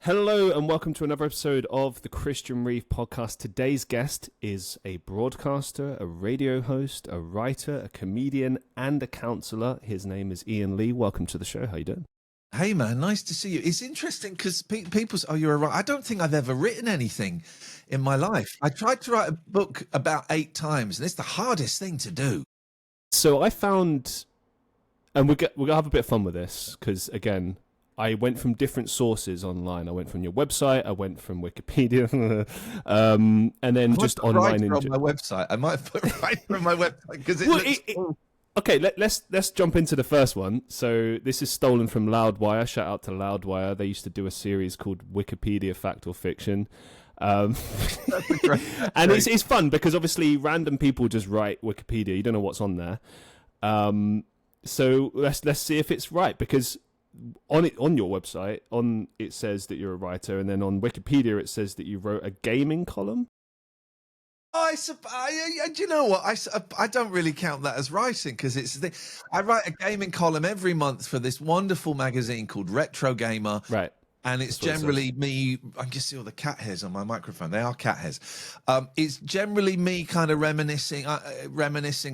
Hello and welcome to another episode of the Christian Reeve podcast. Today's guest is a broadcaster, a radio host, a writer, a comedian, and a counsellor. His name is Iain Lee. Welcome to the show. How you doing? Hey man, nice to see you. It's interesting because people say, "Oh, you're a writer." I don't think I've ever written anything in my life. I tried to write a book about 8 times, and it's the hardest thing to do. So I found, and we're gonna have a bit of fun with this because again, I went from different sources online. I went from your website, I went from Wikipedia, and then just online. On my website, I might have put right from my website because Okay, let's jump into the first one. So this is stolen from Loudwire. Shout out to Loudwire. They used to do a series called Wikipedia Fact or Fiction. And it's fun because obviously random people just write Wikipedia. You don't know what's on there. So let's see if it's right, because on your website it says that you're a writer, and then on Wikipedia it says that you wrote a gaming column. Do you know what? I don't really count that as writing because I write a gaming column every month for this wonderful magazine called Retro Gamer. Right. And it's generally me. I can see all the cat hairs on my microphone. They are cat hairs. It's generally me kind of reminiscing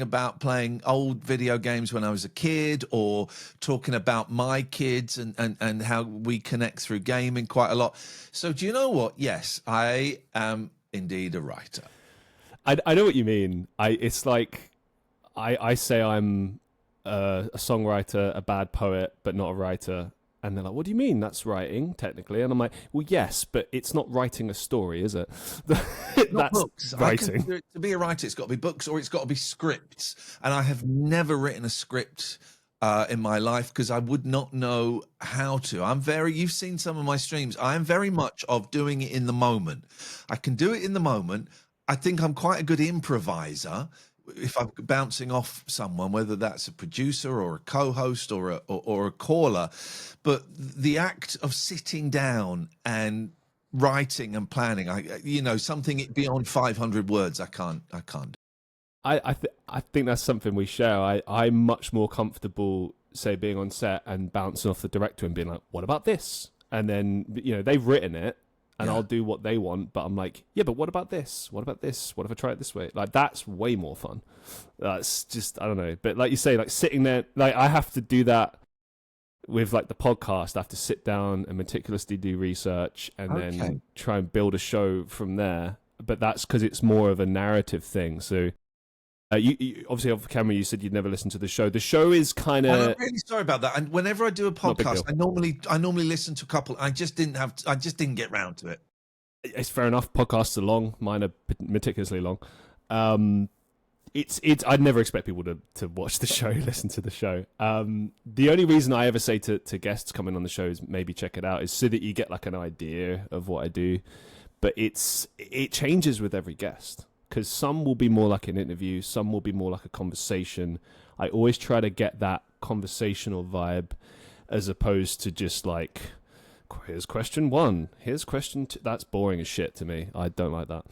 about playing old video games when I was a kid, or talking about my kids and how we connect through gaming quite a lot. So do you know what? Yes, I am indeed a writer. I know what you mean. It's like I say I'm a songwriter, a bad poet, but not a writer. And they're like, what do you mean that's writing, technically? And I'm like, well, yes, but it's not writing a story, is it? That's books. writing. To be a writer, it's got to be books or it's got to be scripts. And I have never written a script in my life because I would not know how to. You've seen some of my streams. I am very much of doing it in the moment. I can do it in the moment. I think I'm quite a good improviser. If I'm bouncing off someone, whether that's a producer or a co-host or a caller, but the act of sitting down and writing and planning, something beyond 500 words, I can't do. I think that's something we share. I'm much more comfortable, say, being on set and bouncing off the director and being like, what about this? And then, they've written it. And I'll do what they want, but I'm like, yeah, but what about this? What about this? What if I try it this way? Like, that's way more fun. That's just, I don't know. But like you say, like sitting there, like I have to do that with like the podcast. I have to sit down and meticulously do research and then try and build a show from there. But that's because it's more of a narrative thing. So you obviously off camera, you said you'd never listened to the show. The show is kind of. I'm really sorry about that. And whenever I do a podcast, I normally listen to a couple. I just didn't get round to it. It's fair enough. Podcasts are long. Mine are meticulously long. I'd never expect people to watch the show, listen to the show. The only reason I ever say to guests coming on the show is maybe check it out is so that you get like an idea of what I do. But it changes with every guest. Because some will be more like an interview, some will be more like a conversation. I always try to get that conversational vibe as opposed to just like, here's question 1, here's question 2. That's boring as shit to me. I don't like that.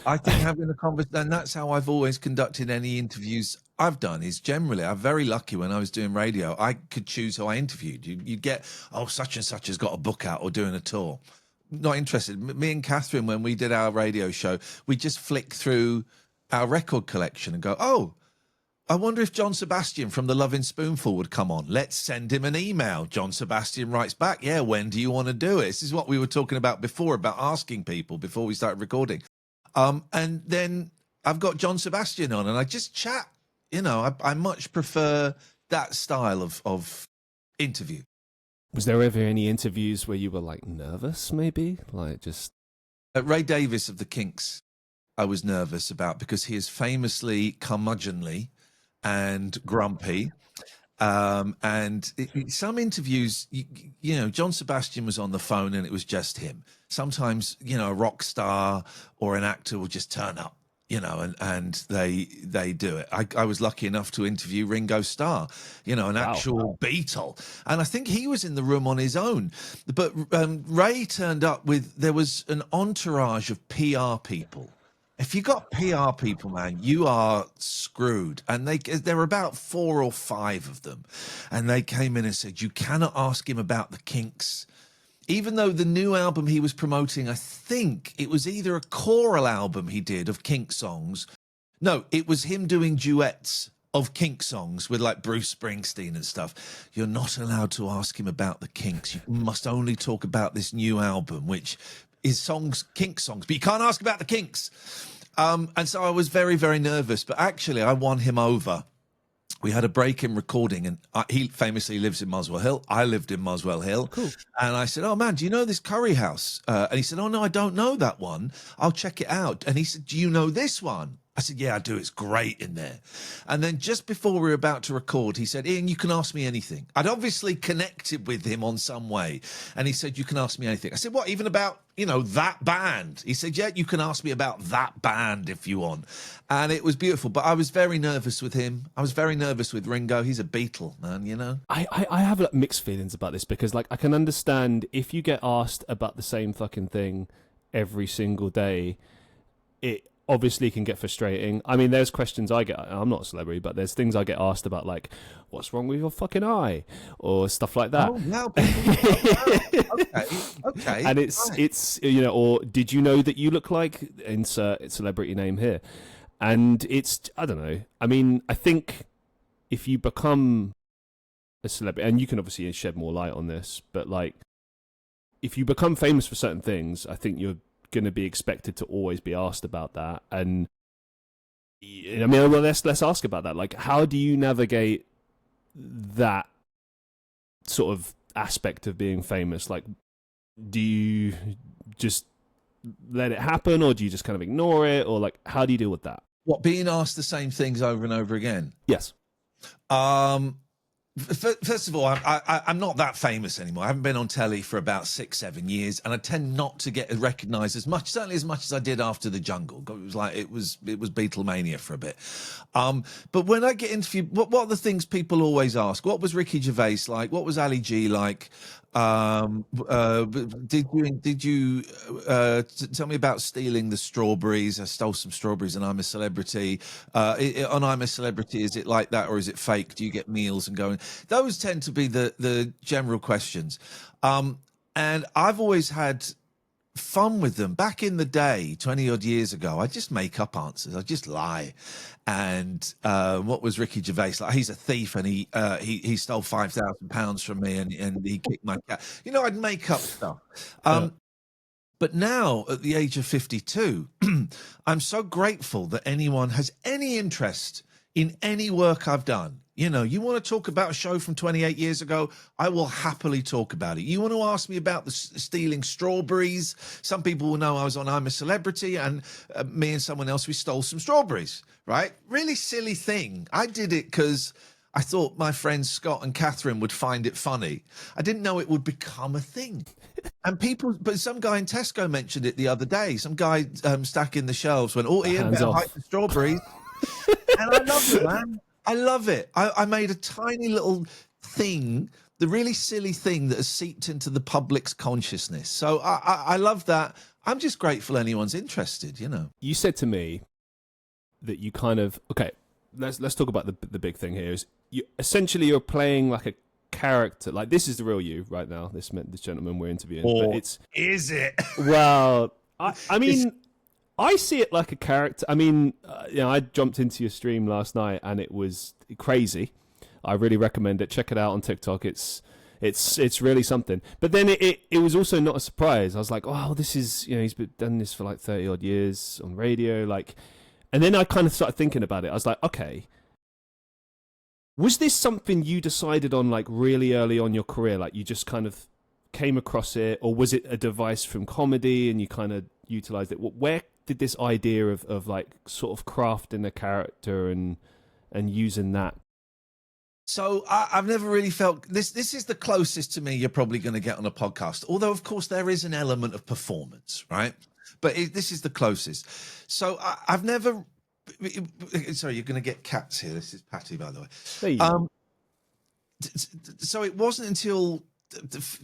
I think having a conversation, and that's how I've always conducted any interviews I've done, is generally, I'm very lucky when I was doing radio, I could choose who I interviewed. You'd get, such and such has got a book out or doing a tour. Not interested. Me and Catherine, when we did our radio show, we just flick through our record collection and go, I wonder if John Sebastian from The Loving Spoonful would come on. Let's send him an email. John Sebastian writes back, yeah, when do you want to do it? This is what we were talking about before, about asking people before we started recording. And then I've got John Sebastian on and I just chat. I much prefer that style of interview. Was there ever any interviews where you were like nervous, maybe? Like just. Ray Davies of the Kinks, I was nervous about because he is famously curmudgeonly and grumpy. Some interviews, John Sebastian was on the phone and it was just him. Sometimes, a rock star or an actor will just turn up. And they do it. I was lucky enough to interview Ringo Starr, an actual Beatle. And I think he was in the room on his own. But Ray turned up there was an entourage of PR people. If you got PR people, man, you are screwed. And there were about 4 or 5 of them. And they came in and said, you cannot ask him about the Kinks. even though the new album he was promoting, I think it was either a choral album he did of kink songs. No, it was him doing duets of kink songs with like Bruce Springsteen and stuff. You're not allowed to ask him about the kinks. You must only talk about this new album, which is songs, kink songs, but you can't ask about the kinks. And so I was very, very nervous, but actually I won him over. We had a break in recording, and he famously lives in Muswell Hill. I lived in Muswell Hill. Cool. And I said, oh, man, do you know this curry house? And he said, oh, no, I don't know that one. I'll check it out. And he said, do you know this one? I said, yeah, I do. It's great in there. And then just before we were about to record, he said, Iain, you can ask me anything. I'd obviously connected with him on some way. And he said, you can ask me anything. I said, what, even about, you know, that band? He said, yeah, you can ask me about that band if you want. And it was beautiful. But I was very nervous with him. I was very nervous with Ringo. He's a Beatle, man, you know? I have like mixed feelings about this, because like I can understand if you get asked about the same fucking thing every single day, it obviously can get frustrating. I mean, there's questions I get, I'm not a celebrity, but there's things I get asked about, like, what's wrong with your fucking eye? Or stuff like that. Oh, now okay. And it's, you know, or did you know that you look like, insert celebrity name here? And it's, I don't know. I mean, I think if you become a celebrity, and you can obviously shed more light on this, but like, if you become famous for certain things, I think you're going to be expected to always be asked about that. And I mean, well, let's ask about that. Like, how do you navigate that sort of aspect of being famous? Like, do you just let it happen, or do you just kind of ignore it, or like, how do you deal with that? What, being asked the same things over and over again? Yes. First of all, I'm not that famous anymore. I haven't been on telly for about 6-7 years, and I tend not to get recognised as much, certainly as much as I did after the Jungle. It was like it was Beatlemania for a bit. But when I get interviewed, what are the things people always ask? What was Ricky Gervais like? What was Ali G like? Did you tell me about stealing the strawberries? I stole some strawberries and I'm a celebrity. On I'm a Celebrity, is it like that, or is it fake? Do you get meals and going? Those tend to be the general questions. And I've always had fun with them. Back in the day, 20 odd years ago, I just make up answers. I just lie. And what was Ricky Gervais like? He's a thief, and he stole £5,000 from me, and he kicked my cat. You know, I'd make up stuff. But now, at the age of 52, I'm so grateful that anyone has any interest in any work I've done. You know, you want to talk about a show from 28 years ago, I will happily talk about it. You want to ask me about the stealing strawberries? Some people will know I was on I'm a Celebrity, and me and someone else, we stole some strawberries, right? Really silly thing. I did it because I thought my friends Scott and Catherine would find it funny. I didn't know it would become a thing. And people, but some guy in Tesco mentioned it the other day. Some guy stacking the shelves went, oh, Iain, better hide the strawberries. And I love it, man. I love it. I made a tiny little thing, the really silly thing that has seeped into the public's consciousness. So I love that. I'm just grateful anyone's interested, you know. You said to me that you kind of, okay, let's talk about the big thing here. Is you're playing like a character, like this is the real you right now, this gentleman we're interviewing. Or but it's, is it? Well, I mean, I see it like a character. I mean, you know, I jumped into your stream last night and it was crazy. I really recommend it. Check it out on TikTok. It's really something. But then it was also not a surprise. I was like, oh, this is, you know, he's been done this for like 30 odd years on radio, like, and then I kind of started thinking about it. I was like, okay, was this something you decided on like really early on in your career? Like you just kind of came across it, or was it a device from comedy and you kind of utilized it? Where did this idea of like sort of crafting a character and using that? So I've never really felt this. This is the closest to me you're probably going to get on a podcast. Although, of course, there is an element of performance, right? But this is the closest. So I've never. Sorry, you're going to get cats here. This is Patty, by the way. There you go. So it wasn't until,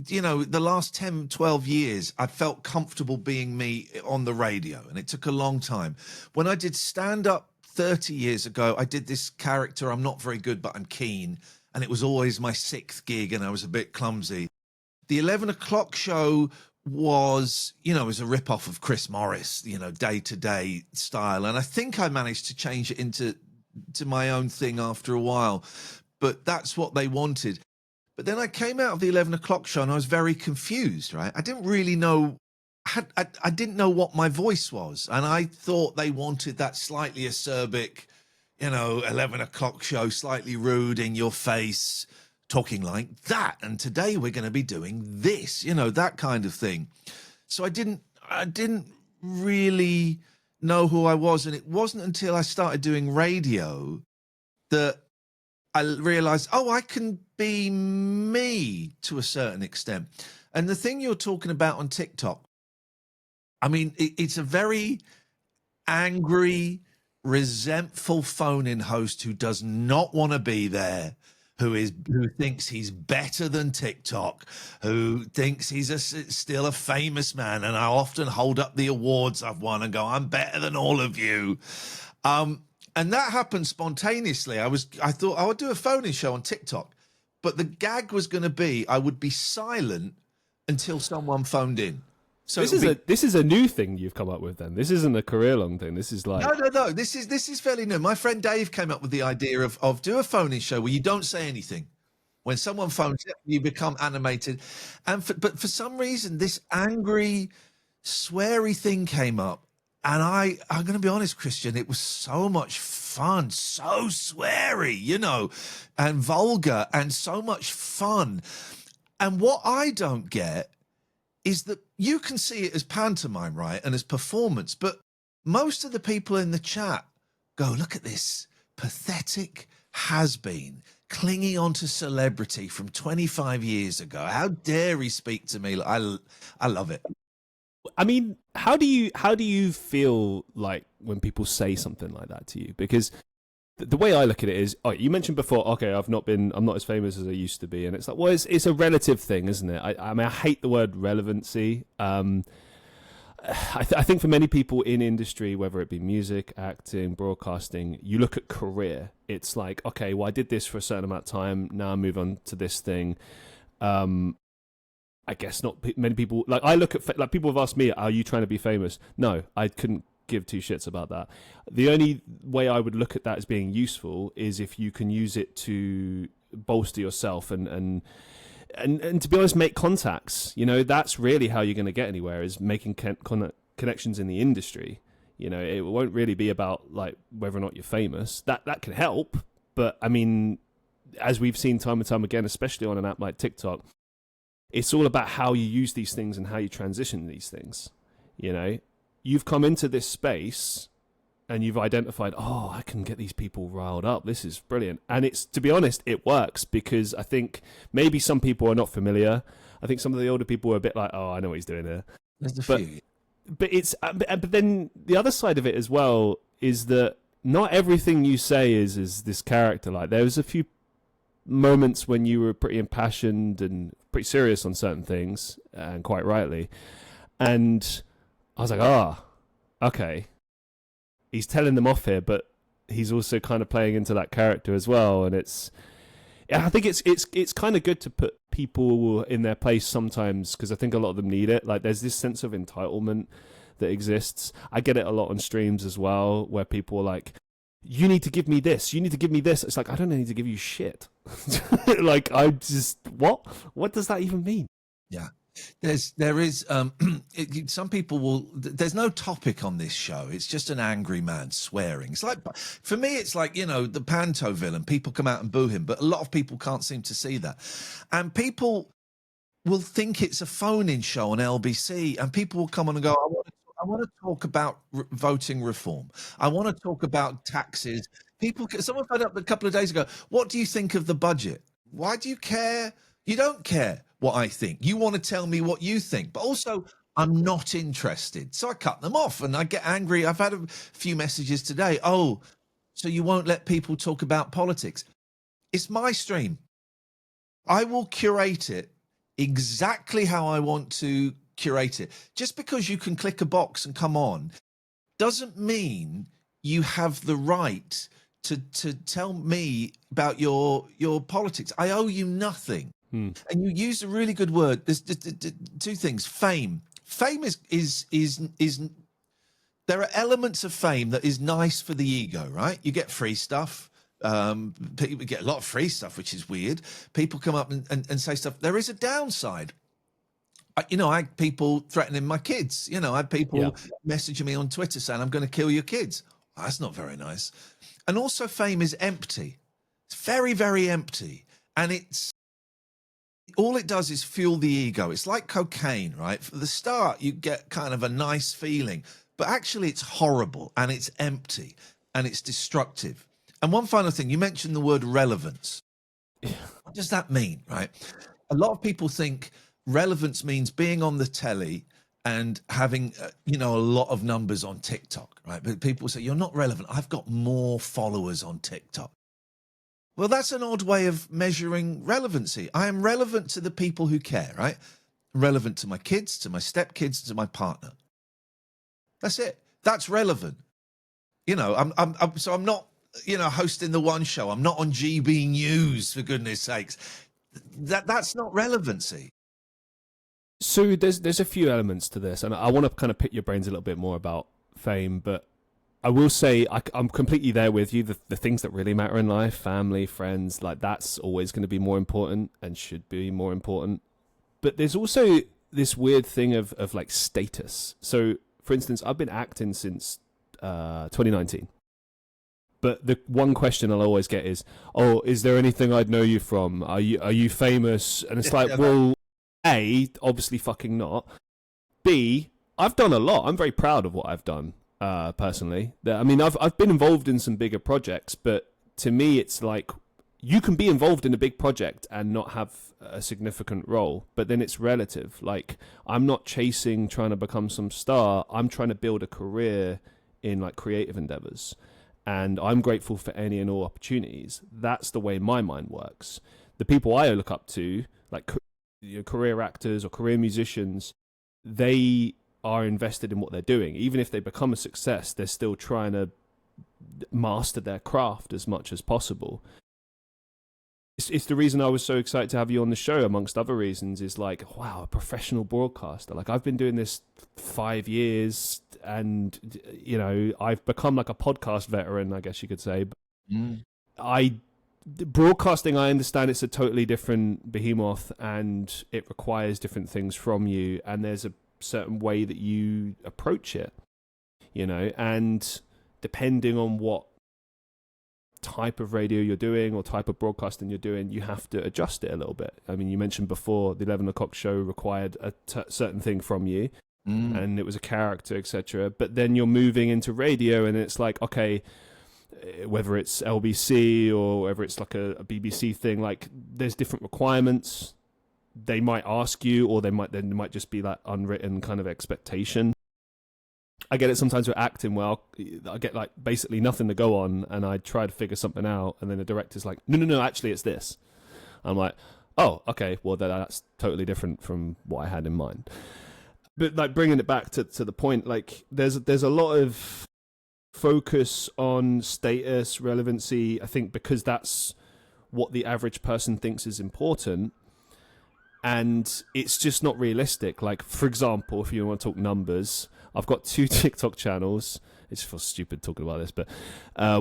you know, the last 10, 12 years, I felt comfortable being me on the radio. And it took a long time. When I did stand-up 30 years ago, I did this character. I'm not very good, but I'm keen. And it was always my 6th gig, and I was a bit clumsy. the 11 o'clock show was, you know, was a rip-off of Chris Morris, you know, day-to-day style. And I think I managed to change it into my own thing after a while. But that's what they wanted. But then I came out of the 11 o'clock show and I was very confused, right? I didn't really know, I didn't know what my voice was. And I thought they wanted that slightly acerbic, you know, 11 o'clock show, slightly rude, in your face, talking like that. And today we're going to be doing this, you know, that kind of thing. So I didn't really know who I was. And it wasn't until I started doing radio that I realized, oh, I can be me to a certain extent. And the thing you're talking about on TikTok, I mean, it's a very angry, resentful phone-in host who does not want to be there, who thinks he's better than TikTok, who thinks he's still a famous man. And I often hold up the awards I've won and go, I'm better than all of you. And that happened spontaneously. I thought I would do a phone-in show on TikTok, but the gag was going to be I would be silent until someone phoned in. So this is a new thing you've come up with. Then this isn't a career-long thing. This is like no. This is fairly new. My friend Dave came up with the idea of do a phone-in show where you don't say anything. When someone phones in, you become animated, but for some reason this angry, sweary thing came up. And I'm going to be honest, Christian, it was so much fun, so sweary, you know, and vulgar and so much fun. And what I don't get is that you can see it as pantomime, right, and as performance, but most of the people in the chat go, look at this pathetic has-been clinging on to celebrity from 25 years ago. How dare he speak to me? I love it. I mean, how do you feel like when people say something like that to you? Because the way I look at it is, oh, you mentioned before, okay, I'm not as famous as I used to be, and it's like, well, it's a relative thing, isn't it? I mean, I hate the word relevancy. I think for many people in industry, whether it be music, acting, broadcasting, you look at career. It's like, okay, well, I did this for a certain amount of time. Now I move on to this thing. I guess not many people, like I look at, like people have asked me, are you trying to be famous? No, I couldn't give two shits about that. The only way I would look at that as being useful is if you can use it to bolster yourself and to be honest, make contacts. You know, that's really how you're going to get anywhere, is making connections in the industry. You know, it won't really be about like whether or not you're famous. That can help, but I mean, as we've seen time and time again, especially on an app like TikTok, it's all about how you use these things and how you transition these things. You know, you've come into this space and you've identified, oh, I can get these people riled up. This is brilliant. And it's, to be honest, it works because I think maybe some people are not familiar. I think some of the older people are a bit like, oh, I know what he's doing there. There's a few. But then the other side of it as well is that not everything you say is this character. Like there's a few moments when you were pretty impassioned and pretty serious on certain things, and quite rightly. And I was like, okay. He's telling them off here, but he's also kind of playing into that character as well. And I think it's kind of good to put people in their place sometimes, because I think a lot of them need it. Like there's this sense of entitlement that exists. I get it a lot on streams as well, where people are like, you need to give me this, you need to give me this. It's like, I don't need to give you shit. Like, I just, what does that even mean? Yeah. There is some people will, there's no topic on this show. It's just an angry man swearing. It's like, for me, it's like, you know, the Panto villain. People come out and boo him, but a lot of people can't seem to see that. And people will think it's a phone-in show on LBC, and people will come on and go, I want to talk about voting reform. I want to talk about taxes. Someone phoned up a couple of days ago, what do you think of the budget? Why do you care? You don't care what I think. You want to tell me what you think, but also I'm not interested. So I cut them off and I get angry. I've had a few messages today. Oh, so you won't let people talk about politics. It's my stream. I will curate it exactly how I want to curate it. Just because you can click a box and come on doesn't mean you have the right to tell me about your politics. I owe you nothing. And you used a really good word. There's two things. Fame. Fame is there are elements of fame that is nice for the ego, right? You get free stuff. People get a lot of free stuff, which is weird. People come up and say stuff. There is a downside. I had people threatening my kids. I had people messaging me on Twitter saying, I'm going to kill your kids. Well, that's not very nice. And also fame is empty. It's very, very empty. And all it does is fuel the ego. It's like cocaine, right? For the start, you get kind of a nice feeling, but actually it's horrible and it's empty and it's destructive. And one final thing, you mentioned the word relevance. What does that mean, right? A lot of people think relevance means being on the telly and having, a lot of numbers on TikTok, right? But people say, you're not relevant. I've got more followers on TikTok. Well, that's an odd way of measuring relevancy. I am relevant to the people who care, right? I'm relevant to my kids, to my stepkids, to my partner. That's it. That's relevant. I'm not, hosting the One Show. I'm not on GB News, for goodness sakes. That's not relevancy. So there's a few elements to this, and I want to kind of pick your brains a little bit more about fame, but I will say I'm completely there with you. The things that really matter in life, family, friends, like that's always going to be more important and should be more important. But there's also this weird thing of like status. So, for instance, I've been acting since 2019. But the one question I'll always get is, "Oh, is there anything I'd know you from? Are you famous?" And it's like, well, A, obviously fucking not. B, I've done a lot. I'm very proud of what I've done. Personally, I mean, I've been involved in some bigger projects, but to me, it's like you can be involved in a big project and not have a significant role, but then it's relative. Like, I'm not trying to become some star. I'm trying to build a career in like creative endeavors, and I'm grateful for any and all opportunities. That's the way my mind works. The people I look up to, like career actors or career musicians, they are invested in what they're doing. Even if they become a success, they're still trying to master their craft as much as possible. It's the reason I was so excited to have you on the show, amongst other reasons, is like, wow, a professional broadcaster. Like, I've been doing this 5 years and, I've become like a podcast veteran, I guess you could say. Broadcasting, I understand it's a totally different behemoth and it requires different things from you. And there's a certain way that you approach it, and depending on what type of radio you're doing or type of broadcasting you're doing, you have to adjust it a little bit. I mean, you mentioned before the 11 o'clock show required a certain thing from you, and it was a character, etc. But then you're moving into radio and it's like, okay, whether it's LBC or whether it's like a BBC thing, like there's different requirements. They might ask you, or there might just be that unwritten kind of expectation. I get it sometimes with acting. Well, I get like basically nothing to go on, and I try to figure something out, and then the director's like, "No, actually, it's this." I'm like, "Oh, okay. Well, that's totally different from what I had in mind." But like bringing it back to the point, like there's a lot of focus on status, relevancy. I think because that's what the average person thinks is important. And it's just not realistic. Like, for example, if you want to talk numbers, I've got 2 TikTok channels. It just feels stupid talking about this, but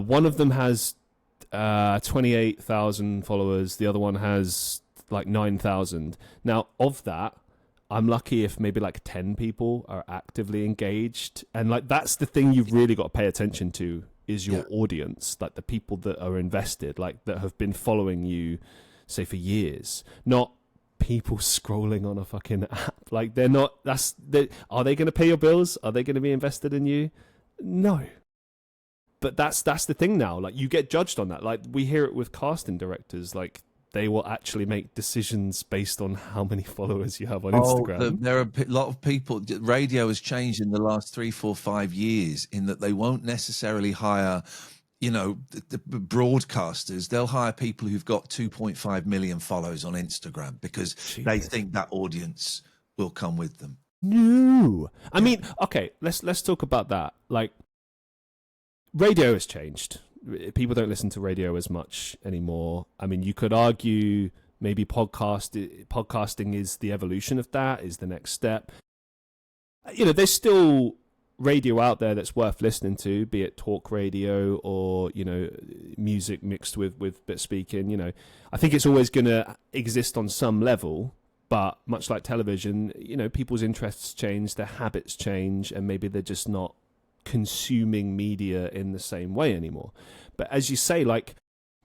one of them has 28,000 followers. The other one has like 9,000. Now, of that, I'm lucky if maybe like 10 people are actively engaged. And like that's the thing you've really got to pay attention to is your audience, like the people that are invested, like that have been following you, say, for years. Not people scrolling on a fucking app. Like are they going to pay your bills? Are they going to be invested in you? No. But that's the thing now. Like you get judged on that. Like we hear it with casting directors. Like they will actually make decisions based on how many followers you have on Instagram. There are a lot of people. Radio has changed in the last 3, 4, 5 years in that they won't necessarily hire the broadcasters. They'll hire people who've got 2.5 million follows on Instagram because they think that audience will come with them. No, I mean, okay, let's talk about that. Like, radio has changed. People don't listen to radio as much anymore. I mean, you could argue maybe podcasting is the evolution of that, is the next step. There's still radio out there that's worth listening to, be it talk radio or, music mixed with bit speaking. I think it's always going to exist on some level, but much like television, people's interests change, their habits change, and maybe they're just not consuming media in the same way anymore. But as you say, like,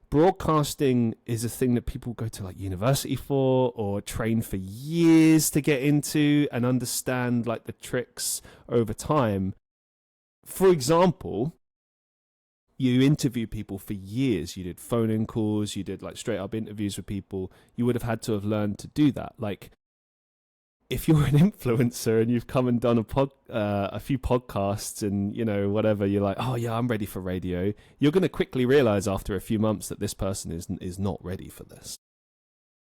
broadcasting is a thing that people go to like university for or train for years to get into and understand like the tricks over time. For example, you interview people for years. You did phone-in calls, you did like straight up interviews with people. You would have had to have learned to do that. Like, if you're an influencer and you've come and done a few podcasts and, whatever, you're like, oh yeah, I'm ready for radio. You're going to quickly realize after a few months that this person is not ready for this.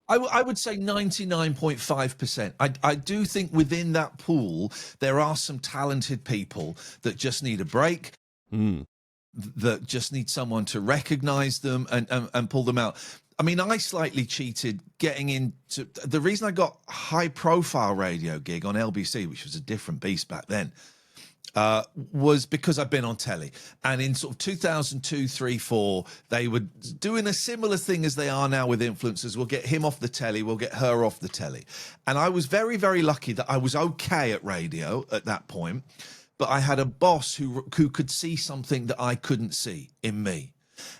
I would say 99.5%. I do think within that pool, there are some talented people that just need a break, that just need someone to recognize them and pull them out. I mean, I slightly cheated getting into the reason I got a high profile radio gig on LBC, which was a different beast back then, was because I've been on telly. And in sort of 2002, 3, 4, they were doing a similar thing as they are now with influencers. We'll get him off the telly, we'll get her off the telly. And I was very, very lucky that I was okay at radio at that point, but I had a boss who could see something that I couldn't see in me.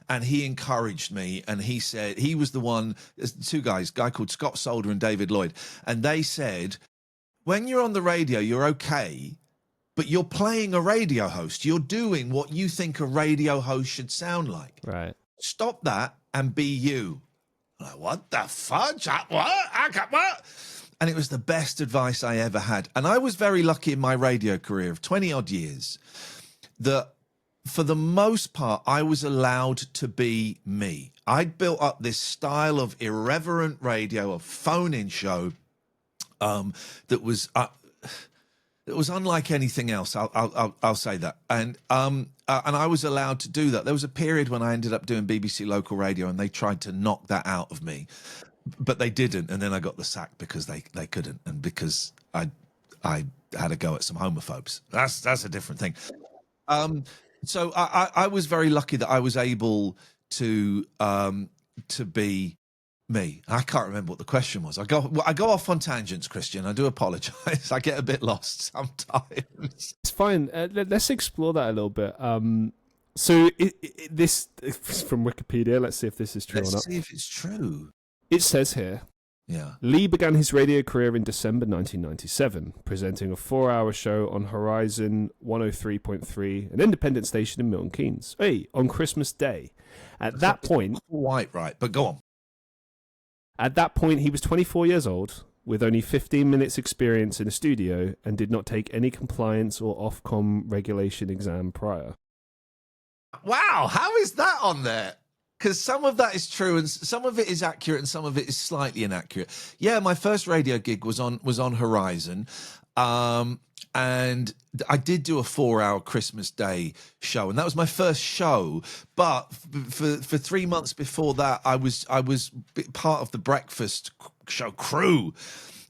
And he encouraged me, and he said, he was the one, there's two guys, a guy called Scott Solder and David Lloyd, and they said, when you're on the radio, you're okay, but you're playing a radio host. You're doing what you think a radio host should sound like. Right. Stop that and be you. I'm like, what the fudge? What? And it was the best advice I ever had. And I was very lucky in my radio career of 20 odd years that for the most part, I was allowed to be me. I'd built up this style of irreverent radio, a phone-in show that was unlike anything else. I'll say that. And I was allowed to do that. There was a period when I ended up doing BBC local radio, and they tried to knock that out of me, but they didn't. And then I got the sack because they couldn't, and because I had a go at some homophobes. That's a different thing. So I was very lucky that I was able to be me. I can't remember what the question was. I go off on tangents, Christian. I do apologize. I get a bit lost sometimes. It's fine. Let's explore that a little bit. So this is from Wikipedia. Let's see if this is true or not. Let's see if it's true. It says here, yeah, Lee began his radio career in December 1997, presenting a 4-hour show on Horizon 103.3, an independent station in Milton Keynes. Hey, on Christmas Day. At that point, white, right? But go on. At that point, he was 24 years old, with only 15 minutes experience in a studio, and did not take any compliance or Ofcom regulation exam prior. Wow, how is that on there? Because some of that is true, and some of it is accurate, and some of it is slightly inaccurate. Yeah, my first radio gig was on Horizon, and I did do a 4-hour Christmas Day show, and that was my first show. But for 3 months before that, I was part of the breakfast show crew.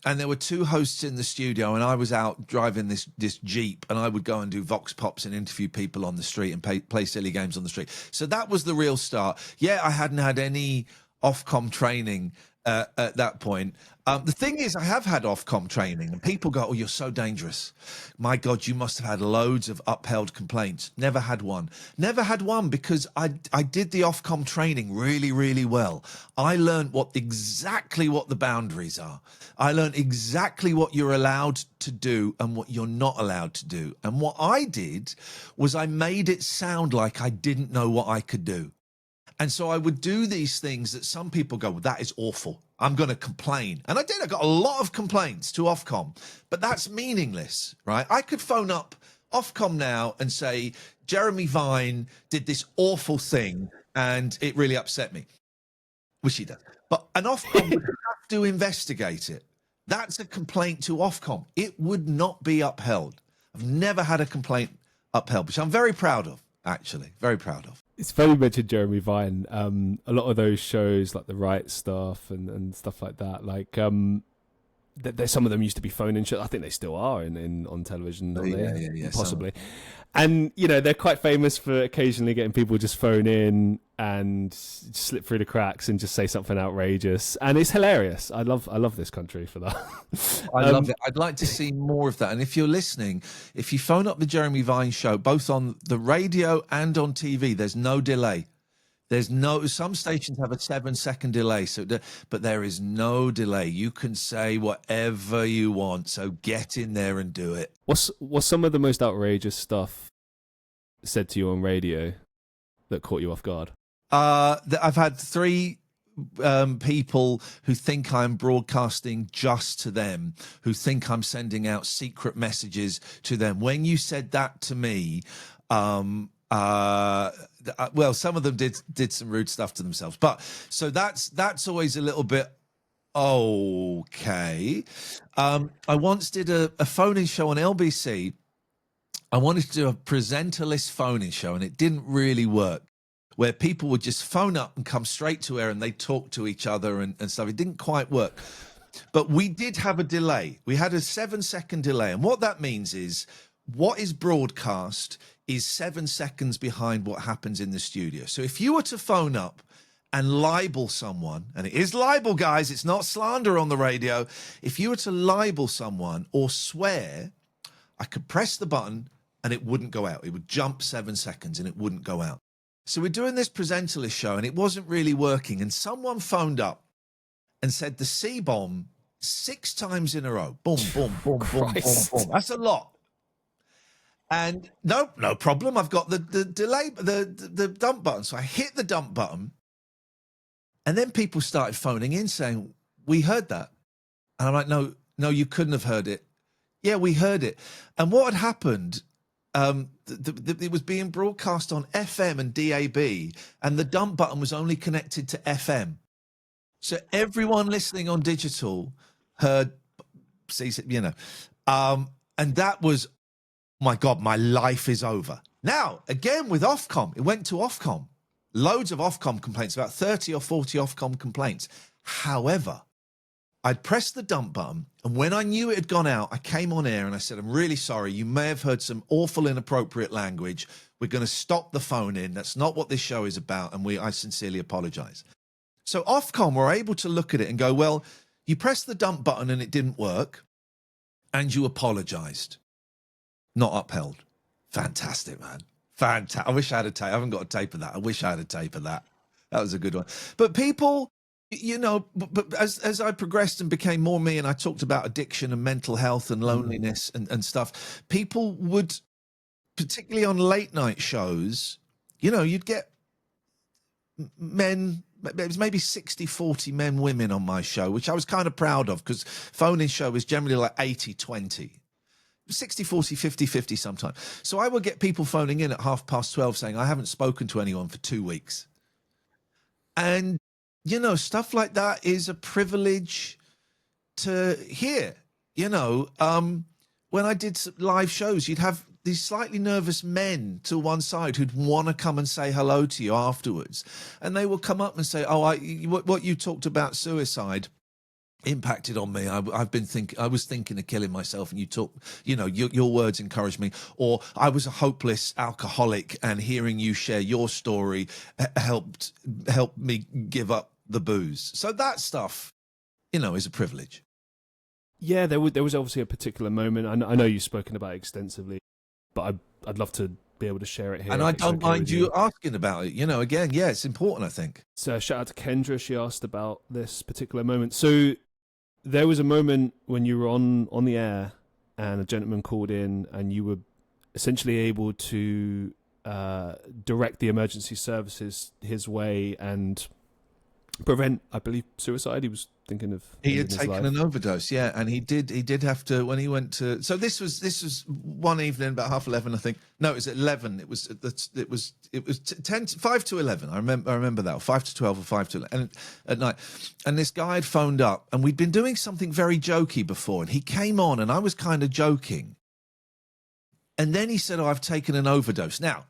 And there were 2 hosts in the studio, and I was out driving this Jeep, and I would go and do vox pops and interview people on the street and play silly games on the street. So that was the real start. Yeah, I hadn't had any Ofcom training at that point. The thing is, I have had Ofcom training, and people go, oh, you're so dangerous. My God, you must have had loads of upheld complaints. Never had one. Never had one because I did the Ofcom training really, really well. I learned exactly what the boundaries are. I learned exactly what you're allowed to do and what you're not allowed to do. And what I did was I made it sound like I didn't know what I could do. And so I would do these things that some people go, well, that is awful. I'm going to complain. And I did. I got a lot of complaints to Ofcom, but that's meaningless, right? I could phone up Ofcom now and say, Jeremy Vine did this awful thing and it really upset me, which he does. But an Ofcom would have to investigate it. That's a complaint to Ofcom. It would not be upheld. I've never had a complaint upheld, which I'm very proud of, actually. Very proud of. It's funny you mentioned Jeremy Vine. A lot of those shows, like the Right Stuff and stuff like that, like there's some of them used to be phone-in shows. I think they still are in on television, don't they? Yeah. Possibly. And they're quite famous for occasionally getting people just phone in and slip through the cracks and just say something outrageous, and it's hilarious. I love this country for that. I love it. I'd like to see more of that. And if you're listening, if you phone up the Jeremy Vine show, both on the radio and on TV, there's no delay. Some stations have a 7-second delay, but there is no delay. You can say whatever you want, so get in there and do it. What's some of the most outrageous stuff said to you on radio that caught you off guard? I've had 3 people who think I'm broadcasting just to them, who think I'm sending out secret messages to them. When you said that to me, well, some of them did some rude stuff to themselves, but so that's always a little bit okay. I once did a phone-in show on LBC. I wanted to do a presenterless phone-in show, and it didn't really work, where people would just phone up and come straight to air and they talk to each other and stuff. It didn't quite work, but we did have a delay. We had a 7-second delay, and what that means is what is broadcast is 7 seconds behind what happens in the studio. So if you were to phone up and libel someone, and it is libel, guys, it's not slander on the radio. If you were to libel someone or swear, I could press the button and it wouldn't go out. It would jump 7 seconds and it wouldn't go out. So we're doing this presenterless show and it wasn't really working. And someone phoned up and said the C-bomb 6 times in a row. Boom, boom, boom, boom, boom, boom. That's a lot. And no problem. I've got the delay, the dump button. So I hit the dump button, and then people started phoning in saying, "We heard that," and I'm like, "No, you couldn't have heard it." Yeah, we heard it. And what had happened? It was being broadcast on FM and DAB, and the dump button was only connected to FM. So everyone listening on digital heard, and that was. My God, my life is over. Now, again, with Ofcom, it went to Ofcom. Loads of Ofcom complaints, about 30 or 40 Ofcom complaints. However, I'd pressed the dump button, and when I knew it had gone out, I came on air and I said, "I'm really sorry. You may have heard some awful, inappropriate language. We're going to stop the phone in. That's not what this show is about, and I sincerely apologize." So Ofcom were able to look at it and go, "Well, you pressed the dump button and it didn't work, and you apologized. Not upheld." Fantastic, man. Fantastic. I wish I had a tape. I haven't got a tape of that. I wish I had a tape of that. That was a good one. But people, but as I progressed and became more me, and I talked about addiction and mental health and loneliness and stuff, people would, particularly on late night shows, you'd get men. It was maybe 60-40 men, women on my show, which I was kind of proud of, because phone-in show is generally like 80-20. 60-40, 50-50 sometimes. So I would get people phoning in at 12:30 saying, "I haven't spoken to anyone for 2 weeks." And, stuff like that is a privilege to hear. When I did live shows, you'd have these slightly nervous men to one side who'd want to come and say hello to you afterwards. And they will come up and say, "Oh, what you talked about suicide impacted on me. I was thinking of killing myself, and you talk, your words encouraged me. Or I was a hopeless alcoholic, and hearing you share your story helped me give up the booze." So that stuff, is a privilege. Yeah, there was obviously a particular moment. I know you've spoken about it extensively, but I'd love to be able to share it here. And I don't mind you asking about it. Again, yeah, it's important, I think. So shout out to Kendra. She asked about this particular moment. So there was a moment when you were on the air and a gentleman called in, and you were essentially able to direct the emergency services his way and prevent, I believe, suicide. He was thinking of... He had taken an overdose, yeah, and he did have to, when he went to... So this was one evening about 11:30, I think. No, it was at 11. It was 5 to 11. I remember that, or 5 to 12 or 5 to 11 at night. And this guy had phoned up, and we'd been doing something very jokey before, and he came on, and I was kind of joking. And then he said, "Oh, I've taken an overdose." Now,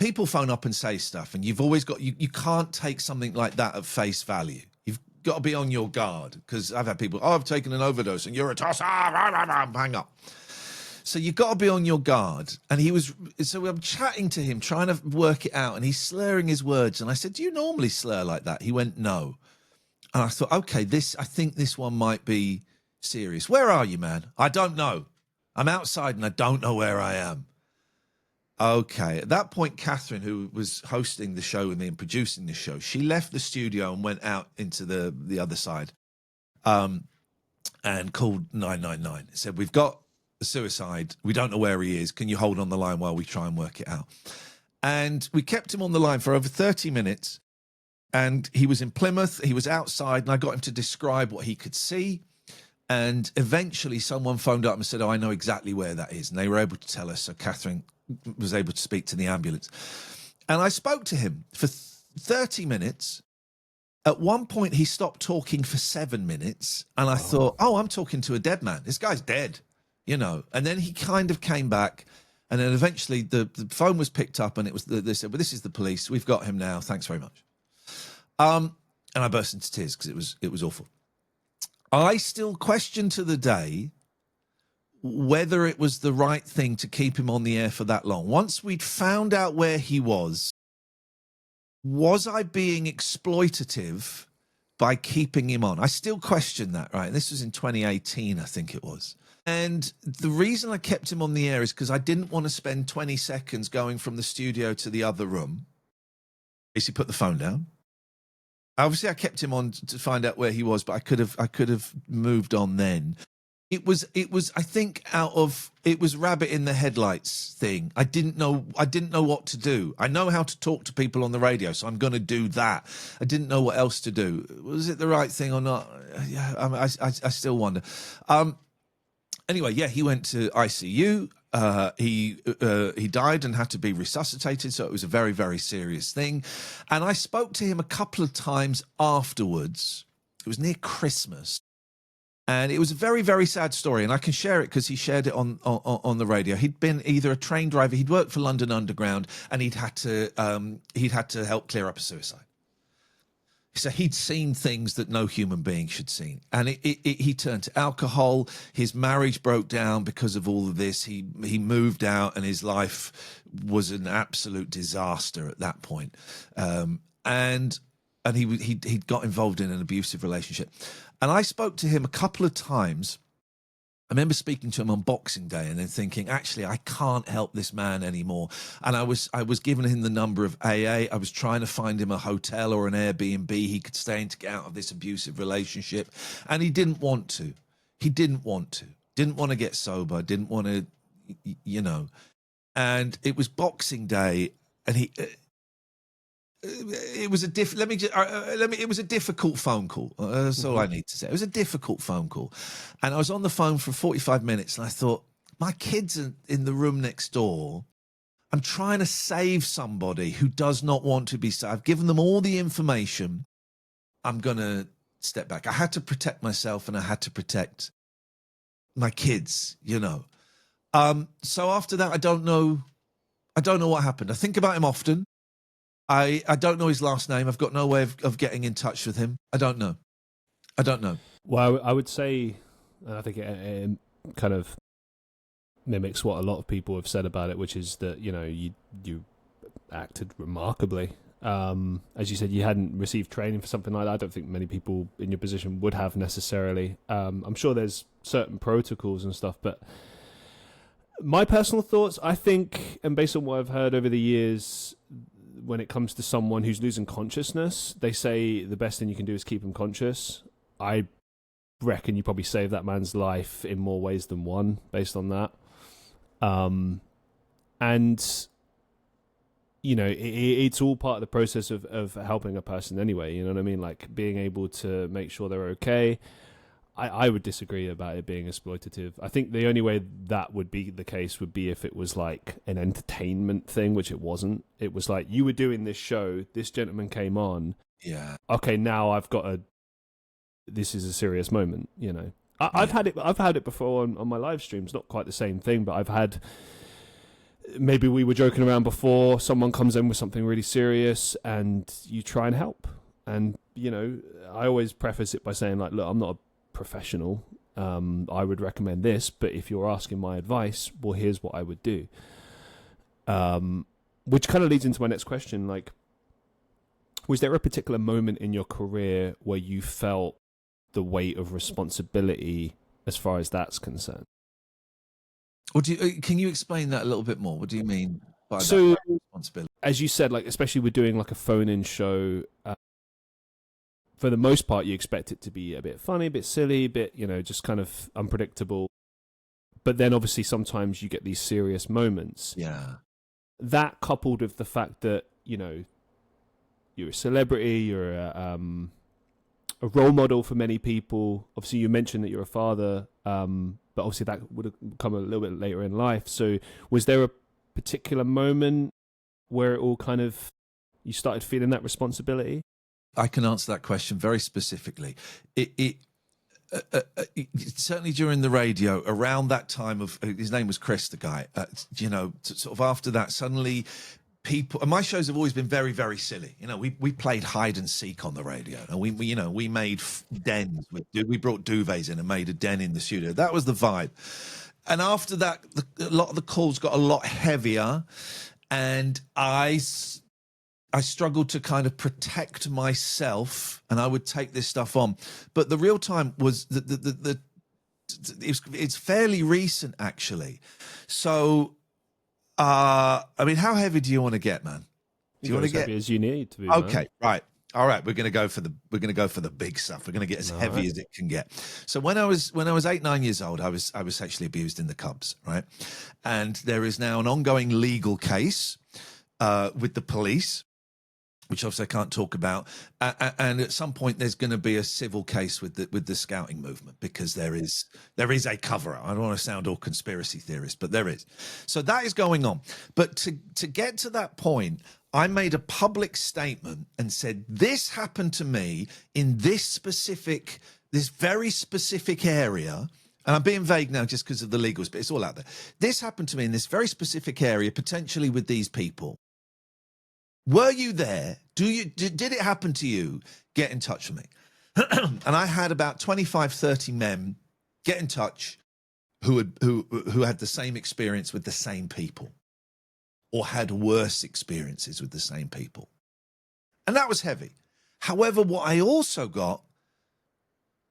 people phone up and say stuff, and you've always got, you can't take something like that at face value. You've got to be on your guard, because I've had people, I've taken an overdose and you're a tosser, hang up. So you've got to be on your guard. And so I'm chatting to him, trying to work it out, and he's slurring his words. And I said, do you normally slur like that? He went, no. And I thought, okay, I think this one might be serious. Where are you, man? I don't know. I'm outside and I don't know where I am. Okay. At that point, Catherine, who was hosting the show with me and producing the show, she left the studio and went out into the other side, and called 999. Said, we've got a suicide. We don't know where he is. Can you hold on the line while we try and work it out? And we kept him on the line for over 30 minutes. And he was in Plymouth. He was outside, and I got him to describe what he could see. And eventually someone phoned up and said, oh, I know exactly where that is. And they were able to tell us. So Catherine was able to speak to the ambulance. And I spoke to him for 30 minutes. At one point, he stopped talking for 7 minutes. And I thought, oh, I'm talking to a dead man. This guy's dead, you know. And then he kind of came back. And then eventually the phone was picked up, and they said, well, this is the police. We've got him now. Thanks very much. And I burst into tears because it was awful. I still question to the day whether it was the right thing to keep him on the air for that long. Once we'd found out where he was I being exploitative by keeping him on? I still question that, right? This was in 2018, I think it was. And the reason I kept him on the air is because I didn't want to spend 20 seconds going from the studio to the other room. Basically put the phone down. Obviously, I kept him on to find out where he was, but I could have moved on then. It was. I think it was rabbit in the headlights thing. I didn't know what to do. I know how to talk to people on the radio, so I'm going to do that. I didn't know what else to do. Was it the right thing or not? Yeah, I still wonder. Anyway, yeah, he went to ICU. He died and had to be resuscitated, so it was a very, very serious thing. And I spoke to him a couple of times afterwards. It was near Christmas, and it was a very, very sad story. And I can share it because he shared it on the radio. He'd been either a train driver, he'd worked for London Underground, and he'd had to help clear up a suicide. So he'd seen things that no human being should see. And he turned to alcohol. His marriage broke down because of all of this. He moved out, and his life was an absolute disaster at that point. And he got involved in an abusive relationship. And I spoke to him a couple of times. I remember speaking to him on Boxing Day and then thinking, actually, I can't help this man anymore. And I was giving him the number of AA. I was trying to find him a hotel or an Airbnb he could stay in to get out of this abusive relationship. And he didn't want to. Didn't want to get sober. Didn't want to, you know. And it was Boxing Day, and it was a difficult phone call. That's all I need to say. It was a difficult phone call. And I was on the phone for 45 minutes, and I thought, my kids are in the room next door. I'm trying to save somebody who does not want to be saved. I've given them all the information. I'm going to step back. I had to protect myself, and I had to protect my kids, you know. So after that, I don't know what happened. I think about him often. I don't know his last name. I've got no way of getting in touch with him. I don't know. Well, I would say, and I think it kind of mimics what a lot of people have said about it, which is that, you know, you acted remarkably. As you said, you hadn't received training for something like that. I don't think many people in your position would have necessarily. I'm sure there's certain protocols and stuff, but my personal thoughts, I think, and based on what I've heard over the years, when it comes to someone who's losing consciousness, they say the best thing you can do is keep them conscious. I reckon you probably saved that man's life in more ways than one based on that. And, you know, it's all part of the process of helping a person anyway, you know what I mean? Like being able to make sure they're okay. I would disagree about it being exploitative. I think the only way that would be the case would be if it was like an entertainment thing, which it wasn't. It was like, you were doing this show, this gentleman came on. Yeah. Okay, now this is a serious moment, you know. I've had it before on my live streams, not quite the same thing, but I've had maybe we were joking around before, someone comes in with something really serious and you try and help. And, you know, I always preface it by saying, like, look, I'm not a professional. I would recommend this, but if you're asking my advice, well, here's what I would do. Which kind of leads into my next question. Like, was there a particular moment in your career where you felt the weight of responsibility as far as that's concerned? What do you, can you explain that a little bit more? What do you mean by So, that responsibility? as you said, like, especially with doing like a phone-in show, for the most part, you expect it to be a bit funny, a bit silly, a bit, you know, just kind of unpredictable. But then obviously sometimes you get these serious moments. Yeah. That coupled with the fact that, you know, you're a celebrity, you're a role model for many people. Obviously, you mentioned that you're a father, but obviously that would have come a little bit later in life. So was there a particular moment where it all kind of, you started feeling that responsibility? I can answer that question very specifically. It certainly during the radio, around that time of, his name was Chris, the guy, you know, sort of after that, suddenly people, and my shows have always been very, very silly. You know, we played hide and seek on the radio, and we made dens. We brought duvets in and made a den in the studio. That was the vibe. And after that, a lot of the calls got a lot heavier, and I struggled to kind of protect myself, and I would take this stuff on. But the real time was it's fairly recent, actually. So, I mean, how heavy do you want to get, man? Do you want to get as heavy as you need to be? Okay, man. right. All right, we're going to go for the big stuff. We're going to get as heavy as it can get. So when I was 8-9 years old, I was sexually abused in the Cubs, right? And there is now an ongoing legal case with the police, which obviously I can't talk about. And at some point, there's going to be a civil case with the scouting movement, because there is a cover-up. I don't want to sound all conspiracy theorist, but there is. So that is going on. But to get to that point, I made a public statement and said, this happened to me in this very specific area. And I'm being vague now just because of the legals, but it's all out there. This happened to me in this very specific area, potentially with these people. Were you there? Did it happen to you? Get in touch with me. And I had about 25, 30 men get in touch who had the same experience with the same people, or had worse experiences with the same people. And that was heavy. However, what I also got,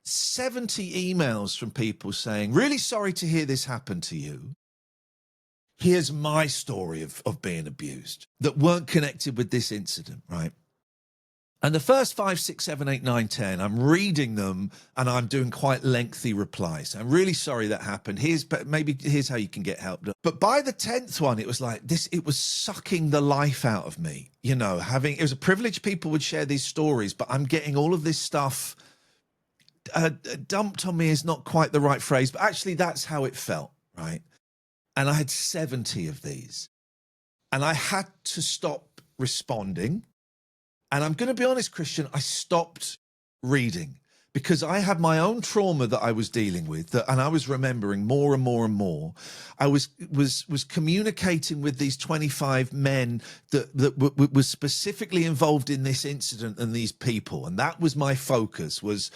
70 emails from people saying, really sorry to hear this happen to you. Here's my story of being abused, that weren't connected with this incident, right? And the first 5, 6, 7, 8, 9, 10, I'm reading them and I'm doing quite lengthy replies. I'm really sorry that happened. Here's how you can get help. But by the 10th one, it was like this, it was sucking the life out of me. You know, it was a privilege people would share these stories, but I'm getting all of this stuff dumped on me is not quite the right phrase, but actually that's how it felt, right? And I had 70 of these, and I had to stop responding. And I'm going to be honest, Christian, I stopped reading because I had my own trauma that I was dealing with, and I was remembering more and more and more. I was communicating with these 25 men that was specifically involved in this incident and these people. And that was my focus, was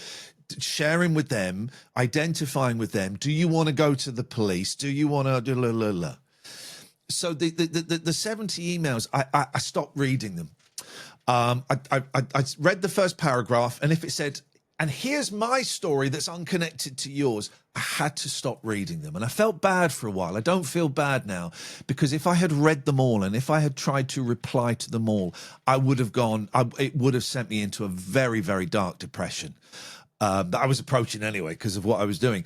sharing with them, identifying with them. Do you want to go to the police? Do you want to do? So the 70 emails, I stopped reading them. I read the first paragraph, and if it said, and here's my story that's unconnected to yours, I had to stop reading them. And I felt bad for a while. I don't feel bad now, because if I had read them all and if I had tried to reply to them all, it would have sent me into a very, very dark depression that I was approaching anyway because of what I was doing.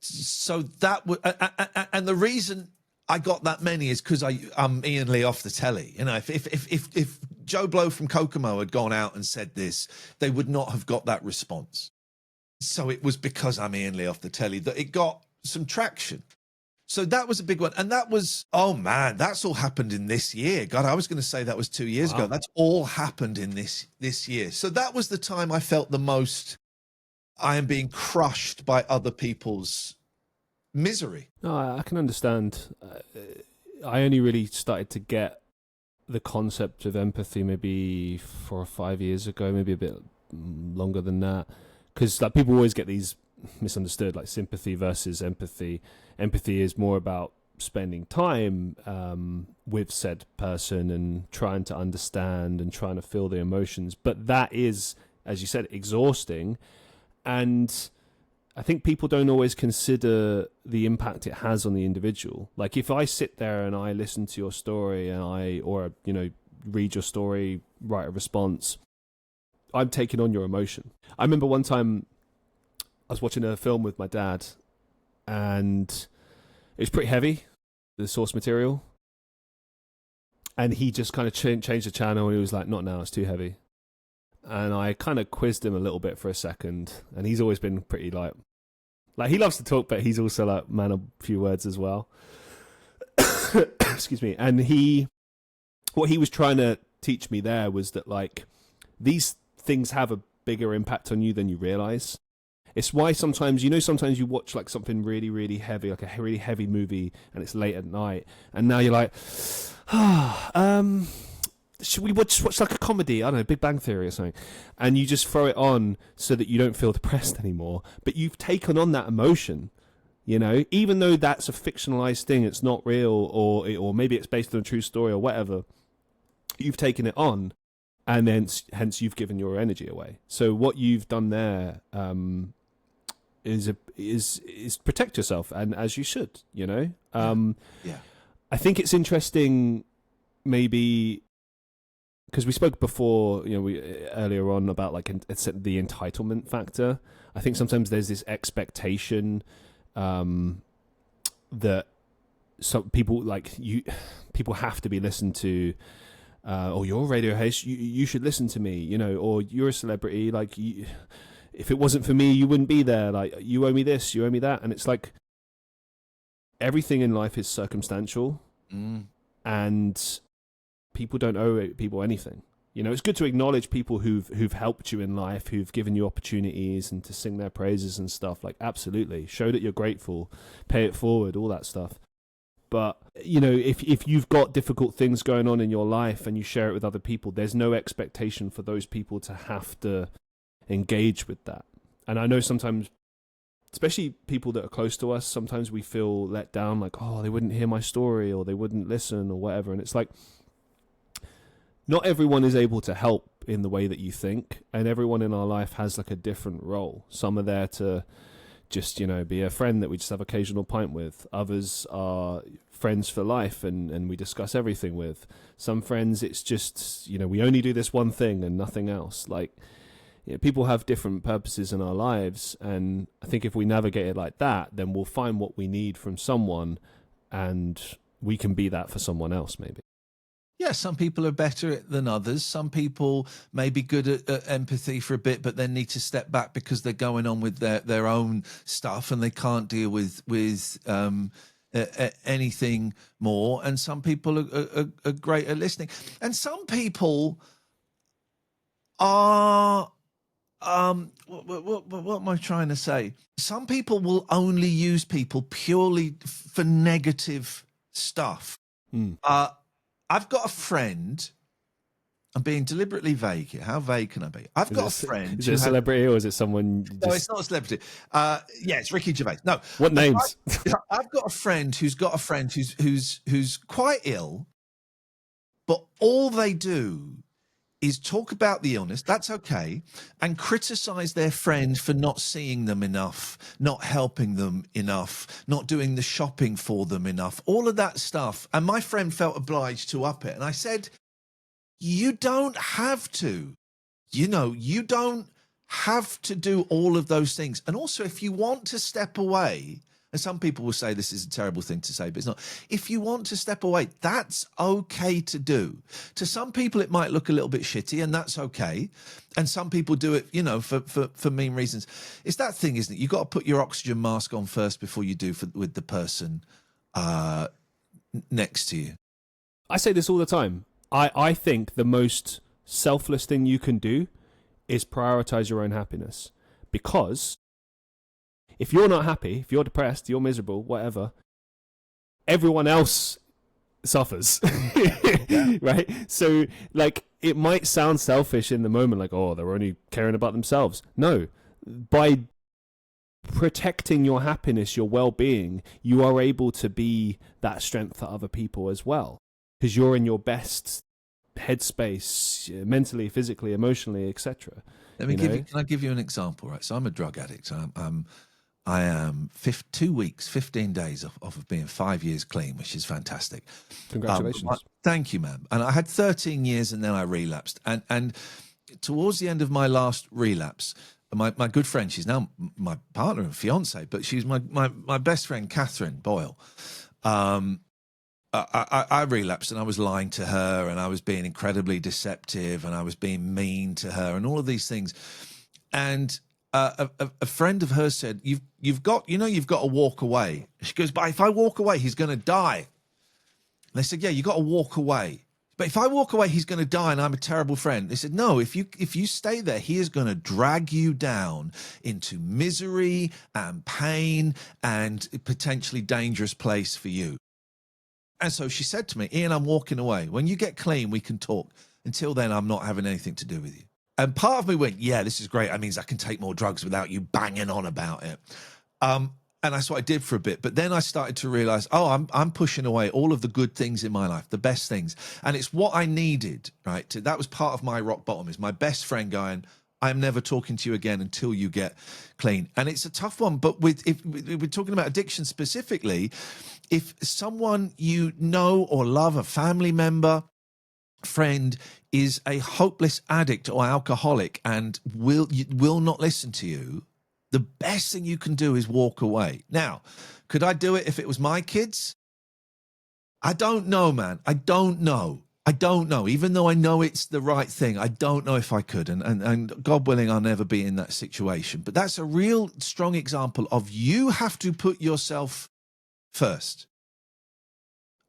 So and the reason I got that many is because I'm Iain Lee off the telly. You know, if Joe Blow from Kokomo had gone out and said this, they would not have got that response. So it was because I'm Iain Lee off the telly that it got some traction. So that was a big one. And that was, oh man, that's all happened in this year. God, I was going to say that was 2 years ago. That's all happened in this year. So that was the time I felt the most, I am being crushed by other people's misery. No, I can understand. I only really started to get the concept of empathy maybe 4 or 5 years ago, maybe a bit longer than that, because like people always get these misunderstood, like sympathy versus empathy. Empathy is more about spending time with said person and trying to understand and trying to feel the emotions, but that is, as you said, exhausting. And I think people don't always consider the impact it has on the individual. Like if I sit there and I listen to your story and read your story, write a response, I'm taking on your emotion. I remember one time I was watching a film with my dad and it was pretty heavy, the source material. And he just kind of changed the channel and he was like, not now, it's too heavy. And I kind of quizzed him a little bit for a second. And he's always been pretty like he loves to talk, but he's also like man of few words as well. Excuse me. And what he was trying to teach me there was that like these things have a bigger impact on you than you realize. It's why sometimes you watch like something really, really heavy, like a really heavy movie, and it's late at night, and now you're like, should we watch like a comedy? I don't know, Big Bang Theory or something, and you just throw it on so that you don't feel depressed anymore. But you've taken on that emotion, even though that's a fictionalized thing, it's not real, or maybe it's based on a true story or whatever. You've taken it on, and then hence you've given your energy away. So what you've done there is protect yourself, and as you should, Yeah. I think it's interesting, maybe because we spoke before, earlier on about like the entitlement factor. I think sometimes there's this expectation that some people people have to be listened to. Or you're a radio host, you should listen to me, or you're a celebrity, like if it wasn't for me, you wouldn't be there. Like you owe me this, you owe me that, and it's like everything in life is circumstantial, and people don't owe people anything. It's good to acknowledge people who've helped you in life, who've given you opportunities, and to sing their praises and stuff. Like absolutely, show that you're grateful, pay it forward, all that stuff. But, if you've got difficult things going on in your life and you share it with other people, there's no expectation for those people to have to engage with that. And I know sometimes, especially people that are close to us, sometimes we feel let down, like, oh, they wouldn't hear my story or they wouldn't listen or whatever. And it's like, not everyone is able to help in the way that you think. And everyone in our life has like a different role. Some are there to just, be a friend that we just have occasional pint with. Others are friends for life and we discuss everything with. Some friends, it's just, we only do this one thing and nothing else. Like, people have different purposes in our lives. And I think if we navigate it like that, then we'll find what we need from someone and we can be that for someone else, maybe. Yeah, some people are better than others. Some people may be good at empathy for a bit, but then need to step back because they're going on with their own stuff and they can't deal with anything more. And some people are great at listening. And some people are, what am I trying to say? Some people will only use people purely for negative stuff. I've got a friend. I'm being deliberately vague here. How vague can I be? I've got a friend. Is it a celebrity or is it someone? No, it's not a celebrity. Yeah, it's Ricky Gervais. No. What names? I've got a friend who's who's quite ill, but all they do is talk about the illness. That's okay, and criticize their friend for not seeing them enough, not helping them enough, not doing the shopping for them enough, all of that stuff. And my friend felt obliged to up it. And I said, you don't have to, you don't have to do all of those things. And also, if you want to step away, and some people will say this is a terrible thing to say, but it's not. If you want to step away, that's okay to do. To some people, it might look a little bit shitty, and that's okay. And some people do it, for mean reasons. It's that thing, isn't it? You've got to put your oxygen mask on first before you do with the person next to you. I say this all the time. I think the most selfless thing you can do is prioritize your own happiness. Because if you're not happy, if you're depressed, you're miserable, whatever, everyone else suffers. Right? So, like, it might sound selfish in the moment, like, oh, they're only caring about themselves. No, by protecting your happiness, your well-being, you are able to be that strength for other people as well, because you're in your best headspace, mentally, physically, emotionally, etc. Can I give you an example? Right, so I'm a drug addict. I am 2 weeks, 15 days off of being 5 years clean, which is fantastic. Congratulations. Thank you, man. And I had 13 years, and then I relapsed. And towards the end of my last relapse, my good friend, she's now my partner and fiance, but she's my best friend, Catherine Boyle. I relapsed, and I was lying to her, and I was being incredibly deceptive, and I was being mean to her, and all of these things. And a friend of hers said, "You've got to walk away." She goes, "But if I walk away, he's going to die." And I said, "Yeah, you got to walk away. But if I walk away, he's going to die, and I'm a terrible friend." They said, "No, if you stay there, he is going to drag you down into misery and pain and a potentially dangerous place for you." And so she said to me, "Iain, I'm walking away. When you get clean, we can talk. Until then, I'm not having anything to do with you." And part of me went, "Yeah, this is great. That means I can take more drugs without you banging on about it." And that's what I did for a bit. But then I started to realize, I'm pushing away all of the good things in my life, the best things. And it's what I needed, right? That was part of my rock bottom, is my best friend going, "I'm never talking to you again until you get clean." And it's a tough one. But if we're talking about addiction specifically, if someone you know or love, a family member, friend, is a hopeless addict or alcoholic and will not listen to you, the best thing you can do is walk away. Now, could I do it if it was my kids? I don't know, man. I don't know. Even though I know it's the right thing, I don't know if I could. And God willing, I'll never be in that situation. But that's a real strong example of you have to put yourself first.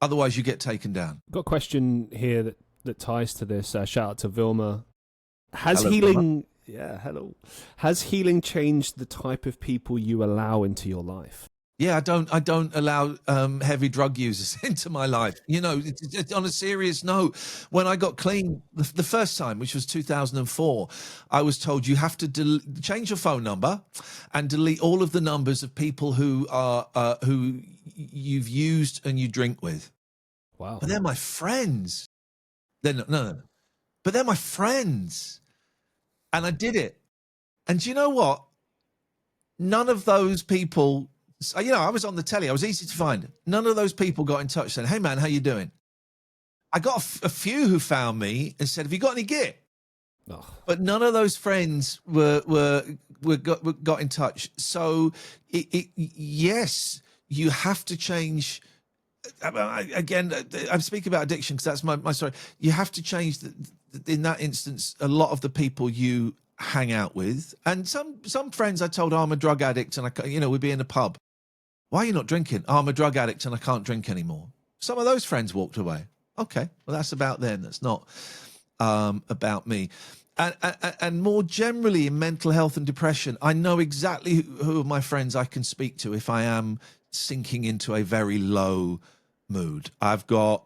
Otherwise, you get taken down. Got a question here that ties to this. Shout out to Vilma. Has healing changed the type of people you allow into your life? Yeah, I don't allow heavy drug users into my life. It's on a serious note, when I got clean the first time, which was 2004, I was told you have to change your phone number and delete all of the numbers of people who you've used and you drink with. Wow. But they're my friends. No. But they're my friends. And I did it. And do you know what? None of those people, I was on the telly. I was easy to find. None of those people got in touch saying, "Hey, man, how you doing?" I got a few who found me and said, "Have you got any git?" Oh. But none of those friends got in touch. So, yes, you have to change. Again, I'm speaking about addiction because that's my story. You have to change, in that instance, a lot of the people you hang out with. And some friends I told, I'm a drug addict, and we'd be in a pub. "Why are you not drinking?" "I'm a drug addict and I can't drink anymore." Some of those friends walked away. Okay, well, that's about them. That's not about me. And more generally in mental health and depression, I know exactly who of my friends I can speak to if I am sinking into a very low mood. I've got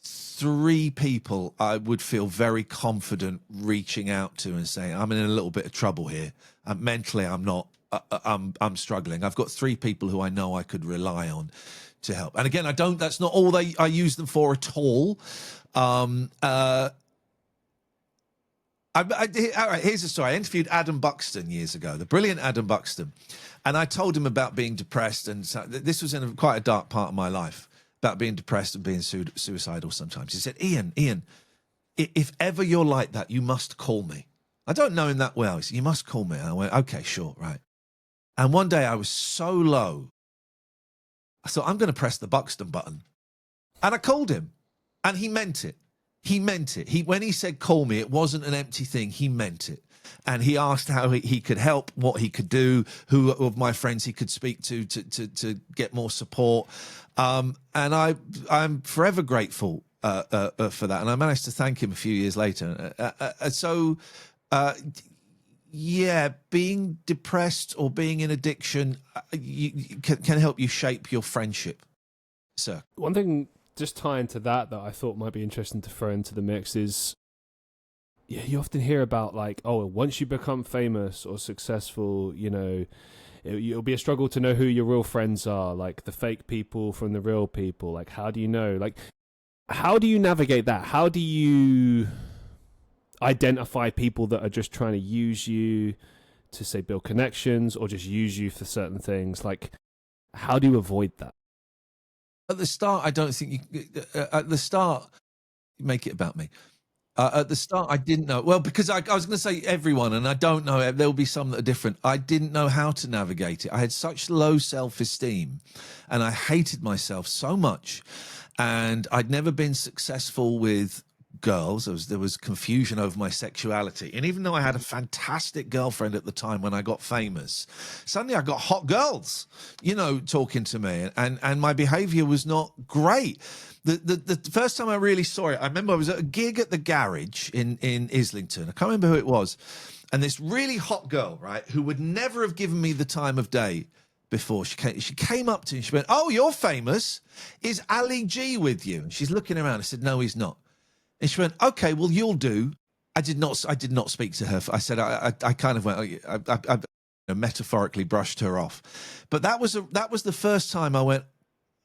3 people I would feel very confident reaching out to and saying, "I'm in a little bit of trouble here. Mentally, I'm not. I'm struggling." I've got 3 people who I know I could rely on to help. And again, that's not all I use them for at all. All right, here's a story. I interviewed Adam Buxton years ago, the brilliant Adam Buxton. And I told him about being depressed. And so this was in quite a dark part of my life, about being depressed and being suicidal sometimes. He said, Iain, if ever you're like that, you must call me. I don't know him that well. He said, "You must call me." And I went, "Okay, sure, right." And one day I was so low, I thought, I'm going to press the Buxton button. And I called him. And he meant it. He meant it. When he said call me, it wasn't an empty thing. He meant it. And he asked how he could help, what he could do, who of my friends he could speak to get more support. And I'm forever grateful for that. And I managed to thank him a few years later. Yeah, being depressed or being in addiction can help you shape your friendship. So one thing just tying to that I thought might be interesting to throw into the mix is, yeah, you often hear about like, oh, once you become famous or successful, you know, it'll be a struggle to know who your real friends are, like the fake people from the real people. Like, how do you know? Like, how do you navigate that? How do you identify people that are just trying to use you to, say, build connections or just use you for certain things? Like, how do you avoid that? At the start, I don't think you. At the start, make it about me. At the start, I didn't know. Well, because I was going to say everyone, and I don't know. There will be some that are different. I didn't know how to navigate it. I had such low self-esteem, and I hated myself so much. And I'd never been successful with girls. There was confusion over my sexuality. And even though I had a fantastic girlfriend at the time when I got famous, suddenly I got hot girls, you know, talking to me, and my behavior was not great. The first time I really saw it, I remember I was at a gig at the garage in Islington. I can't remember who it was. And this really hot girl, right, who would never have given me the time of day before, she came up to me and she went, "Oh, you're famous. Is Ali G with you?" And she's looking around. I said, "No, he's not." And she went, "Okay, well, you'll do." I did not speak to her. I said, I kind of went, I metaphorically brushed her off. But that was the first time I went,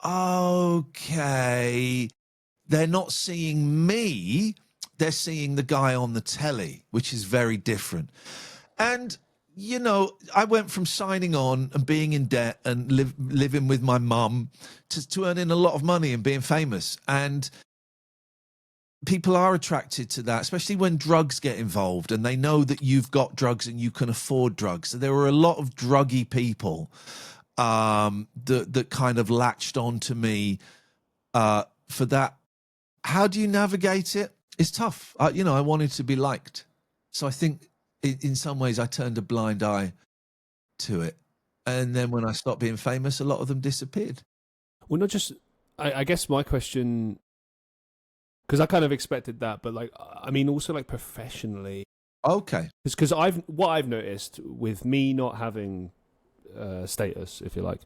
okay, they're not seeing me, they're seeing the guy on the telly, which is very different. And, you know, I went from signing on and being in debt and living with my mum to earning a lot of money and being famous. And people are attracted to that, especially when drugs get involved and they know that you've got drugs and you can afford drugs. So there were a lot of druggy people that kind of latched on to me for that. How do you navigate it? It's tough. You know, I wanted to be liked. So I think in some ways I turned a blind eye to it. And then when I stopped being famous, a lot of them disappeared. Well, not just, I guess my question, because I kind of expected that, but like, I mean, also like professionally. Okay. Because what I've noticed with me not having status, if you like,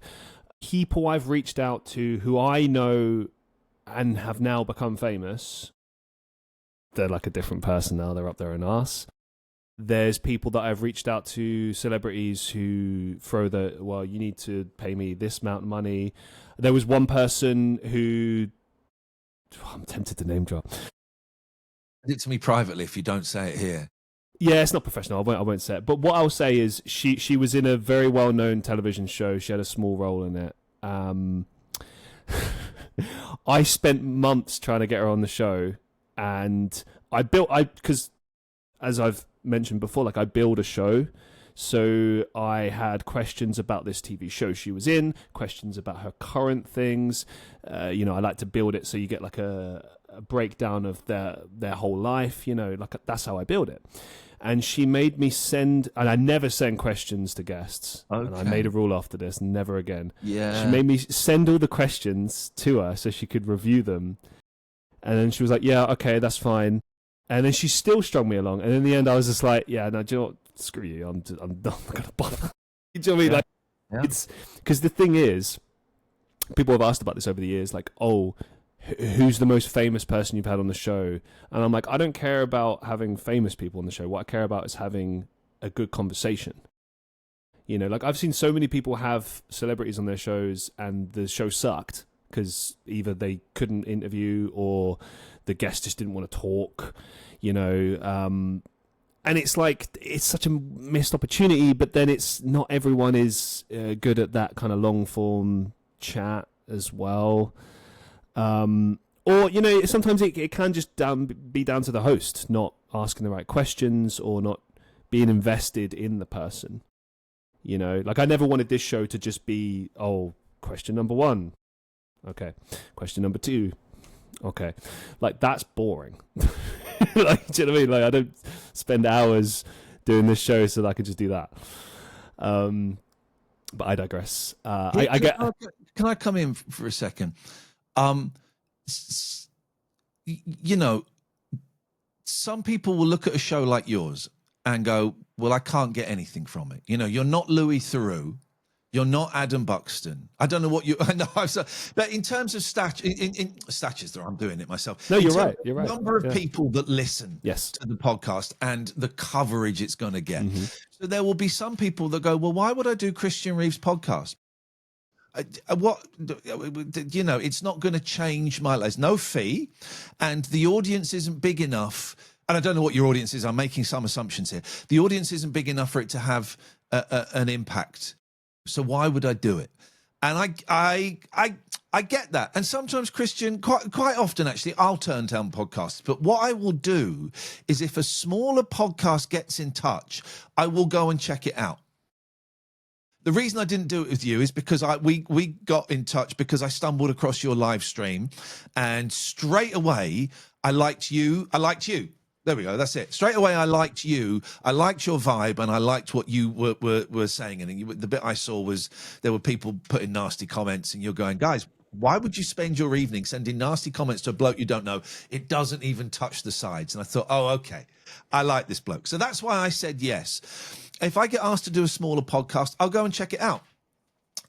people I've reached out to who I know and have now become famous, they're like a different person now. They're up their own arse. There's people that I've reached out to, celebrities who throw well, you need to pay me this amount of money. There was one person who, I'm tempted to name drop. Send it to me privately if you don't say it here. Yeah, it's not professional. I won't say it. But what I'll say is she was in a very well-known television show. She had a small role in it. I spent months trying to get her on the show, and because as I've mentioned before, like I build a show. So I had questions about this TV show she was in, questions about her current things. You know, I like to build it so you get like a breakdown of their whole life. You know, like that's how I build it. And she made me send, and I never send questions to guests. Okay. And I made a rule after this, never again. Yeah. She made me send all the questions to her so she could review them. And then she was like, "Yeah, okay, that's fine." And then she still strung me along. And in the end, I was just like, "Yeah, no, do you know what? Screw you. I'm not going to bother." You know what I mean? Like, it's because the thing is, people have asked about this over the years, like, "Oh, who's the most famous person you've had on the show?" And I'm like, I don't care about having famous people on the show. What I care about is having a good conversation. You know, like I've seen so many people have celebrities on their shows and the show sucked because either they couldn't interview or the guest just didn't want to talk, you know. And it's like, it's such a missed opportunity, but then it's not everyone is good at that kind of long form chat as well. Or, you know, sometimes it can just be down to the host not asking the right questions or not being invested in the person. You know, like I never wanted this show to just be, oh, question number 1. Okay. Question number 2. Okay. Like that's boring. Like, do you know what I mean? Like I don't spend hours doing this show so that I can just do that. But I digress. Can I come in for a second? You know, some people will look at a show like yours and go, well, I can't get anything from it. You know, you're not Louis Theroux. You're not Adam Buxton. I don't know what you. I know, but in terms of statures, I'm doing it myself. No, you're right. You're right. Number of people that listen yes. to the podcast and the coverage it's going to get. Mm-hmm. So there will be some people that go, well, why would I do Christian Reeve's podcast? It's not going to change my life. There's no fee, and the audience isn't big enough. And I don't know what your audience is. I'm making some assumptions here. The audience isn't big enough for it to have an impact. So why would I do it? And I get that. And sometimes, Christian, quite often actually, I'll turn down podcasts. But what I will do is, if a smaller podcast gets in touch, I will go and check it out. The reason I didn't do it with you is because we got in touch because I stumbled across your live stream, and straight away I liked you. There we go. That's it. Straight away I liked you. I liked your vibe, and I liked what you were saying. And the bit I saw was there were people putting nasty comments, and you're going, guys, why would you spend your evening sending nasty comments to a bloke you don't know? It doesn't even touch the sides. And I thought, oh, okay, I like this bloke. So that's why I said yes. If I get asked to do a smaller podcast, I'll go and check it out.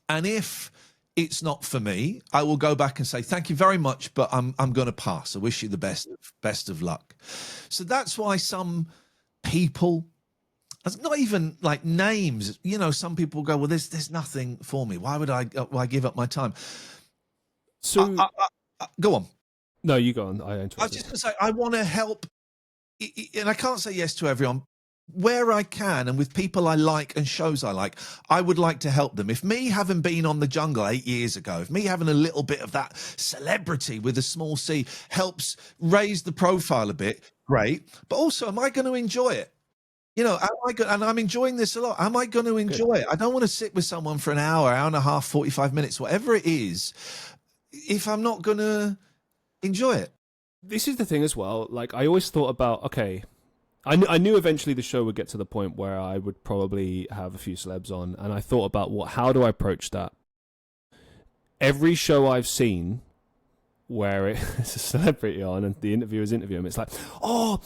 And if it's not for me, I will go back and say, thank you very much, but I'm going to pass. I wish you the best of luck. So that's why some people, it's not even like names, some people go, well, there's nothing for me. Why would I give up my time? So go on. No, you go on. I was just going to say, I want to help, and I can't say yes to everyone. Where I can, and with people I like and shows I like, I would like to help them. If me having been on The Jungle 8 years ago, if me having a little bit of that celebrity with a small c helps raise the profile a bit, great. But also, am I going to enjoy it? And I'm enjoying this a lot. Am I going to enjoy it? I don't want to sit with someone for an hour and a half, 45 minutes, whatever it is, if I'm not going to enjoy it. This is the thing as well. Like, I always thought about, okay, I knew eventually the show would get to the point where I would probably have a few celebs on, and I thought about how do I approach that? Every show I've seen where it's a celebrity on and the interviewers interview him, it's like, oh,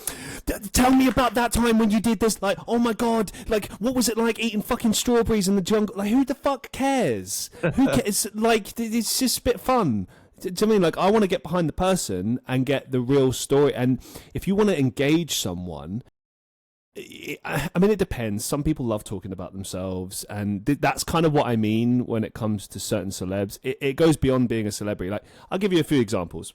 tell me about that time when you did this, like, oh my God, like, what was it like eating fucking strawberries in the jungle? Like, who the fuck cares? Who cares? Like, it's just a bit fun. Do you mean, like, I want to get behind the person and get the real story. And if you want to engage someone, I mean, it depends. Some people love talking about themselves, and that's kind of what I mean when it comes to certain celebs. It goes beyond being a celebrity. Like, I'll give you a few examples.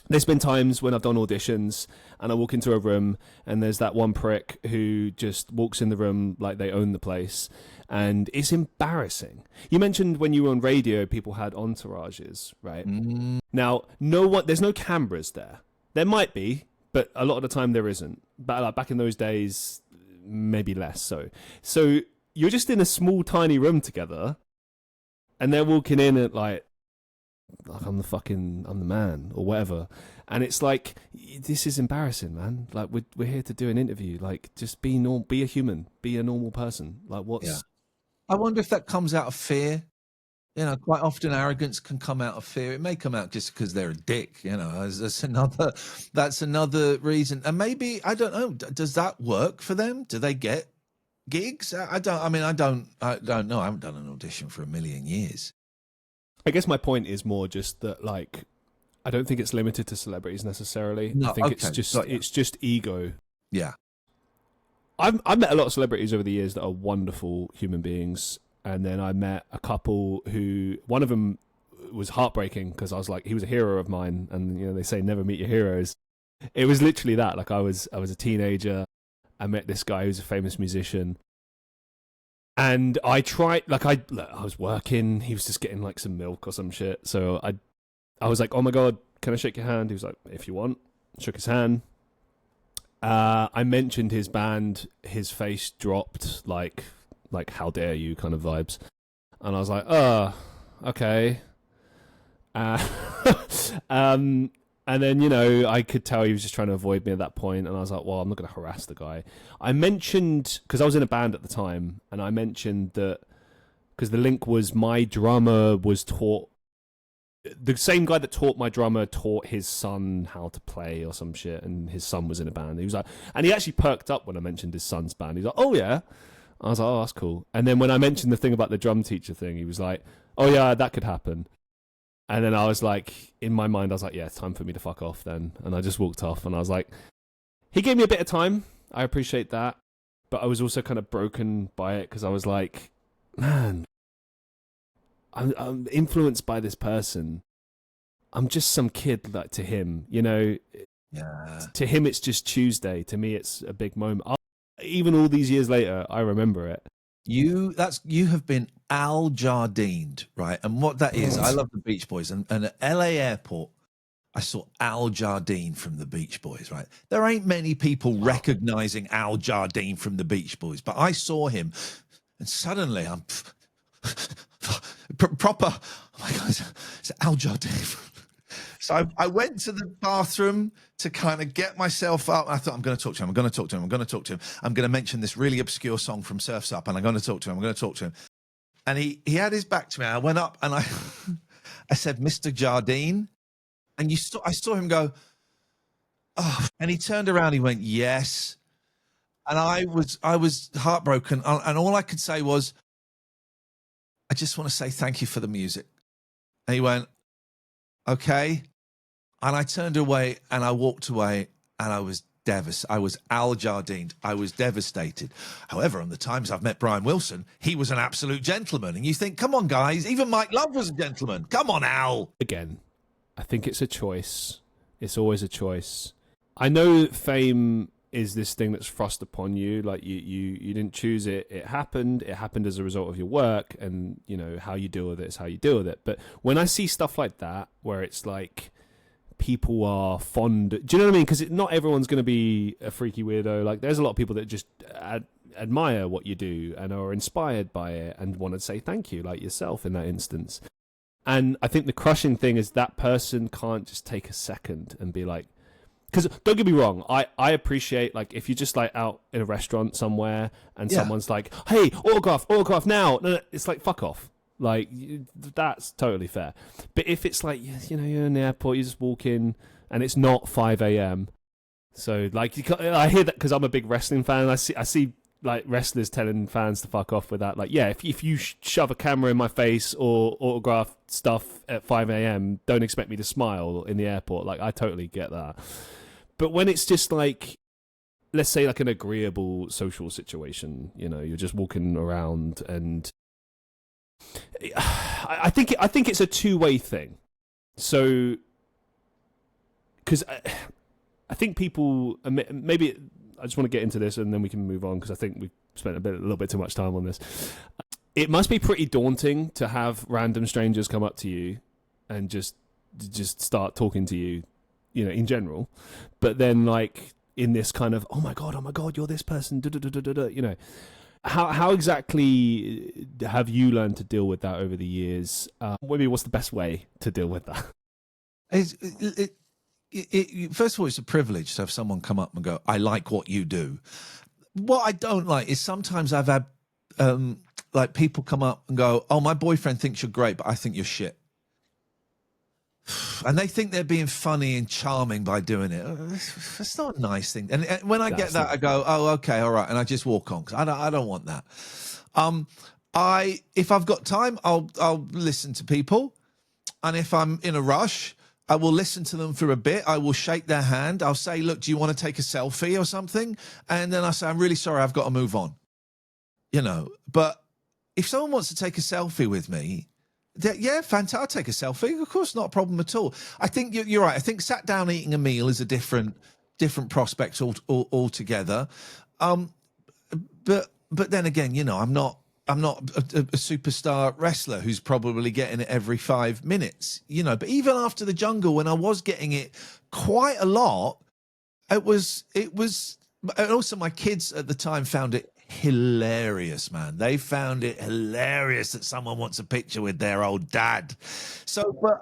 There's been times when I've done auditions and I walk into a room and there's that one prick who just walks in the room like they own the place, and it's embarrassing. You mentioned when you were on radio, people had entourages, right? Now, there's no cameras there. There might be, but a lot of the time there isn't. But like back in those days, maybe less so. So you're just in a small, tiny room together, and they're walking in at like I'm the man or whatever, and it's like, this is embarrassing, man. Like, we're here to do an interview. Like, just be a human, be a normal person. Like, what's? Yeah. I wonder if that comes out of fear. Quite often arrogance can come out of fear. It may come out just because they're a dick. That's another reason. And maybe, I don't know, does that work for them? Do they get gigs? I don't know. I haven't done an audition for a million years. I guess my point is more just that, like, I don't think it's limited to celebrities necessarily. No, I think it's just ego. Yeah. I've met a lot of celebrities over the years that are wonderful human beings. And then I met a couple who, one of them was heartbreaking because I was like, he was a hero of mine. And, they say never meet your heroes. It was literally that. Like, I was a teenager. I met this guy who's a famous musician. And I tried, like, I was working. He was just getting like some milk or some shit. So I was like, oh my God, can I shake your hand? He was like, if you want. Shook his hand. I mentioned his band. His face dropped like how dare you kind of vibes. And I was like, oh, okay. And then, I could tell he was just trying to avoid me at that point. And I was like, well, I'm not going to harass the guy. I mentioned, because I was in a band at the time, and I mentioned that, because the link was my drummer was taught, the same guy that taught my drummer taught his son how to play or some shit, and his son was in a band. He was like, and he actually perked up when I mentioned his son's band. He's like, oh yeah. I was like, oh, that's cool. And then when I mentioned the thing about the drum teacher thing, he was like, oh yeah, that could happen. And then I was like, in my mind, I was like, yeah, it's time for me to fuck off then. And I just walked off, and I was like, he gave me a bit of time. I appreciate that. But I was also kind of broken by it, because I was like, man, I'm influenced by this person. I'm just some kid, like, to him, you know. Yeah. To him, it's just Tuesday. To me, it's a big moment. Even all these years later, I remember it. You have been Al Jardined, right? And what that is, I love the Beach Boys, and at LA Airport, I saw Al Jardine from the Beach Boys, right? There ain't many people recognizing Al Jardine from the Beach Boys, but I saw him, and suddenly I'm proper. Oh my God, it's Al Jardine. So I went to the bathroom to kind of get myself up. I thought, I'm going to talk to him. I'm going to talk to him. I'm going to talk to him. I'm going to mention this really obscure song from Surf's Up, and I'm going to talk to him. I'm going to talk to him. And he had his back to me. I went up and I said, Mr. Jardine. And I saw him go, oh, and he turned around. He went, yes. And I was heartbroken. And all I could say was, I just want to say thank you for the music. And he went, okay. And I turned away and I walked away, and I was devastated. I was Al Jardined. I was devastated. However, on the times I've met Brian Wilson, he was an absolute gentleman. And you think, come on, guys, even Mike Love was a gentleman. Come on, Al. Again, I think it's a choice. It's always a choice. I know fame is this thing that's thrust upon you. Like you didn't choose it. It happened. It happened as a result of your work, and you know how you deal with it is how you deal with it. But when I see stuff like that, where it's like people are fond, do you know what I mean? Because not everyone's going to be a freaky weirdo. Like there's a lot of people that just admire what you do and are inspired by it and want to say thank you, like yourself in that instance. And I think the crushing thing is that person can't just take a second and be like, because don't get me wrong, I appreciate, like, if you're just like out in a restaurant somewhere and someone's like, hey, autograph now. No, it's like, fuck off. Like, that's totally fair. But if it's like, you know, you're in the airport, you just walk in and it's not 5 a.m. So like, I hear that because I'm a big wrestling fan. I see like wrestlers telling fans to fuck off with that. Like, yeah, if you shove a camera in my face or autograph stuff at 5 a.m., don't expect me to smile in the airport. Like, I totally get that. But when it's just like, let's say like an agreeable social situation, you know, you're just walking around, and I think it's a two-way thing. So, because I think people, maybe I just want to get into this and then we can move on, because I think we've spent a little bit too much time on this. It must be pretty daunting to have random strangers come up to you and just start talking to you, you know, in general. But then, like, in this kind of, oh my god, you're this person, you know. How exactly have you learned to deal with that over the years? Maybe what's the best way to deal with that? First of all, it's a privilege to have someone come up and go, I like what you do. What I don't like is sometimes I've had like people come up and go, oh, my boyfriend thinks you're great, but I think you're shit. And they think they're being funny and charming by doing it. It's not a nice thing. And when I get that, I go, oh, okay, all right. And I just walk on, because I don't want that. If I've got time, I'll listen to people. And if I'm in a rush, I will listen to them for a bit. I will shake their hand. I'll say, look, do you want to take a selfie or something? And then I say, I'm really sorry, I've got to move on. You know, but if someone wants to take a selfie with me, yeah, fantastic. I'll take a selfie. Of course, not a problem at all. I think you're right. I think sat down eating a meal is a different prospect altogether. But then again, you know, I'm not a superstar wrestler who's probably getting it every 5 minutes, you know. But even after the Jungle, when I was getting it quite a lot, it was, and also my kids at the time found it hilarious, man. They found it hilarious that someone wants a picture with their old dad. So, but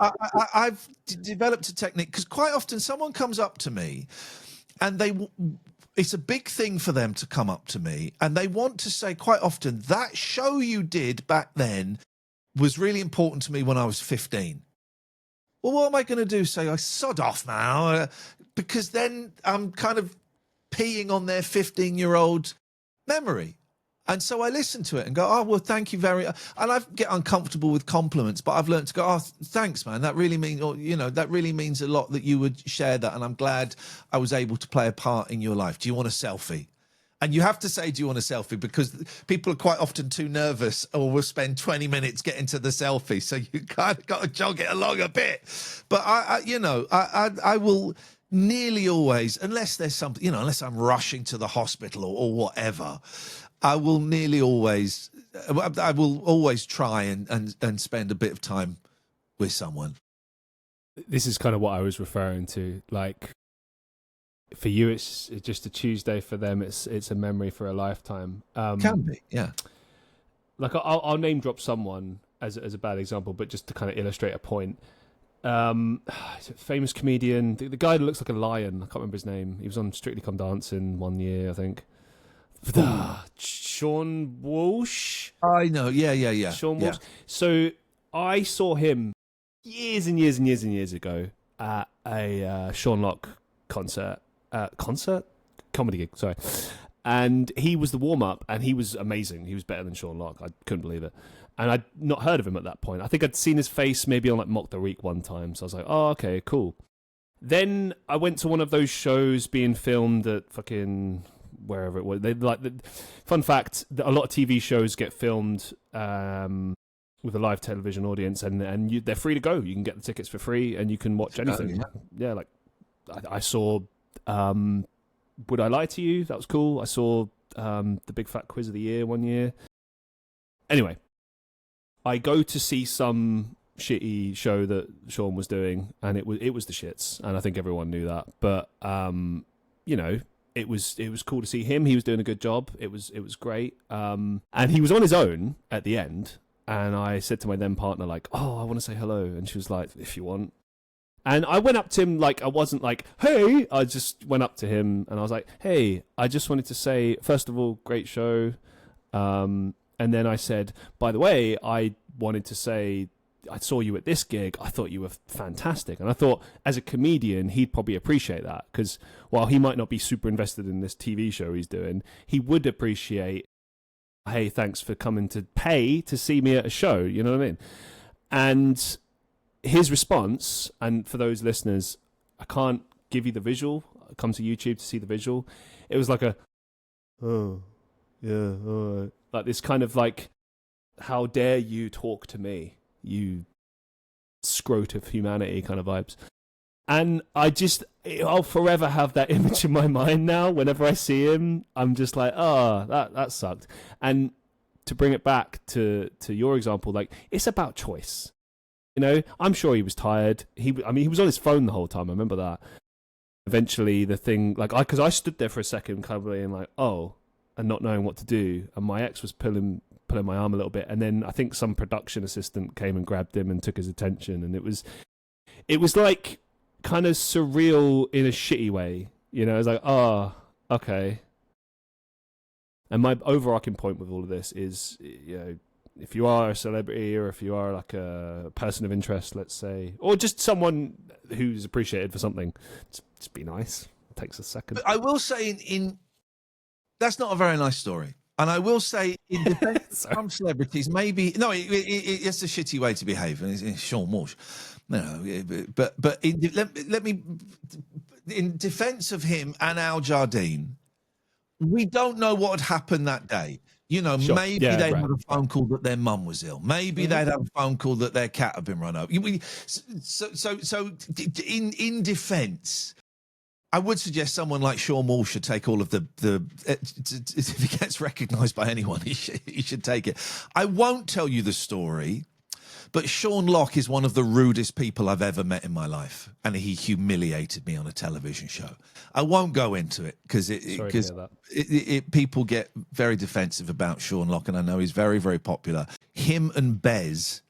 I've developed a technique, because quite often someone comes up to me and it's a big thing for them to come up to me and they want to say quite often, that show you did back then was really important to me when I was 15. Well, what am I going to do? Say, I sod off now, because then I'm kind of peeing on their 15-year-old memory. And so I listen to it and go, oh, well, thank you very much. And I get uncomfortable with compliments, but I've learned to go, oh, thanks, man. That really means, or, you know, that really means a lot that you would share that. And I'm glad I was able to play a part in your life. Do you want a selfie? And you have to say, do you want a selfie? Because people are quite often too nervous or will spend 20 minutes getting to the selfie. So you kind of got to jog it along a bit. But I will nearly always, unless there's something, you know, unless I'm rushing to the hospital or whatever, I will always try and spend a bit of time with someone. This is kind of what I was referring to. Like, for you, it's just a Tuesday. For them, it's a memory for a lifetime. Can be, yeah. Like, I'll name drop someone as a bad example, but just to kind of illustrate a point. Famous comedian, the guy that looks like a lion. I can't remember his name. He was on Strictly Come Dancing one year, I think. Sean Walsh. I know, yeah. Sean Walsh. So I saw him years and years and years and years ago at a Sean Locke comedy gig. Sorry, and he was the warm up, and he was amazing. He was better than Sean Locke. I couldn't believe it, and I'd not heard of him at that point. I think I'd seen his face maybe on like Mock the Week one time, so I was like, oh, okay, cool. Then I went to one of those shows being filmed at fucking wherever it was. They fun fact, a lot of TV shows get filmed with a live television audience, and they're free to go. You can get the tickets for free, and you can watch anything. Yeah, like I saw Would I Lie to You? That was cool. I saw the Big Fat Quiz of the Year one year. Anyway, I go to see some shitty show that Sean was doing, and it was the shits, and I think everyone knew that. But you know, it was cool to see him. He was doing a good job. It was great. And he was on his own at the end. And I said to my then partner, like, oh, I want to say hello. And she was like, if you want. And I went up to him, like, I wasn't like, hey. I just went up to him and I was like, hey, I just wanted to say, first of all, great show. And then I said, by the way, I wanted to say, I saw you at this gig. I thought you were fantastic. And I thought, as a comedian, he'd probably appreciate that. Because while he might not be super invested in this TV show he's doing, he would appreciate, hey, thanks for coming to pay to see me at a show. You know what I mean? And his response, and for those listeners, I can't give you the visual. Come to YouTube to see the visual. It was like a, oh, yeah, all right. Like this kind of like, how dare you talk to me, you scrote of humanity kind of vibes. And I'll forever have that image in my mind now. Whenever I see him, I'm just like, oh, that sucked. And to bring it back to your example, like, it's about choice. You know, I'm sure he was tired. He was on his phone the whole time. I remember that. Eventually, the thing, like, because I stood there for a second, kind of being like, oh, and not knowing what to do. And my ex was pulling my arm a little bit. And then I think some production assistant came and grabbed him and took his attention. And it was like kind of surreal in a shitty way. You know, it's like, oh, okay. And my overarching point with all of this is, you know, if you are a celebrity or if you are like a person of interest, let's say, or just someone who's appreciated for something, just be nice. It takes a second. I will say in that's not a very nice story. And I will say, in defense of some celebrities, maybe it's a shitty way to behave, and it's Sean Walsh. No, but let me in defense of him and Al Jardine, we don't know what had happened that day. You know, sure. Maybe they'd had a phone call that their mum was ill. Maybe they'd had a phone call that their cat had been run over. So in defense, I would suggest someone like Sean Walsh should take all of the if he gets recognised by anyone, he should take it. I won't tell you the story, but Sean Locke is one of the rudest people I've ever met in my life, and he humiliated me on a television show. I won't go into it because people get very defensive about Sean Locke, and I know he's very, very popular. Him and Bez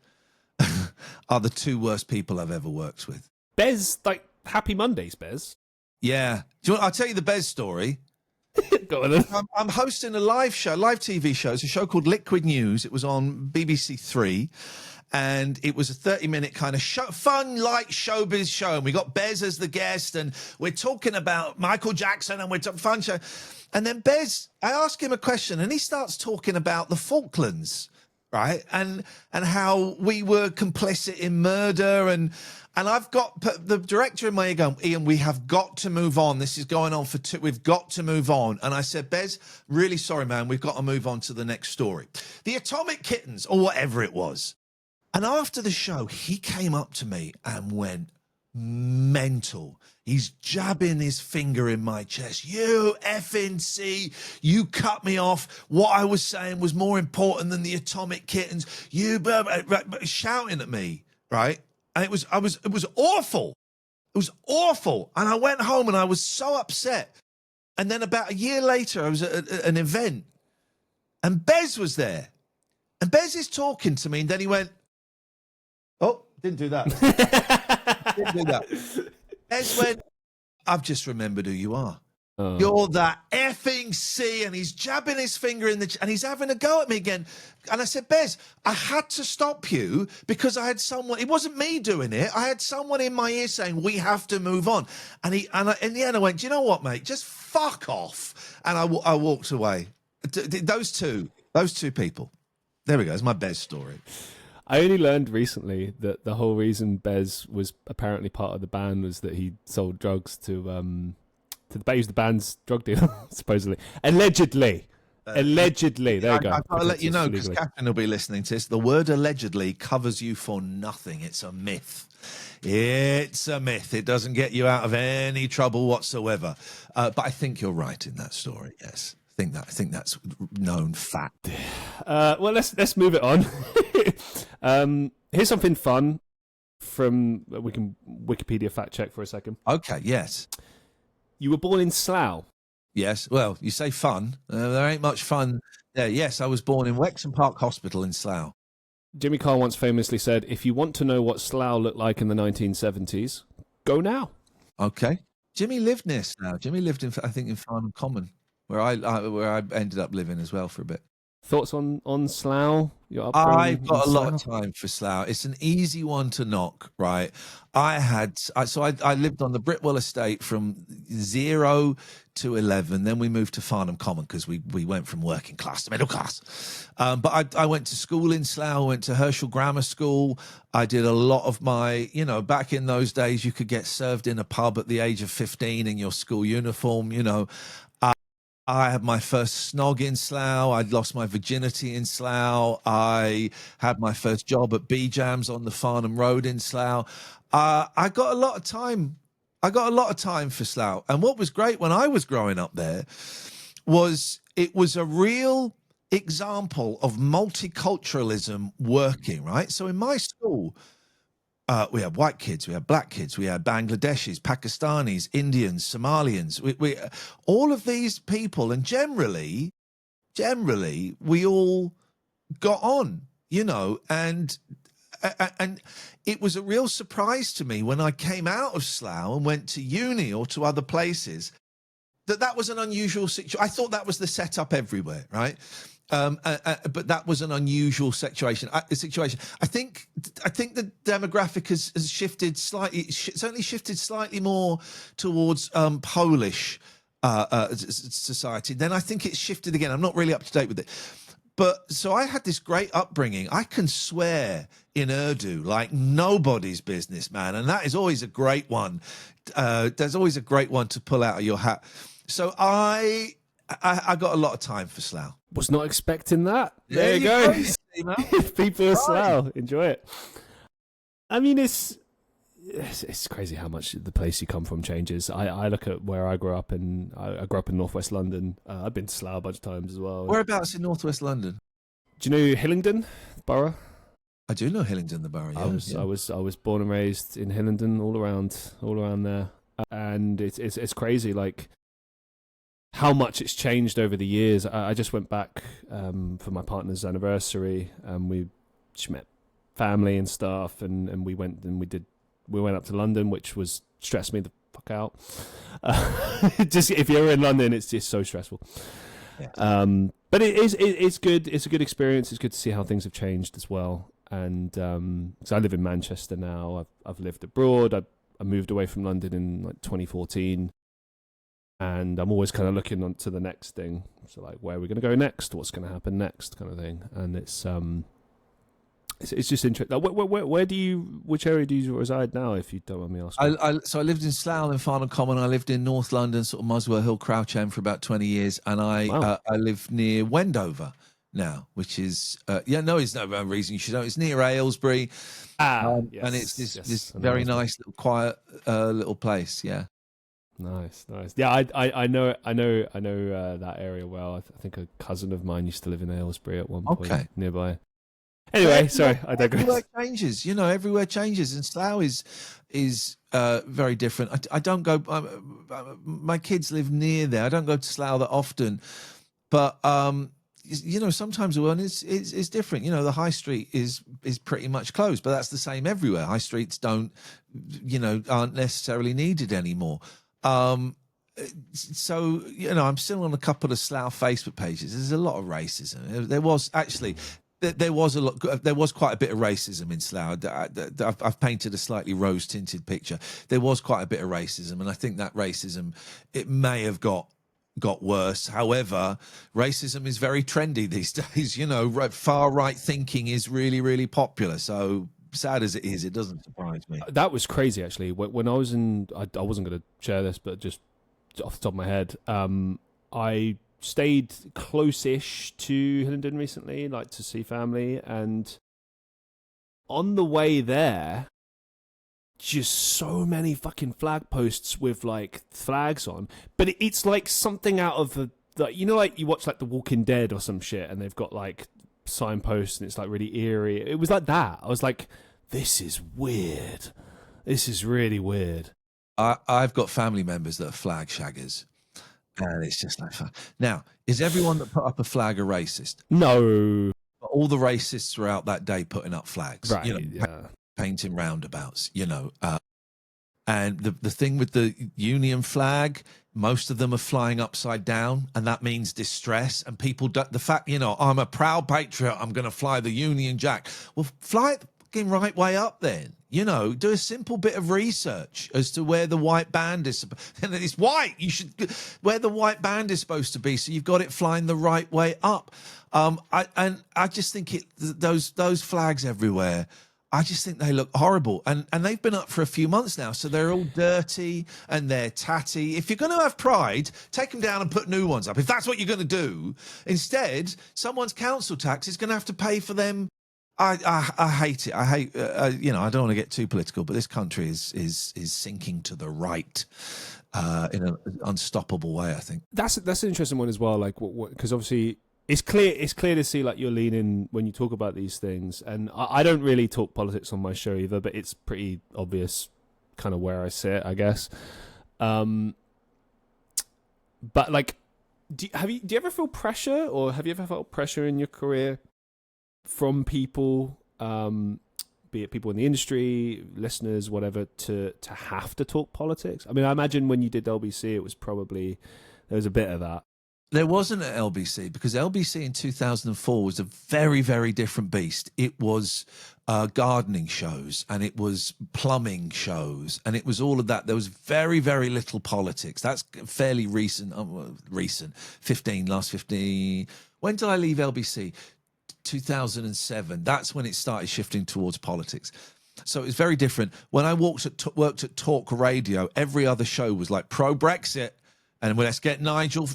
are the two worst people I've ever worked with. Bez, like Happy Mondays, Bez. Yeah. I'll tell you the Bez story. Go on then. I'm hosting a live TV show. It's a show called Liquid News. It was on BBC 3. and it was a 30-minute kind of fun, light showbiz show. And we got Bez as the guest, and we're talking about Michael Jackson, and we're talking fun show. And then Bez, I ask him a question, and he starts talking about the Falklands, right? And how we were complicit in murder, and I've got the director in my ear going, Iain, we have got to move on. This is going on for we've got to move on. And I said, Bez, really sorry, man, we've got to move on to the next story. The Atomic Kittens, or whatever it was. And after the show, he came up to me and went mental. He's jabbing his finger in my chest. You effing see, you cut me off. What I was saying was more important than the Atomic Kittens. You shouting at me, right? And it was awful. It was awful. And I went home and I was so upset. And then about a year later, I was at an event, and Bez was there. And Bez is talking to me, and then he went, oh, didn't do that. Didn't do that. Bez went, I've just remembered who you are. Oh. You're that effing C, and he's jabbing his finger in and he's having a go at me again. And I said, Bez, I had to stop you because I had someone, it wasn't me doing it. I had someone in my ear saying, we have to move on. And in the end, I went, do you know what, mate? Just fuck off. And I walked away. Those two people. There we go. It's my Bez story. I only learned recently that the whole reason Bez was apparently part of the band was that he sold drugs to the band's drug dealer, supposedly. Allegedly. Allegedly. There you go. I've got to let you know, because Catherine will be listening to this. The word allegedly covers you for nothing. It's a myth. It's a myth. It doesn't get you out of any trouble whatsoever. But I think you're right in that story, yes. I think that's known fact. Well, let's move it on. Here's something fun from we can Wikipedia fact check for a second. Okay, yes. You were born in Slough. Yes. Well, you say fun. There ain't much fun there. Yes, I was born in Wexham Park Hospital in Slough. Jimmy Carr once famously said, if you want to know what Slough looked like in the 1970s, go now. Okay. Jimmy lived near Slough. Jimmy lived in Farnham Common, where I ended up living as well for a bit. Thoughts on Slough? I've got a lot of time for Slough. It's an easy one to knock, right? I lived on the Britwell estate from 0 to 11. Then we moved to Farnham Common because we went from working class to middle class. But I went to school in Slough. I went to Herschel Grammar School. I did a lot of my, back in those days, you could get served in a pub at the age of 15 in your school uniform, I had my first snog in Slough. I'd lost my virginity in Slough. I had my first job at B-Jams on the Farnham Road in Slough. I got a lot of time. I got a lot of time for Slough. And what was great when I was growing up there was it was a real example of multiculturalism working, right? So in my school, we had white kids, we had black kids, we had Bangladeshis, Pakistanis, Indians, Somalians, we all of these people, and generally we all got on, and it was a real surprise to me when I came out of Slough and went to uni or to other places that was an unusual situation. I thought that was the setup everywhere, right? But that was an unusual situation. I think the demographic has shifted slightly. Certainly shifted slightly more towards Polish society. Then I think it's shifted again. I'm not really up to date with it. But so I had this great upbringing. I can swear in Urdu like nobody's business, man, and that is always a great one. There's always a great one to pull out of your hat. So I got a lot of time for Slough. Was not expecting that. There you go. People of Slough, enjoy it. I mean, it's crazy how much the place you come from changes. I look at where I grew up, and I grew up in northwest London. I've been to Slough a bunch of times as well. Whereabouts in northwest London? Do you know Hillingdon borough? I do know Hillingdon, the borough. Yeah. I was born and raised in Hillingdon, all around there, and it's crazy, like how much it's changed over the years. I just went back for my partner's anniversary, and we just met family and stuff, and we went up to London, which was stressed me the fuck out. Just if you're in London, it's just so stressful. Yeah. But it's good. It's a good experience. It's good to see how things have changed as well. And so I live in Manchester now. I've lived abroad. I moved away from London in like 2014, and I'm always kind of looking on to the next thing. So like, where are we going to go next? What's going to happen next, kind of thing. And it's just interesting. Which area do you reside now, if you don't mind me asking? So I lived in Slough in Farnham Common. I lived in North London, sort of Muswell Hill, Crouch End for about 20 years, and I live near Wendover now, which is it's no reason you should know. It's near Aylesbury, and it's this very nice little quiet little place. Yeah, nice. Yeah, I know that area well. I think a cousin of mine used to live in Aylesbury at one point nearby. Anyway, sorry, I digress. Everywhere changes, and Slough is very different. I don't go. My kids live near there. I don't go to Slough that often, but sometimes the world is different. The high street is pretty much closed, but that's the same everywhere. High streets aren't necessarily needed anymore. So I'm still on a couple of Slough Facebook pages. There's a lot of racism. There was quite a bit of racism in Slough. I've painted a slightly rose-tinted picture. There was quite a bit of racism, and I think that racism, it may have got worse. However, racism is very trendy these days. Far right thinking is really, really popular. So sad as it is, it doesn't surprise me. That was crazy, actually. When I was I wasn't going to share this, but just off the top of my head, I stayed close-ish to Hillingdon recently, like to see family, and on the way there, just so many fucking flag posts with like flags on, but it's like something out of like you watch like The Walking Dead or some shit, and they've got like signposts, and it's like really eerie. It was like that. I was like, this is weird. This is really weird. I've got family members that are flag shaggers. And it's just like, now, is everyone that put up a flag a racist? No. But all the racists were out that day putting up flags, right? Painting roundabouts, and the thing with the Union flag, most of them are flying upside down, and that means distress. And people, the fact, I'm a proud patriot, I'm going to fly the Union Jack. Well, fly it the fucking right way up then. Do a simple bit of research as to where the white band is. And it's white. You should where the white band is supposed to be, so you've got it flying the right way up. I just think those flags everywhere, I just think they look horrible. And they've been up for a few months now, so they're all dirty and they're tatty. If you're going to have pride, take them down and put new ones up. If that's what you're going to do, instead, someone's council tax is going to have to pay for them. I hate it. I hate, I don't want to get too political, but this country is sinking to the right in an unstoppable way, I think. That's an interesting one as well. Like, because obviously it's clear to see like you're leaning when you talk about these things. And I don't really talk politics on my show either, but it's pretty obvious kind of where I sit, I guess. But like, do you ever feel pressure, or have you ever felt pressure in your career from people, be it people in the industry, listeners, whatever, to have to talk politics? I mean, I imagine when you did LBC, it was probably, there was a bit of that. There wasn't at LBC, because LBC in 2004 was a very, very different beast. It was gardening shows, and it was plumbing shows, and it was all of that. There was very, very little politics. That's fairly recent, last 15. When did I leave LBC? 2007. That's when it started shifting towards politics. So it was very different. When I worked at Talk Radio, every other show was like pro-Brexit, and let's get Nigel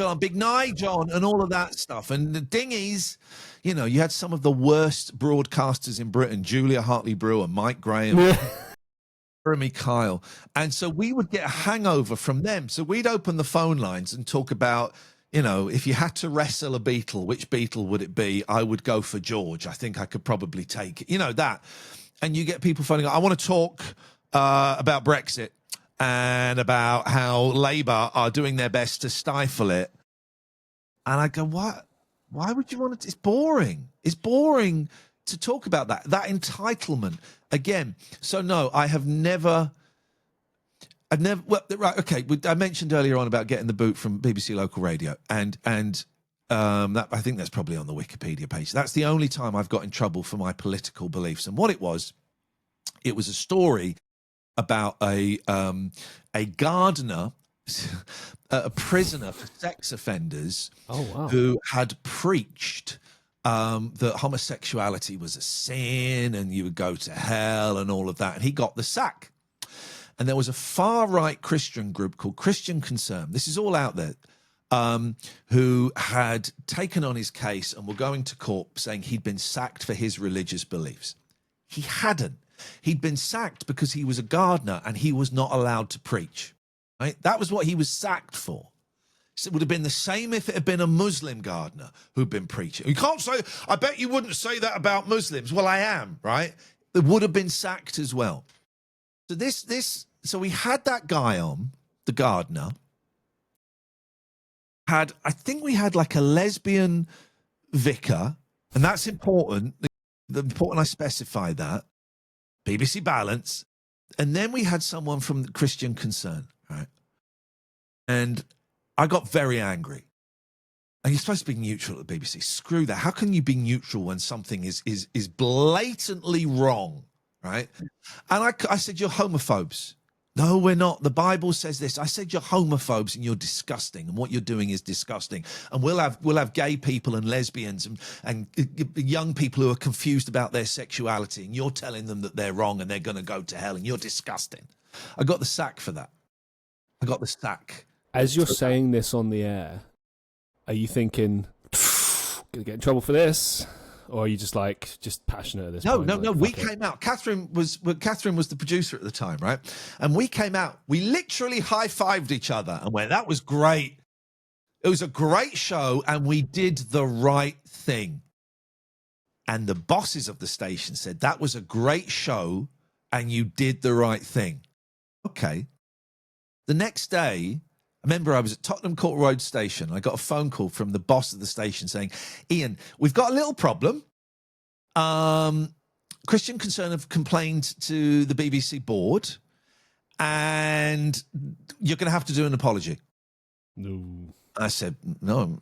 on, Big Nigel, and all of that stuff. And the dinghies, you had some of the worst broadcasters in Britain, Julia Hartley-Brewer, Mike Graham, Jeremy Kyle. And so we would get a hangover from them. So we'd open the phone lines and talk about, if you had to wrestle a Beatle, which Beatle would it be? I would go for George. I think I could probably take it. That. And you get people phoning, I want to talk about Brexit and about how Labour are doing their best to stifle it. And I go, what? Why would you want to? It's boring. It's boring to talk about that entitlement again. So no, I've never. Well, right, okay. I mentioned earlier on about getting the boot from BBC Local Radio, and I think that's probably on the Wikipedia page. That's the only time I've got in trouble for my political beliefs. And what it was a story about a gardener, a prisoner for sex offenders, who had preached that homosexuality was a sin and you would go to hell and all of that. And he got the sack. And there was a far-right Christian group called Christian Concern. This is all out there. Who had taken on his case and were going to court saying he'd been sacked for his religious beliefs. He hadn't. He'd been sacked because he was a gardener and he was not allowed to preach. Right? That was what he was sacked for. So it would have been the same if it had been a Muslim gardener who'd been preaching. You can't say, I bet you wouldn't say that about Muslims. Well, I am, right? They would have been sacked as well. So so we had that guy on, the gardener. I think we had like a lesbian vicar, and that's important. Important I specify that. BBC Balance. And then we had someone from the Christian Concern, right? And I got very angry. And you're supposed to be neutral at the BBC. Screw that. How can you be neutral when something is blatantly wrong, right? And I said, you're homophobes. No, we're not. The Bible says this. I said, you're homophobes and you're disgusting. And what you're doing is disgusting. And we'll have gay people and lesbians and young people who are confused about their sexuality. And you're telling them that they're wrong and they're going to go to hell. And you're disgusting. I got the sack for that. I got the sack. As you're saying this on the air, are you thinking, going to get in trouble for this? Or are you just passionate at this point? No. We came out. Catherine was the producer at the time, right? And we came out. We literally high-fived each other and went, that was great. It was a great show and we did the right thing. And the bosses of the station said, that was a great show and you did the right thing. Okay. The next day, I remember I was at Tottenham Court Road Station. I got a phone call from the boss of the station saying, Iain, we've got a little problem. Christian Concern have complained to the BBC board and you're going to have to do an apology. No. I said, no,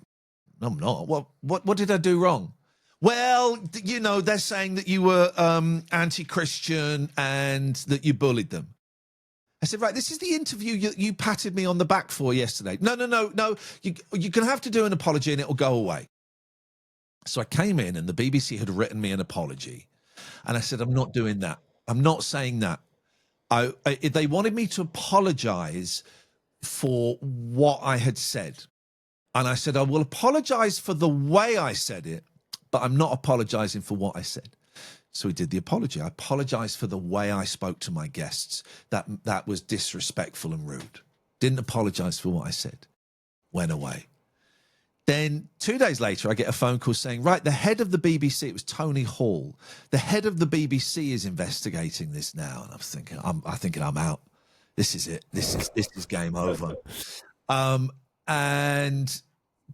I'm not. What did I do wrong? Well, they're saying that you were anti-Christian and that you bullied them. I said, right, this is the interview you patted me on the back for yesterday. No. You're going to have to do an apology and it'll go away. So I came in and the BBC had written me an apology. And I said, I'm not doing that. I'm not saying that. They wanted me to apologize for what I had said. And I said, I will apologize for the way I said it, but I'm not apologizing for what I said. So he did the apology. I apologized for the way I spoke to my guests. That was disrespectful and rude. Didn't apologize for what I said. Went away. Then 2 days later, I get a phone call saying, right, the head of the BBC, it was Tony Hall, the head of the BBC is investigating this now. And I'm thinking I'm out. This is it. This is game over. And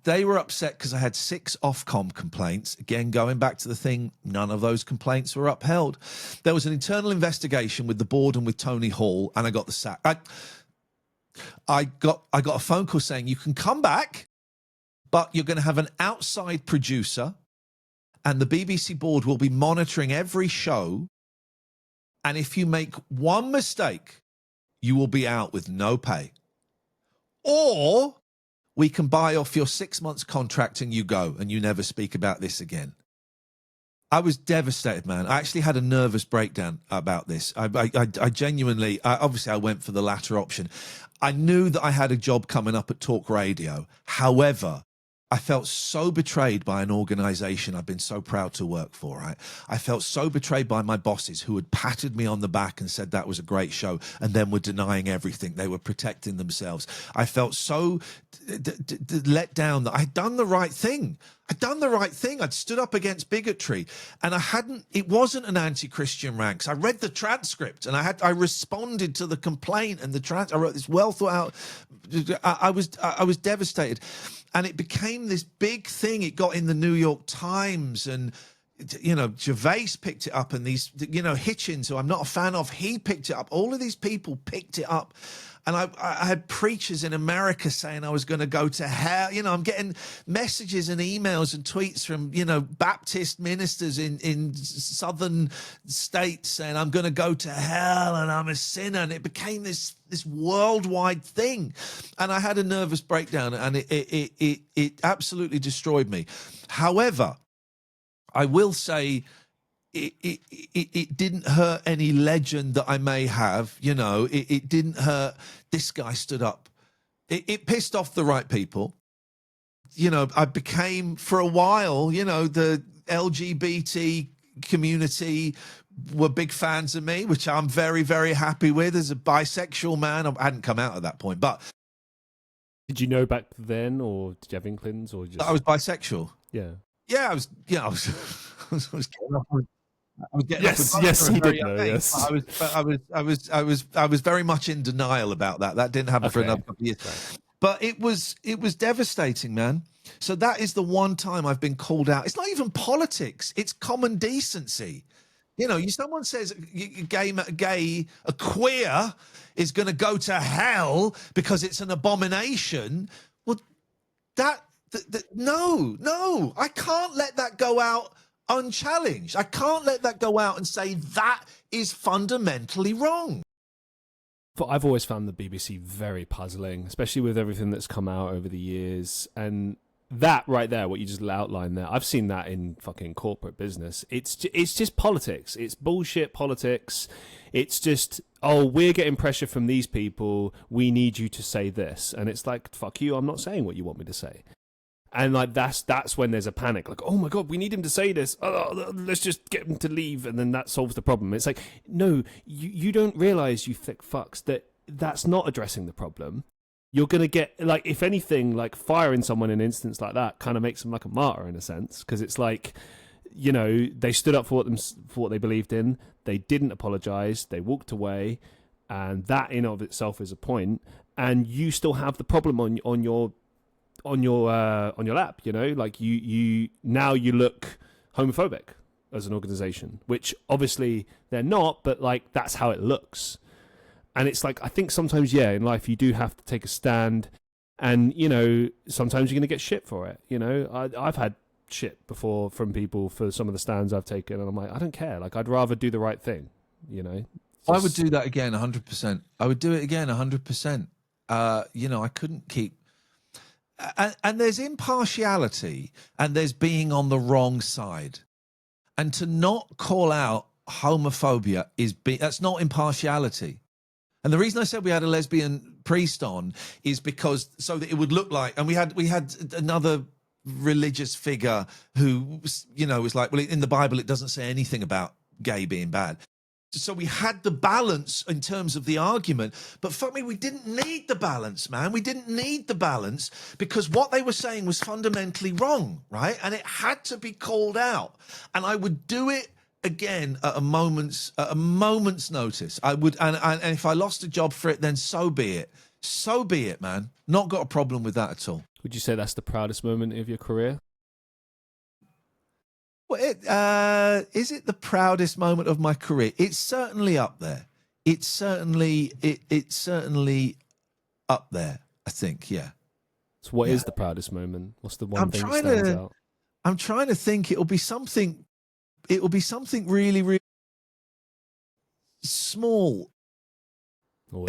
they were upset because I had 6 Ofcom complaints. Again, going back to the thing, none of those complaints were upheld. There was an internal investigation with the board and with Tony Hall, and I got the sack. I got a phone call saying, you can come back, but you're going to have an outside producer, and the BBC board will be monitoring every show. And if you make one mistake, you will be out with no pay. Or we can buy off your 6 months contract and you go and you never speak about this again. I was devastated, man. I actually had a nervous breakdown about this. I genuinely, obviously I went for the latter option. I knew that I had a job coming up at Talk Radio. However, I felt so betrayed by an organization I've been so proud to work for, right? I felt so betrayed by my bosses who had patted me on the back and said that was a great show and then were denying everything. They were protecting themselves. I felt so let down that I'd done the right thing. I'd stood up against bigotry and it wasn't an anti-Christian ranks. I read the transcript and I responded to the complaint and I wrote this well thought out. I was devastated. And it became this big thing. It got in the New York Times and Gervais picked it up, and these, Hitchens, who I'm not a fan of, he picked it up. All of these people picked it up. And I had preachers in America saying I was going to go to hell. I'm getting messages and emails and tweets from, Baptist ministers in southern states saying I'm going to go to hell and I'm a sinner. And it became this worldwide thing. And I had a nervous breakdown, and it absolutely destroyed me. However, I will say, it didn't hurt any legend that I may have, it didn't hurt. This guy stood up. It pissed off the right people. I became, for a while, the LGBT community were big fans of me, which I'm very, very happy with as a bisexual man. I hadn't come out at that point, but. Did you know back then, or did you have inklings, or just? I was bisexual. Yeah. Yeah, I was getting off. I was getting yes, he did know. Yes, I was very much in denial about that. That didn't happen for another couple of years. Right. But it was devastating, man. So that is the one time I've been called out. It's not even politics; it's common decency. Someone says a queer is going to go to hell because it's an abomination. Well, no, I can't let that go out unchallenged. I can't let that go out and say that is fundamentally wrong. But I've always found the BBC very puzzling, especially with everything that's come out over the years. And that right there, what you just outlined there, I've seen that in fucking corporate business. It's just politics. It's bullshit politics. It's just, we're getting pressure from these people. We need you to say this. And it's like, fuck you, I'm not saying what you want me to say. And like that's when there's a panic, like, oh my God, we need him to say this. Let's just get him to leave, and then that solves the problem. It's like, no, you don't realize, you thick fucks, that's not addressing the problem. You're gonna get, like, if anything, like firing someone in an instance like that kind of makes them like a martyr in a sense, because it's like, they stood up for what they believed in. They didn't apologize. They walked away, and that in of itself is a point. And you still have the problem on your lap, like you now you look homophobic as an organization, which obviously they're not, but like that's how it looks. And it's like, I think sometimes, in life you do have to take a stand, and sometimes you're gonna get shit for it. I've had shit before from people for some of the stands I've taken, and I'm like, I don't care, like I'd rather do the right thing. I would do that again 100%. I would do it again 100%. I couldn't keep. And there's impartiality, and there's being on the wrong side. And to not call out homophobia that's not impartiality. And the reason I said we had a lesbian priest on is because so that it would look like, and we had another religious figure who, was like, well, in the Bible it doesn't say anything about gay being bad. So we had the balance in terms of the argument, but fuck me, we didn't need the balance, man. We didn't need the balance because what they were saying was fundamentally wrong, right? And it had to be called out. And I would do it again at a moment's notice. I would, and if I lost a job for it, then so be it. So be it, man. Not got a problem with that at all. Would you say that's the proudest moment of your career? Well, is it the proudest moment of my career? It's certainly up there. It's certainly up there, I think, yeah. So what is the proudest moment? What's the one thing that stands out? I'm trying to think. It'll be something really, really small.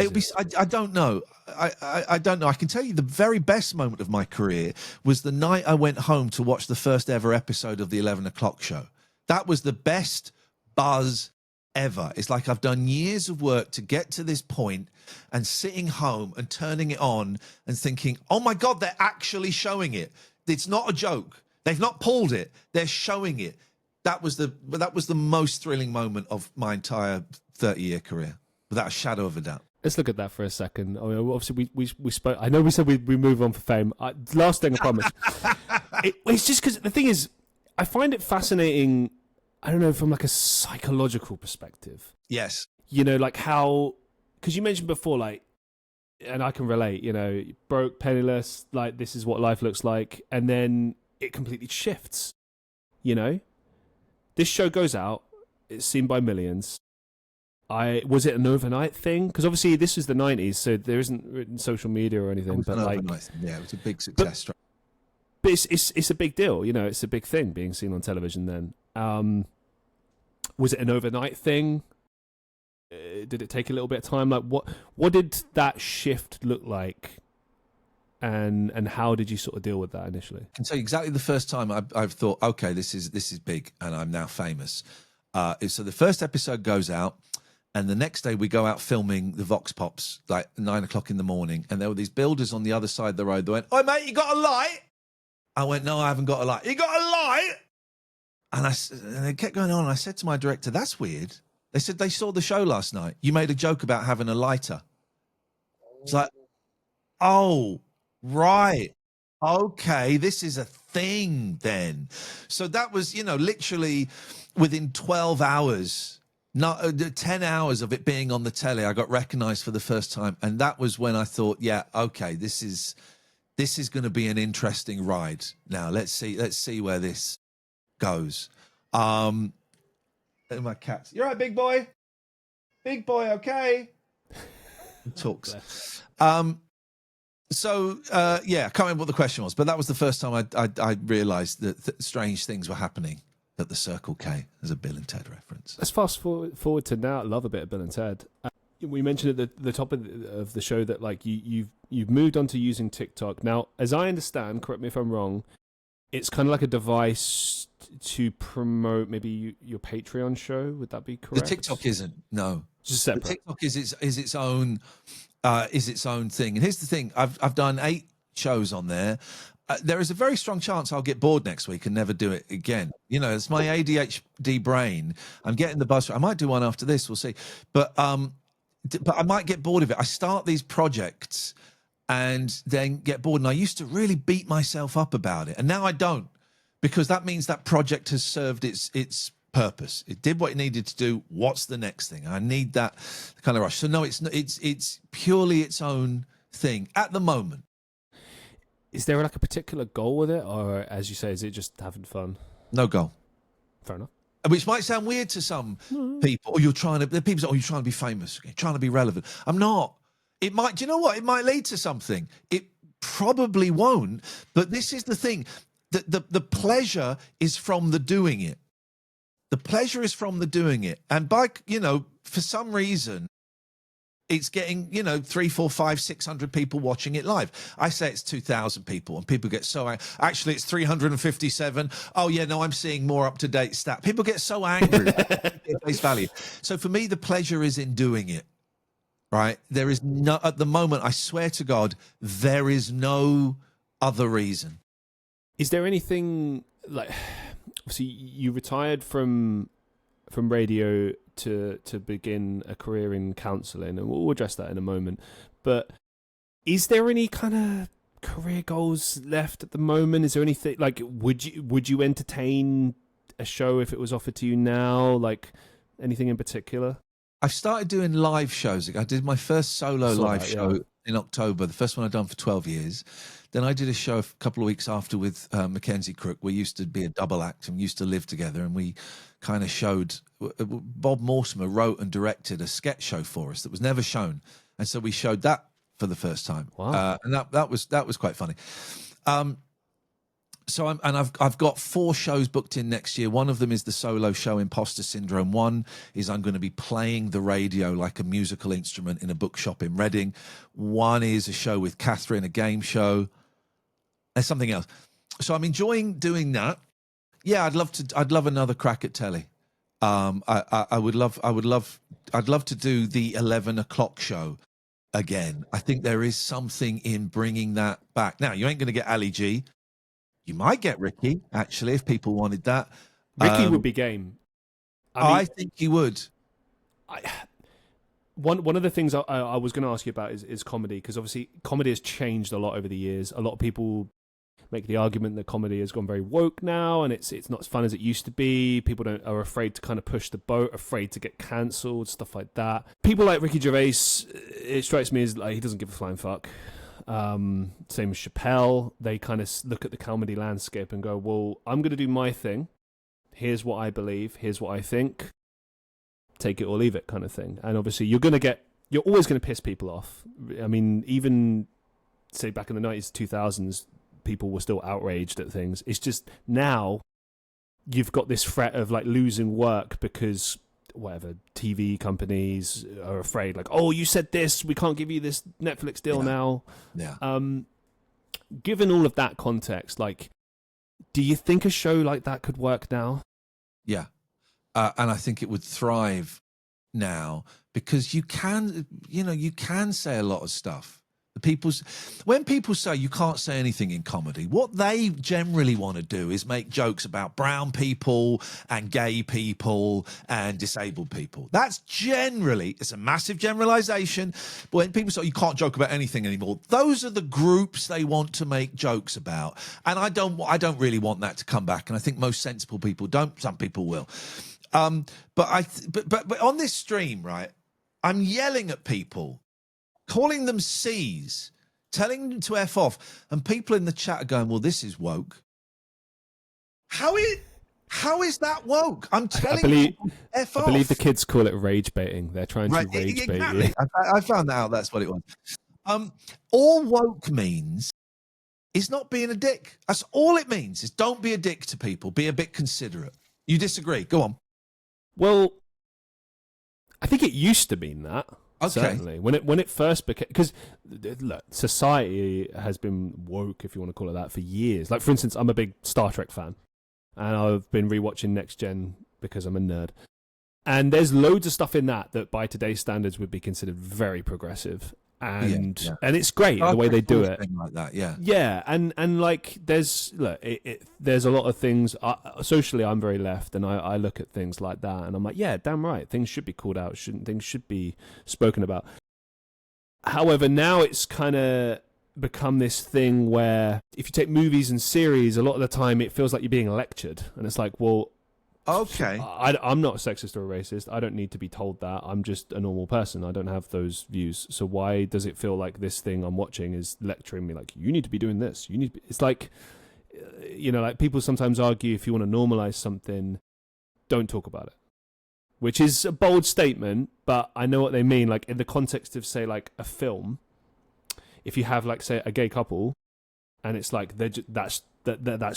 It'll be. I don't know. I don't know. I can tell you the very best moment of my career was the night I went home to watch the first ever episode of the 11 o'clock show. That was the best buzz ever. It's like I've done years of work to get to this point, and sitting home and turning it on and thinking, oh my God, they're actually showing it. It's not a joke. They've not pulled it. They're showing it. That was the most thrilling moment of my entire 30-year career, without a shadow of a doubt. Let's look at that for a second. I mean, obviously, we spoke. I know we said we move on for fame. Last thing, I promise. It's just because the thing is, I find it fascinating. I don't know, from like a psychological perspective. Yes. Like how, because you mentioned before, like, and I can relate. Broke, penniless. Like, this is what life looks like, and then it completely shifts. this show goes out, it's seen by millions. Was it an overnight thing? Because obviously this is the 90s, so there isn't social media or anything. But like, yeah, it was a big success. But it's a big deal, you know. It's a big thing being seen on television. Then, was it an overnight thing? Did it take a little bit of time? Like, what did that shift look like? And how did you sort of deal with that initially? I can tell you exactly the first time I've thought, okay, this is big, and I'm now famous. So the first episode goes out. And the next day we go out filming the Vox Pops, like 9 o'clock in the morning. And there were these builders on the other side of the road that went, "Oi, mate, you got a light?" I went, "No, I haven't got a light." "You got a light?" And they kept going on. And I said to my director, "That's weird." They said they saw the show last night. You made a joke about having a lighter. It's like, oh, right. Okay, this is a thing then. So that was, literally within 12 hours. Not 10 hours of it being on the telly, I got recognized for the first time. And that was when I thought, yeah, okay, this is going to be an interesting ride. Now let's see where this goes. My cats. You're right, big boy. Big boy, okay. He talks. So I can't remember what the question was, but that was the first time I realized that strange things were happening at the Circle K. As a Bill and Ted reference. Let's fast forward to now. I love a bit of Bill and Ted. We mentioned at the top of the show that like you've moved on to using TikTok. Now, as I understand, correct me if I'm wrong, it's kind of like a device to promote maybe your Patreon show. Would that be correct? The TikTok isn't. No, it's just separate. The TikTok is its own thing. And here's the thing: I've done 8 shows on there. There is a very strong chance I'll get bored next week and never do it again. It's my ADHD brain. I'm getting the buzz. I might do one after this. We'll see. But I might get bored of it. I start these projects and then get bored. And I used to really beat myself up about it. And now I don't, because that means that project has served its purpose. It did what it needed to do. What's the next thing? I need that kind of rush. So no, it's purely its own thing at the moment. Is there like a particular goal with it, or as you say, is it just having fun? No goal. Fair enough. Which might sound weird to some people. Or you're trying to be famous, trying to be relevant. I'm not. It might. Do you know what? It might lead to something. It probably won't. But this is the thing. The pleasure is from the doing it. The pleasure is from the doing it. And for some reason, it's getting, 300, 400, 500, 600 people watching it live. I say it's 2,000 people, and people get so angry. Actually, it's 357. Oh, yeah, no, I'm seeing more up-to-date stat. People get so angry at face value. So for me, the pleasure is in doing it, right? There is no, at the moment, I swear to God, there is no other reason. Is there anything, like, obviously, you retired from radio to begin a career in counselling, and we'll address that in a moment. But is there any kind of career goals left at the moment? Is there anything like would you entertain a show if it was offered to you now? Like anything in particular? I've started doing live shows. I did my first solo live show in October, the first one I'd done for 12 years. Then I did a show a couple of weeks after with Mackenzie Crook. We used to be a double act and used to live together, and we kind of showed. Bob Mortimer wrote and directed a sketch show for us that was never shown, and so we showed that for the first time. Wow. And that was quite funny. So I've got 4 shows booked in next year. One of them is the solo show Imposter Syndrome. One is I'm going to be playing the radio like a musical instrument in a bookshop in Reading. One is a show with Catherine, a game show. There's something else. So I'm enjoying doing that. Yeah, I'd love another crack at telly. I'd love to do the 11 o'clock show again. I think there is something in bringing that back. Now, you ain't going to get Ali G. You might get Ricky, actually, if people wanted that. Ricky would be game. I think he would. One of the things I was going to ask you about is comedy, because obviously comedy has changed a lot over the years. A lot of people make the argument that comedy has gone very woke now, and it's not as fun as it used to be. People are afraid to kind of push the boat, afraid to get cancelled, stuff like that. People like Ricky Gervais, it strikes me as like he doesn't give a flying fuck. Same as Chappelle. They kind of look at the comedy landscape and go, well, I'm going to do my thing. Here's what I believe. Here's what I think. Take it or leave it, kind of thing. And obviously, you're always going to piss people off. I mean, even say back in the 90s, 2000s, people were still outraged at things. It's just now you've got this threat of like losing work because whatever TV companies are afraid, like, oh, you said this, we can't give you this Netflix deal now. Yeah. Given all of that context, like, do you think a show like that could work now? Yeah. And I think it would thrive now because you can say a lot of stuff. When people say you can't say anything in comedy, what they generally want to do is make jokes about brown people and gay people and disabled people. That's generally, it's a massive generalization, but when people say you can't joke about anything anymore, those are the groups they want to make jokes about. And I don't really want that to come back. And I think most sensible people don't. Some people will. But on this stream, right, I'm yelling at people, calling them C's, telling them to F off, and people in the chat are going, well, this is woke. How is that woke? I'm telling you, F off. I believe the kids call it rage baiting. They're trying to rage bait you. I found out that's what it was. All woke means is not being a dick. That's all it means, is don't be a dick to people. Be a bit considerate. You disagree? Go on. Well, I think it used to mean that. Okay. Certainly, when it first became, because look, society has been woke, if you want to call it that, for years. Like, for instance, I'm a big Star Trek fan, and I've been rewatching Next Gen because I'm a nerd. And there's loads of stuff in that by today's standards would be considered very progressive, and it's great the way they do it. Like that, yeah. Yeah, and like there's there's a lot of things. Socially, I'm very left, and I look at things like that, and I'm like, yeah, damn right, things should be called out. Things should be spoken about. However, now it's kind of become this thing where if you take movies and series, a lot of the time it feels like you're being lectured, and it's like, well, okay, I'm not a sexist or a racist. I don't need to be told that. I'm just a normal person. I don't have those views. So why does it feel like this thing I'm watching is lecturing me? Like, you need to be doing this. It's like, like people sometimes argue if you want to normalize something, don't talk about it. Which is a bold statement, but I know what they mean. Like in the context of, say, like a film, if you have, like, say, a gay couple, and it's like that's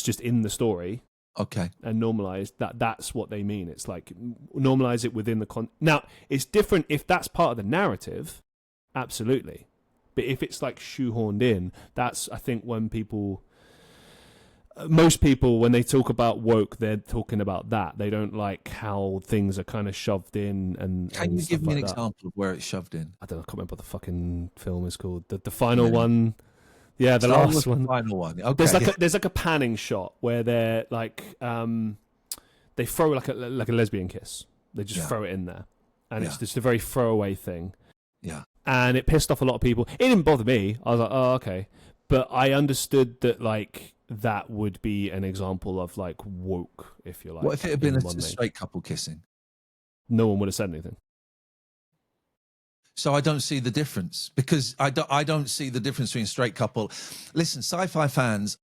just in the story. Okay. And normalize that's what they mean. It's like normalize it within the now it's different if that's part of the narrative, absolutely, but if it's like shoehorned in, that's, I think, when most people when they talk about woke, they're talking about that. They don't like how things are kind of shoved in. And can you give me an example of where it's shoved in? I don't know, I can't remember what the fucking film is called. The final one. Yeah, the last one. Final one. Okay. There's like a panning shot where they're like they throw like a lesbian kiss. They just throw it in there, and it's just a very throwaway thing. Yeah. And it pissed off a lot of people. It didn't bother me. I was like, oh, okay. But I understood that like that would be an example of like woke, if you like. What if it had been a straight couple kissing? No one would have said anything. So I don't see the difference, because I don't see the difference between straight couple. Listen, sci-fi fans,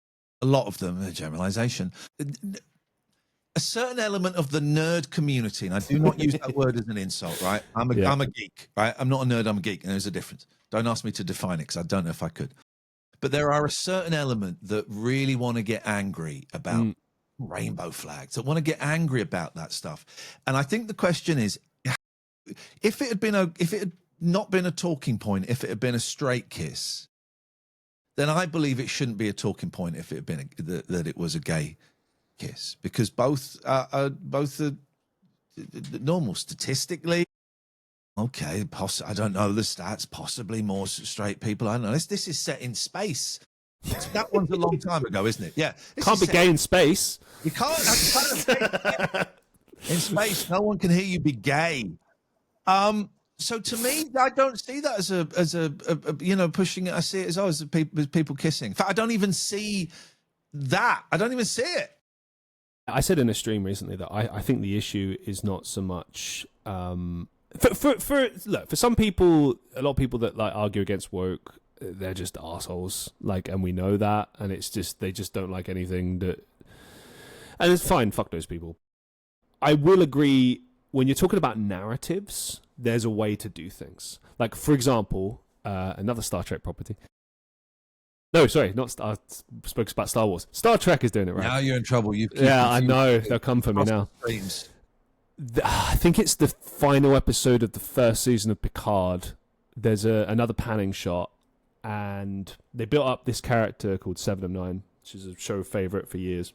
a lot of them, a generalization, a certain element of the nerd community, and I do not use that word as an insult, right? I'm a geek, right? I'm not a nerd, I'm a geek, and there's a difference. Don't ask me to define it because I don't know if I could. But there are a certain element that really want to get angry about rainbow flags, that want to get angry about that stuff. And I think the question is, if it had not been a talking point, if it had been a straight kiss, then I believe it shouldn't be a talking point if it had been that it was a gay kiss, because both are normal statistically. Okay, I don't know the stats. Possibly more straight people. I don't know. This is set in space. That one's a long time ago, isn't it? Yeah, can't be gay in space. You can't. In space, no one can hear you be gay. So to me, I don't see that as a pushing it. I see it as people kissing. In fact, I don't even see that. I don't even see it. I said in a stream recently that I think the issue is not so much for some people, a lot of people that like argue against woke, they're just assholes. Like, and we know that, and it's just they just don't like anything that, and it's fine. Fuck those people. I will agree, when you're talking about narratives, there's a way to do things. Like, for example, another Star Trek property. No, sorry, not I spoke about Star Wars. Star Trek is doing it right. Now you're in trouble. Yeah, I know. They'll come for me now. I think it's the final episode of the first season of Picard. There's another panning shot, and they built up this character called 7 of 9, which is a show favourite for years.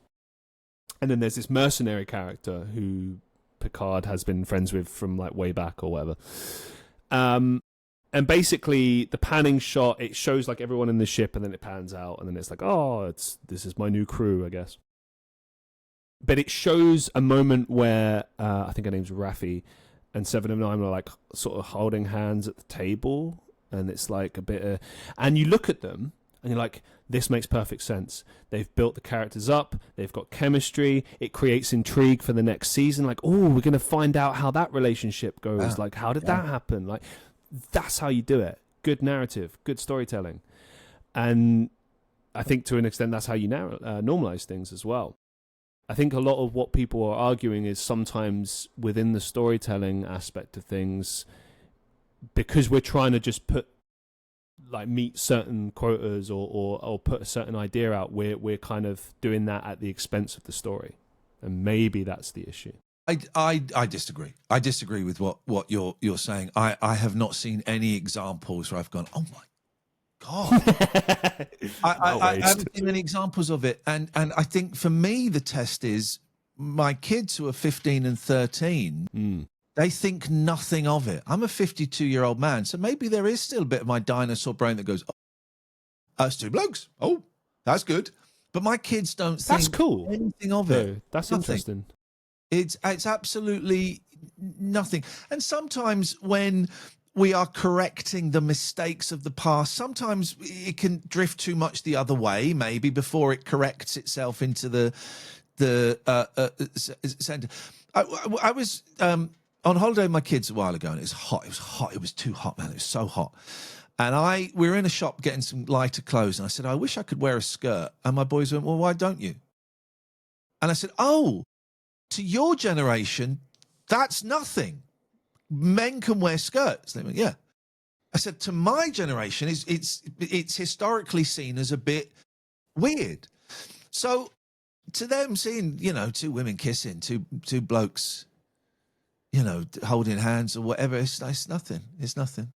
And then there's this mercenary character who Picard has been friends with from like way back or whatever. And basically, the panning shot, it shows like everyone in the ship, and then it pans out, and then it's like, oh, this is my new crew, I guess. But it shows a moment where I think her name's Raffi, and 7 of 9 are like sort of holding hands at the table, and it's like a bit of, and you look at them, and you're like, this makes perfect sense. They've built the characters up, they've got chemistry, it creates intrigue for the next season. Like, oh, we're going to find out how that relationship goes. Like, how did that happen? Like, that's how you do it. Good narrative, good storytelling. And I think to an extent that's how you normalize things as well. I think a lot of what people are arguing is sometimes within the storytelling aspect of things, because we're trying to just meet certain quotas or put a certain idea out, we're kind of doing that at the expense of the story. And maybe that's the issue. I disagree. I disagree with what you're saying. I have not seen any examples where I've gone, oh my God. I haven't seen any examples of it. And I think for me, the test is my kids who are 15 and 13, they think nothing of it. I'm a 52-year-old man, so maybe there is still a bit of my dinosaur brain that goes, oh, it's two blokes. Oh, that's good. But my kids don't think anything of it. No, that's nothing. Interesting. It's absolutely nothing. And sometimes when we are correcting the mistakes of the past, sometimes it can drift too much the other way, maybe before it corrects itself into the center. I was on holiday with my kids a while ago, and it was hot. It was hot. It was too hot, man. It was so hot. And we were in a shop getting some lighter clothes, and I said, I wish I could wear a skirt. And my boys went, well, why don't you? And I said, oh, to your generation, that's nothing. Men can wear skirts. They went, yeah. I said, to my generation, it's historically seen as a bit weird. So to them, seeing, two women kissing, two blokes, holding hands or whatever, it's nothing. It's nothing.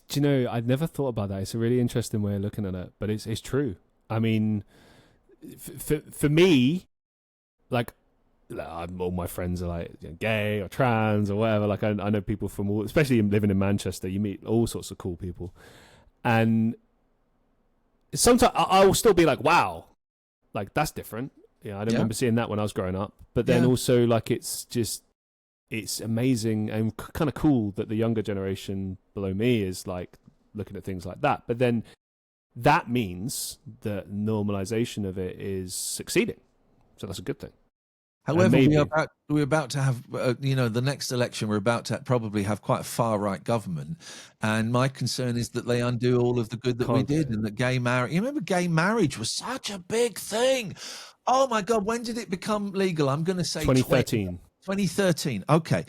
Do you know, I'd never thought about that. It's a really interesting way of looking at it, but it's true. I mean, for me, like, all my friends are like gay or trans or whatever. Like I know people from all, especially living in Manchester, you meet all sorts of cool people, and sometimes I will still be like, wow, like that's different. I don't remember seeing that when I was growing up. But then also like it's amazing and kind of cool that the younger generation below me is like looking at things like that. But then that means that normalization of it is succeeding, so that's a good thing. However, we're about to have, the next election, we're about to probably have quite a far-right government. And my concern is that they undo all of the good that we did, and that gay marriage, you remember gay marriage was such a big thing. Oh my God, when did it become legal? I'm going to say 2013. 2013. Okay.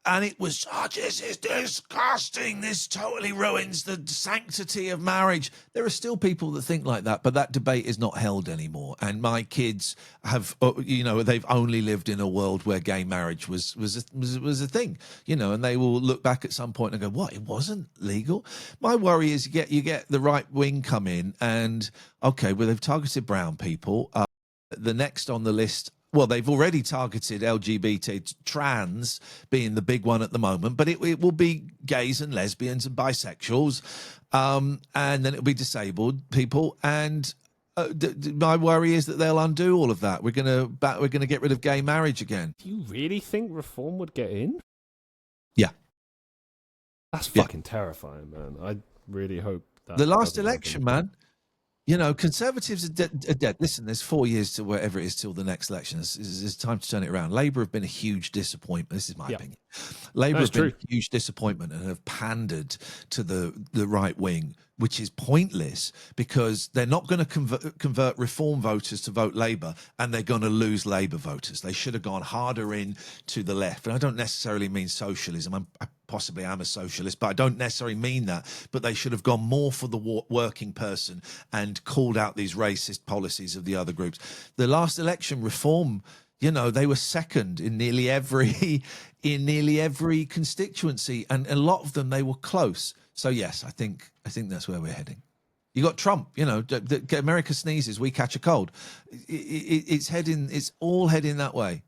And it was, this is disgusting. This totally ruins the sanctity of marriage. There are still people that think like that, but that debate is not held anymore. And my kids have, they've only lived in a world where gay marriage was a thing, and they will look back at some point and go, what, it wasn't legal? My worry is you get the right wing come in and, okay, well, they've targeted brown people. The next on the list, well, they've already targeted LGBT, trans being the big one at the moment, but it will be gays and lesbians and bisexuals, and then it'll be disabled people. And my worry is that they'll undo all of that. We're gonna get rid of gay marriage again. Do you really think reform would get in? Yeah, that's fucking terrifying, man. I really hope that the last election, man. You know, Conservatives are dead. Listen, there's 4 years to wherever it is till the next election. It's time to turn it around. Labour have been a huge disappointment. This is my opinion. Labour have been a huge disappointment and have pandered to the right wing, which is pointless because they're not going to convert reform voters to vote Labour, and they're going to lose Labour voters. They should have gone harder in to the left. And I don't necessarily mean socialism. I possibly am a socialist, but I don't necessarily mean that. But they should have gone more for the working person and called out these racist policies of the other groups. The last election, Reform, you know, they were second in nearly every constituency, and a lot of them they were close. So yes, I think that's where we're heading. You got Trump, you know, America sneezes, we catch a cold. It's all heading that way.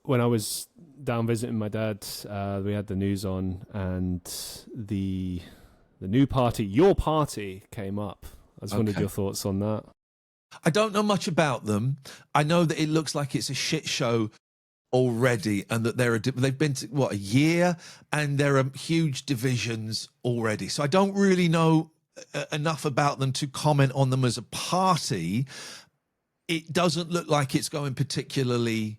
When I was down visiting my dad, we had the news on, and the new party, your party, came up. I just wondered your thoughts on that. I don't know much about them. I know that it looks like it's a shit show already, and that they've been to a year, and there are huge divisions already. So I don't really know enough about them to comment on them as a party. It doesn't look like it's going particularly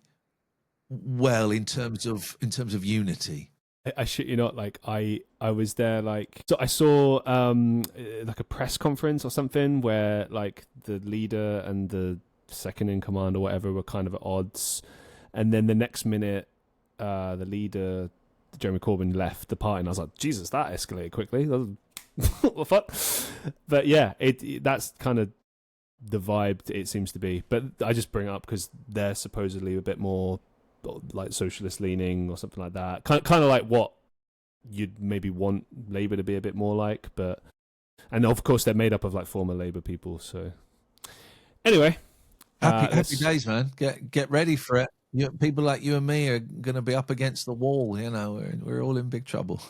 well in terms of unity. I shit you not, like I was there, like, so I saw like a press conference or something where like the leader and the second in command or whatever were kind of at odds, and then the next minute the leader, Jeremy Corbyn, left the party, and I was like, Jesus, that escalated quickly. What the fuck? But yeah, that's kind of the vibe it seems to be. But I just bring it up because they're supposedly a bit more like socialist leaning or something like that, kind of like what you'd maybe want Labour to be a bit more like. But and of course they're made up of like former Labour people. So anyway, happy days, man. Get ready for it. People like you and me are going to be up against the wall. You know, we're all in big trouble.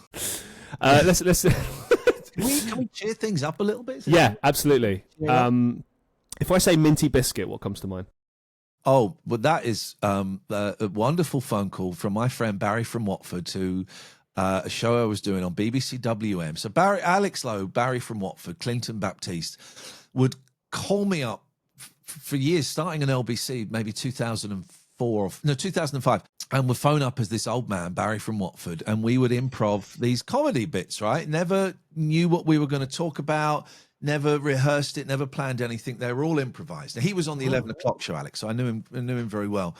Let's Can we cheer things up a little bit? Yeah, absolutely. If I say Minty Biscuit, what comes to mind? Oh, well, that is a wonderful phone call from my friend Barry from Watford to a show I was doing on BBC WM. So Alex Lowe, Barry from Watford, Clinton Baptiste, would call me up for years, starting in LBC, maybe 2005, and would phone up as this old man, Barry from Watford, and we would improv these comedy bits, right? Never knew what we were going to talk about. Never rehearsed it, never planned anything. They were all improvised. Now, he was on the 11 o'clock show, Alex, so I knew him very well.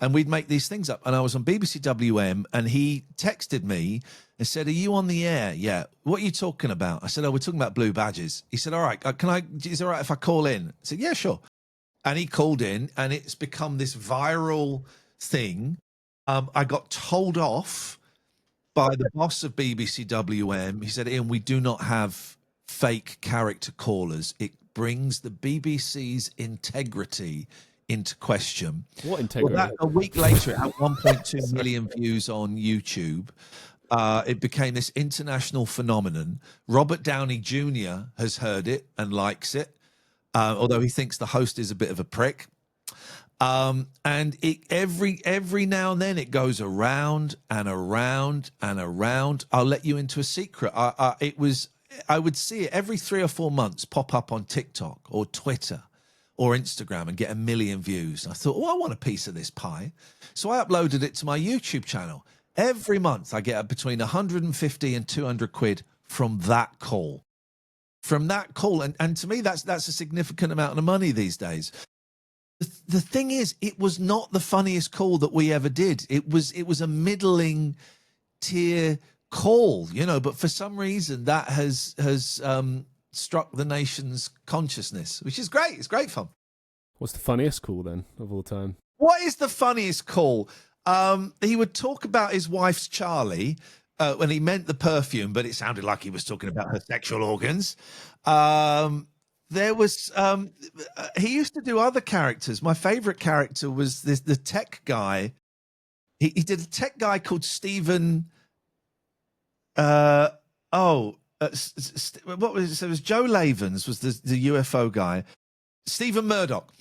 And we'd make these things up. And I was on BBC WM, and he texted me and said, "Are you on the air?" "Yeah." "What are you talking about?" I said, "Oh, we're talking about blue badges." He said, "All right, is it all right if I call in?" I said, "Yeah, sure." And he called in, and it's become this viral thing. I got told off by the boss of BBC WM. He said, "Iain, we do not have fake character callers. It brings the BBC's integrity into question." What integrity? Well, a week later, it had 1.2 million views on YouTube. It became this international phenomenon. Robert Downey Jr. has heard it and likes it, although he thinks the host is a bit of a prick. And every now and then it goes around and around and around. I'll let you into a secret. I would see it every 3 or 4 months pop up on TikTok or Twitter or Instagram and get 1 million views. And I thought, I want a piece of this pie. So I uploaded it to my YouTube channel. Every month I get between 150 and 200 quid from that call. And to me, that's a significant amount of money these days. The thing is, it was not the funniest call that we ever did. It was a middling tier call, you know, but for some reason that has struck the nation's consciousness, which is great. It's great fun. What's the funniest call then of all time? What is the funniest call? He would talk about his wife's Charlie when he meant the perfume, but it sounded like he was talking about her sexual organs. There was he used to do other characters. My favorite character was the tech guy. He did a tech guy called Stephen. What was it? So it was Joe Lavens was the UFO guy, Stephen Murdoch.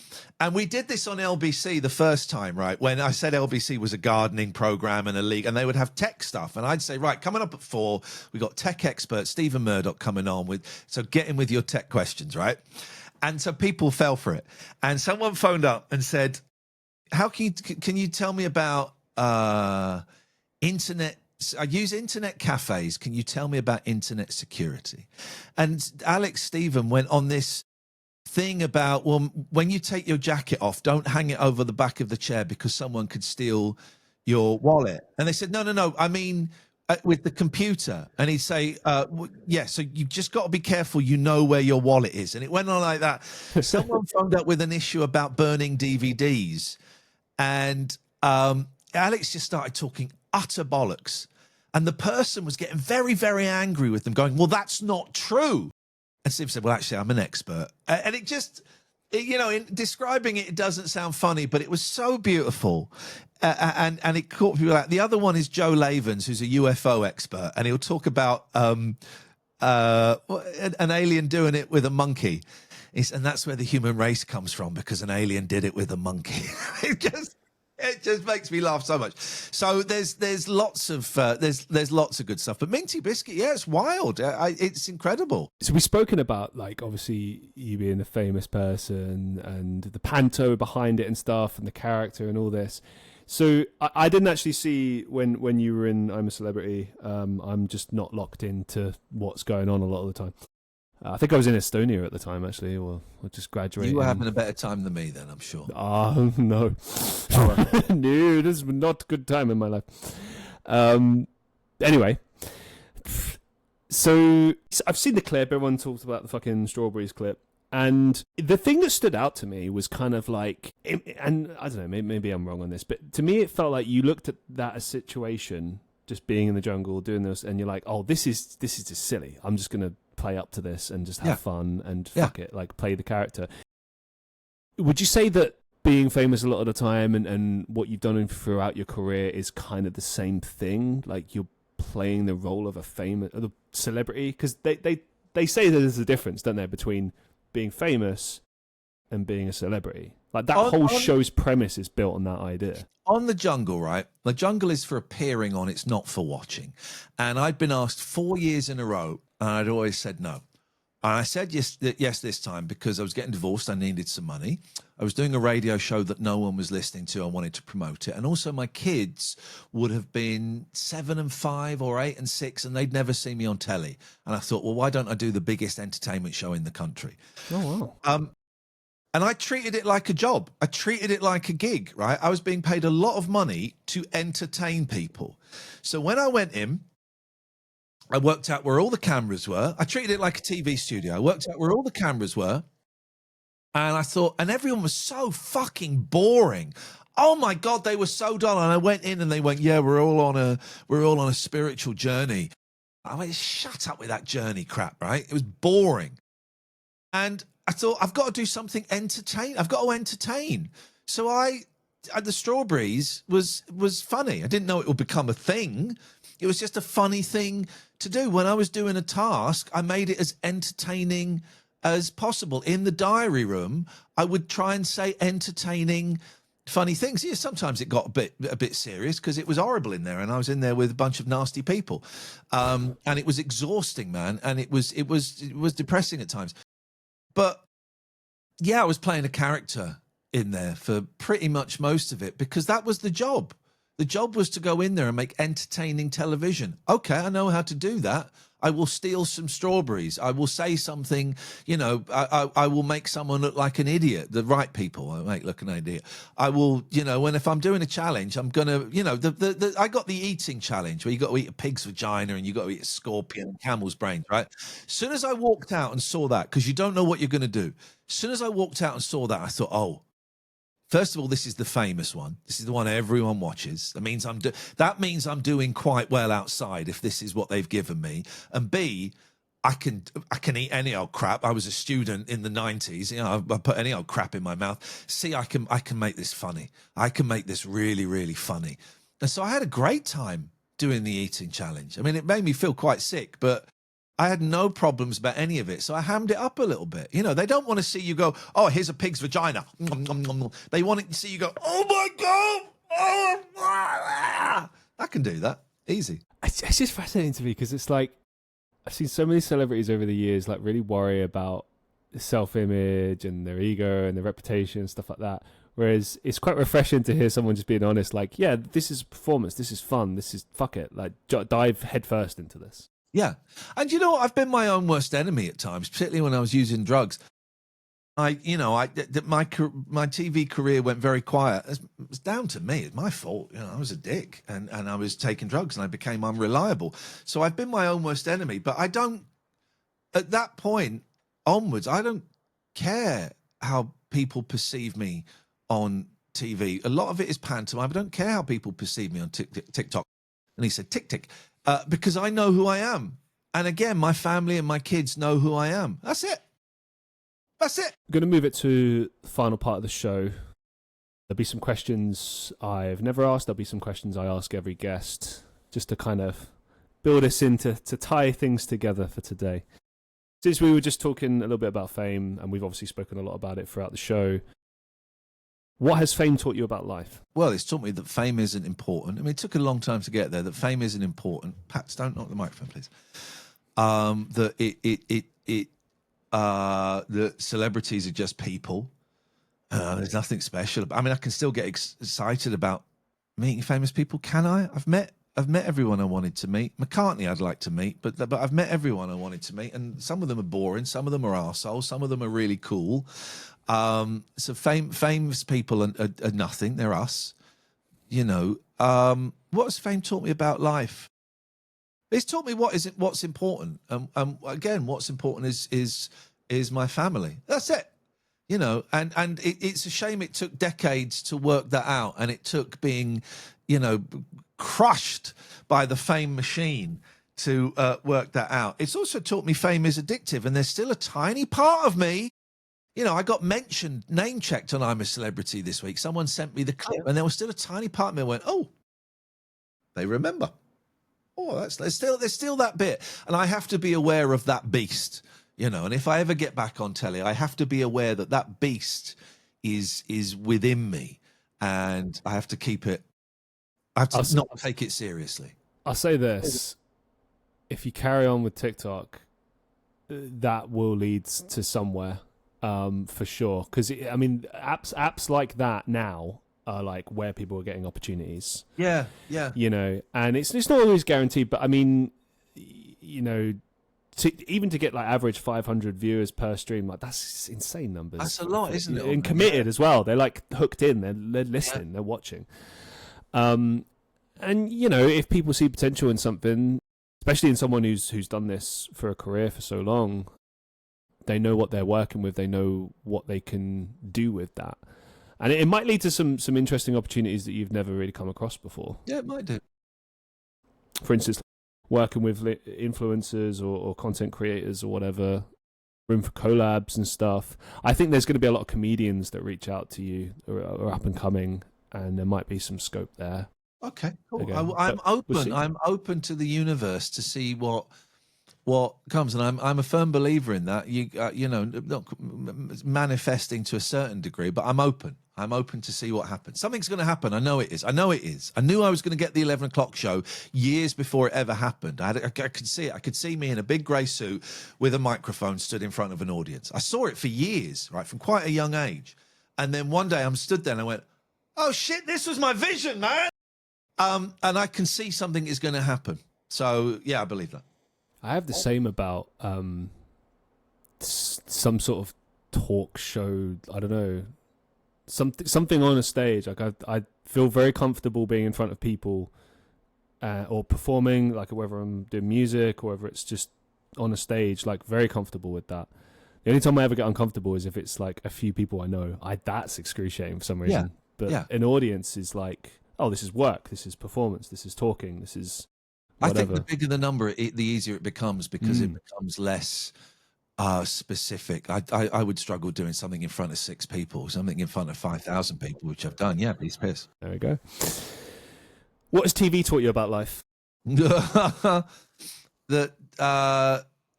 And we did this on LBC the first time, right? When I said LBC was a gardening program and a league, and they would have tech stuff. And I'd say, right, coming up at 4, we got tech expert Stephen Murdoch coming on with, so get in with your tech questions, right? And so people fell for it. And someone phoned up and said, can you tell me about internet? I use internet cafes. Can you tell me about internet security? And Alex Stephen went on this thing about, well, when you take your jacket off, don't hang it over the back of the chair because someone could steal your wallet. And they said, no, I mean, with the computer. And he'd say, yeah, so you've just got to be careful, you know where your wallet is. And it went on like that. Someone phoned up with an issue about burning DVDs. And Alex just started talking utter bollocks. And the person was getting very, very angry with them, going, well, that's not true. And Steve said, well, actually, I'm an expert. And it just, in describing it, it doesn't sound funny, but it was so beautiful. And it caught people out. The other one is Joe Lavens, who's a UFO expert. And he'll talk about an alien doing it with a monkey. And that's where the human race comes from, because an alien did it with a monkey. It just makes me laugh so much. So there's lots of there's lots of good stuff. But Minty Biscuit, yeah, it's wild. It's incredible. So we've spoken about, like, obviously you being a famous person and the panto behind it and stuff and the character and all this. So I didn't actually see when you were in I'm a Celebrity. I'm just not locked into what's going on a lot of the time. I think I was in Estonia at the time, actually, or just graduating. You were having a better time than me then, I'm sure. No. No, this is not a good time in my life. Anyway, so I've seen the clip. Everyone talked about the fucking strawberries clip. And the thing that stood out to me was kind of like, and I don't know, maybe I'm wrong on this, but to me it felt like you looked at that as situation, just being in the jungle, doing this, and you're like, oh, this is just silly. I'm just going to play up to this and just have fun and fuck it, like play the character. Would you say that being famous a lot of the time and what you've done throughout your career is kind of the same thing? Like you're playing the role of a celebrity? Because they say that there's a difference, don't they, between being famous and being a celebrity. Like that whole show's premise is built on that idea. On The Jungle, right? The Jungle is for appearing on, it's not for watching. And I'd been asked 4 years in a row, and I'd always said no. And I said yes this time because I was getting divorced. I needed some money. I was doing a radio show that no one was listening to. I wanted to promote it. And also my kids would have been 7 and 5 or 8 and 6, and they'd never seen me on telly. And I thought, well, why don't I do the biggest entertainment show in the country? Oh, wow. And I treated it like a job. I treated it like a gig, right? I was being paid a lot of money to entertain people. So when I went in, I worked out where all the cameras were. I treated it like a TV studio. I worked out where all the cameras were. And I thought, and everyone was so fucking boring. Oh my God, they were so dull. And I went in and they went, yeah, we're all on a spiritual journey. I went, shut up with that journey crap, right? It was boring. And I thought, I've got to do something entertaining. I've got to entertain. So the strawberries was funny. I didn't know it would become a thing. It was just a funny thing to do. When I was doing a task, I made it as entertaining as possible. In the diary room, I would try and say entertaining, funny things. Yeah, sometimes it got a bit serious because it was horrible in there, and I was in there with a bunch of nasty people, and it was exhausting, man, and it was depressing at times. But yeah, I was playing a character in there for pretty much most of it because that was the job. The job was to go in there and make entertaining television. Okay, I know how to do that. I will steal some strawberries. I will say something, I will make someone look like an idiot. The right people I make look an idiot. I will, if I'm doing a challenge, I'm going to, I got the eating challenge where you got to eat a pig's vagina and you got to eat a scorpion and camel's brains, right? As soon as I walked out and saw that, because you don't know what you're going to do. As soon as I walked out and saw that, I thought, oh, first of all, this is the famous one. This is the one everyone watches. That means I'm doing quite well outside if this is what they've given me. And B, I can eat any old crap. I was a student in the 90s. I put any old crap in my mouth. See, I can make this funny. I can make this really, really funny. And so I had a great time doing the eating challenge. I mean, it made me feel quite sick, but I had no problems about any of it. So I hammed it up a little bit. You know, they don't want to see you go, oh, here's a pig's vagina. They want to see you go, oh my God. Oh, I can do that. Easy. It's just fascinating to me because it's like, I've seen so many celebrities over the years like really worry about self-image and their ego and their reputation and stuff like that. Whereas it's quite refreshing to hear someone just being honest, like, yeah, this is performance, this is fun, this is fuck it, like dive headfirst into this. Yeah. And you know what? I've been my own worst enemy at times, particularly when I was using drugs. My TV career went very quiet. It was down to me. It's my fault. You know, I was a dick and I was taking drugs and I became unreliable. So I've been my own worst enemy, but I don't, at that point onwards, I don't care how people perceive me on TV. A lot of it is pantomime. I don't care how people perceive me on TikTok. And he said, tick, because I know who I am. And again, my family and my kids know who I am. That's it. That's it. I'm going to move it to the final part of the show. There'll be some questions I've never asked. There'll be some questions I ask every guest just to kind of build us in to tie things together for today. Since we were just talking a little bit about fame, and we've obviously spoken a lot about it throughout the show, what has fame taught you about life? Well, it's taught me that fame isn't important. I mean, it took a long time to get there, that fame isn't important. Pats, don't knock the microphone, please. That celebrities are just people. There's nothing special. I mean, I can still get excited about meeting famous people. Can I? I've met everyone I wanted to meet. McCartney I'd like to meet, but I've met everyone I wanted to meet, and some of them are boring, some of them are arseholes, some of them are really cool. So famous people are nothing. They're us. You know, what has fame taught me about life? It's taught me what's important. Again, what's important is my family. That's it. You know, and it's a shame it took decades to work that out, and it took being, you know, crushed by the fame machine to work that out. It's also taught me fame is addictive, and there's still a tiny part of me. You know, I got mentioned, name checked on I'm a Celebrity this week. Someone sent me the clip, and there was still a tiny part of me that went, oh, they remember. Oh, there's still that bit, and I have to be aware of that beast, you know. And if I ever get back on telly, I have to be aware that that beast is within me, and I have to keep it. I have to not take it seriously. I'll say this: if you carry on with TikTok, that will lead to somewhere, for sure. Because I mean, apps like that now are like where people are getting opportunities. Yeah. You know, and it's not always guaranteed, but I mean, you know, even to get like average 500 viewers per stream, like that's insane numbers. That's a lot, isn't it? And committed as well. They're like hooked in. They're listening. They're watching. And you know, if people see potential in something, especially in someone who's done this for a career for so long, they know what they're working with. They know what they can do with that. And it might lead to some interesting opportunities that you've never really come across before. Yeah, it might do. For instance, working with influencers or content creators or whatever, room for collabs and stuff. I think there's going to be a lot of comedians that reach out to you or up and coming, and there might be some scope there. Okay, cool. Again, I'm open. we'll see. I'm open to the universe to see what comes, and I'm a firm believer in that. You know, not manifesting to a certain degree, but I'm open. I'm open to see what happens. Something's going to happen. I know it is. I knew I was going to get the 11 o'clock show years before it ever happened. I could see it. I could see me in a big grey suit with a microphone stood in front of an audience. I saw it for years, right, from quite a young age. And then one day I'm stood there and I went, oh shit, this was my vision, man. And I can see something is going to happen. So yeah, I believe that. I have the same about some sort of talk show. I don't know, something on a stage. Like I feel very comfortable being in front of people or performing, like whether I'm doing music or whether it's just on a stage. Like very comfortable with that. The only time I ever get uncomfortable is if it's like a few people I know. That's excruciating for some reason. Yeah. But an audience is like, oh, this is work, this is performance, this is talking, this is whatever. I think the bigger the number, the easier it becomes, because it becomes less specific. I would struggle doing something in front of 6 people, something in front of 5,000 people, which I've done. Yeah, please piss. There we go. What has TV taught you about life? That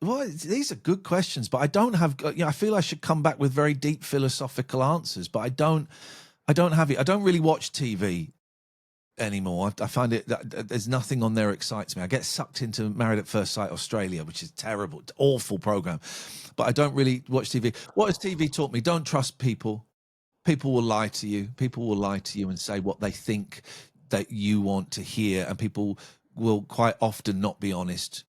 Well, these are good questions, but I don't have. I feel I should come back with very deep philosophical answers, but I don't have it. I don't really watch TV anymore. I find it that there's nothing on there excites me. I get sucked into Married at First Sight Australia, which is terrible, awful program. But I don't really watch TV. What has TV taught me? Don't trust people. People will lie to you. People will lie to you and say what they think that you want to hear, and people will quite often not be honest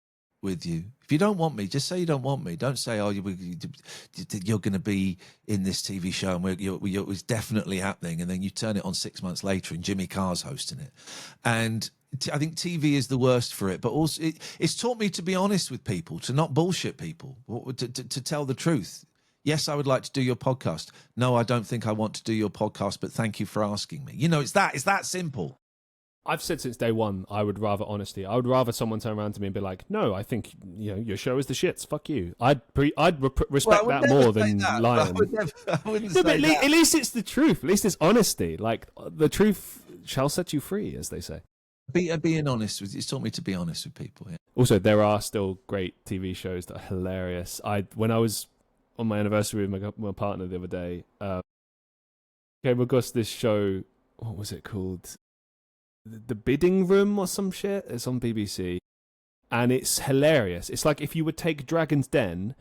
with you. If you don't want me, just say you don't want me. Don't say, oh, you're going to be in this TV show and it's definitely happening. And then you turn it on 6 months later and Jimmy Carr's hosting it. And I think TV is the worst for it. But also it's taught me to be honest with people, to not bullshit people, to tell the truth. Yes, I would like to do your podcast. No, I don't think I want to do your podcast, but thank you for asking me. It's that simple. I've said since day one, I would rather honesty. I would rather someone turn around to me and be like, "No, I think your show is the shits. Fuck you." I'd respect that more than lying. I wouldn't say that. At least it's the truth. At least it's honesty. Like the truth shall set you free, as they say. Being honest it's taught me to be honest with people. Yeah. Also, there are still great TV shows that are hilarious. When I was on my anniversary with my partner the other day, came across this show. What was it called? The Bidding Room or some shit. It's on BBC, and it's hilarious. It's like if you would take Dragon's Den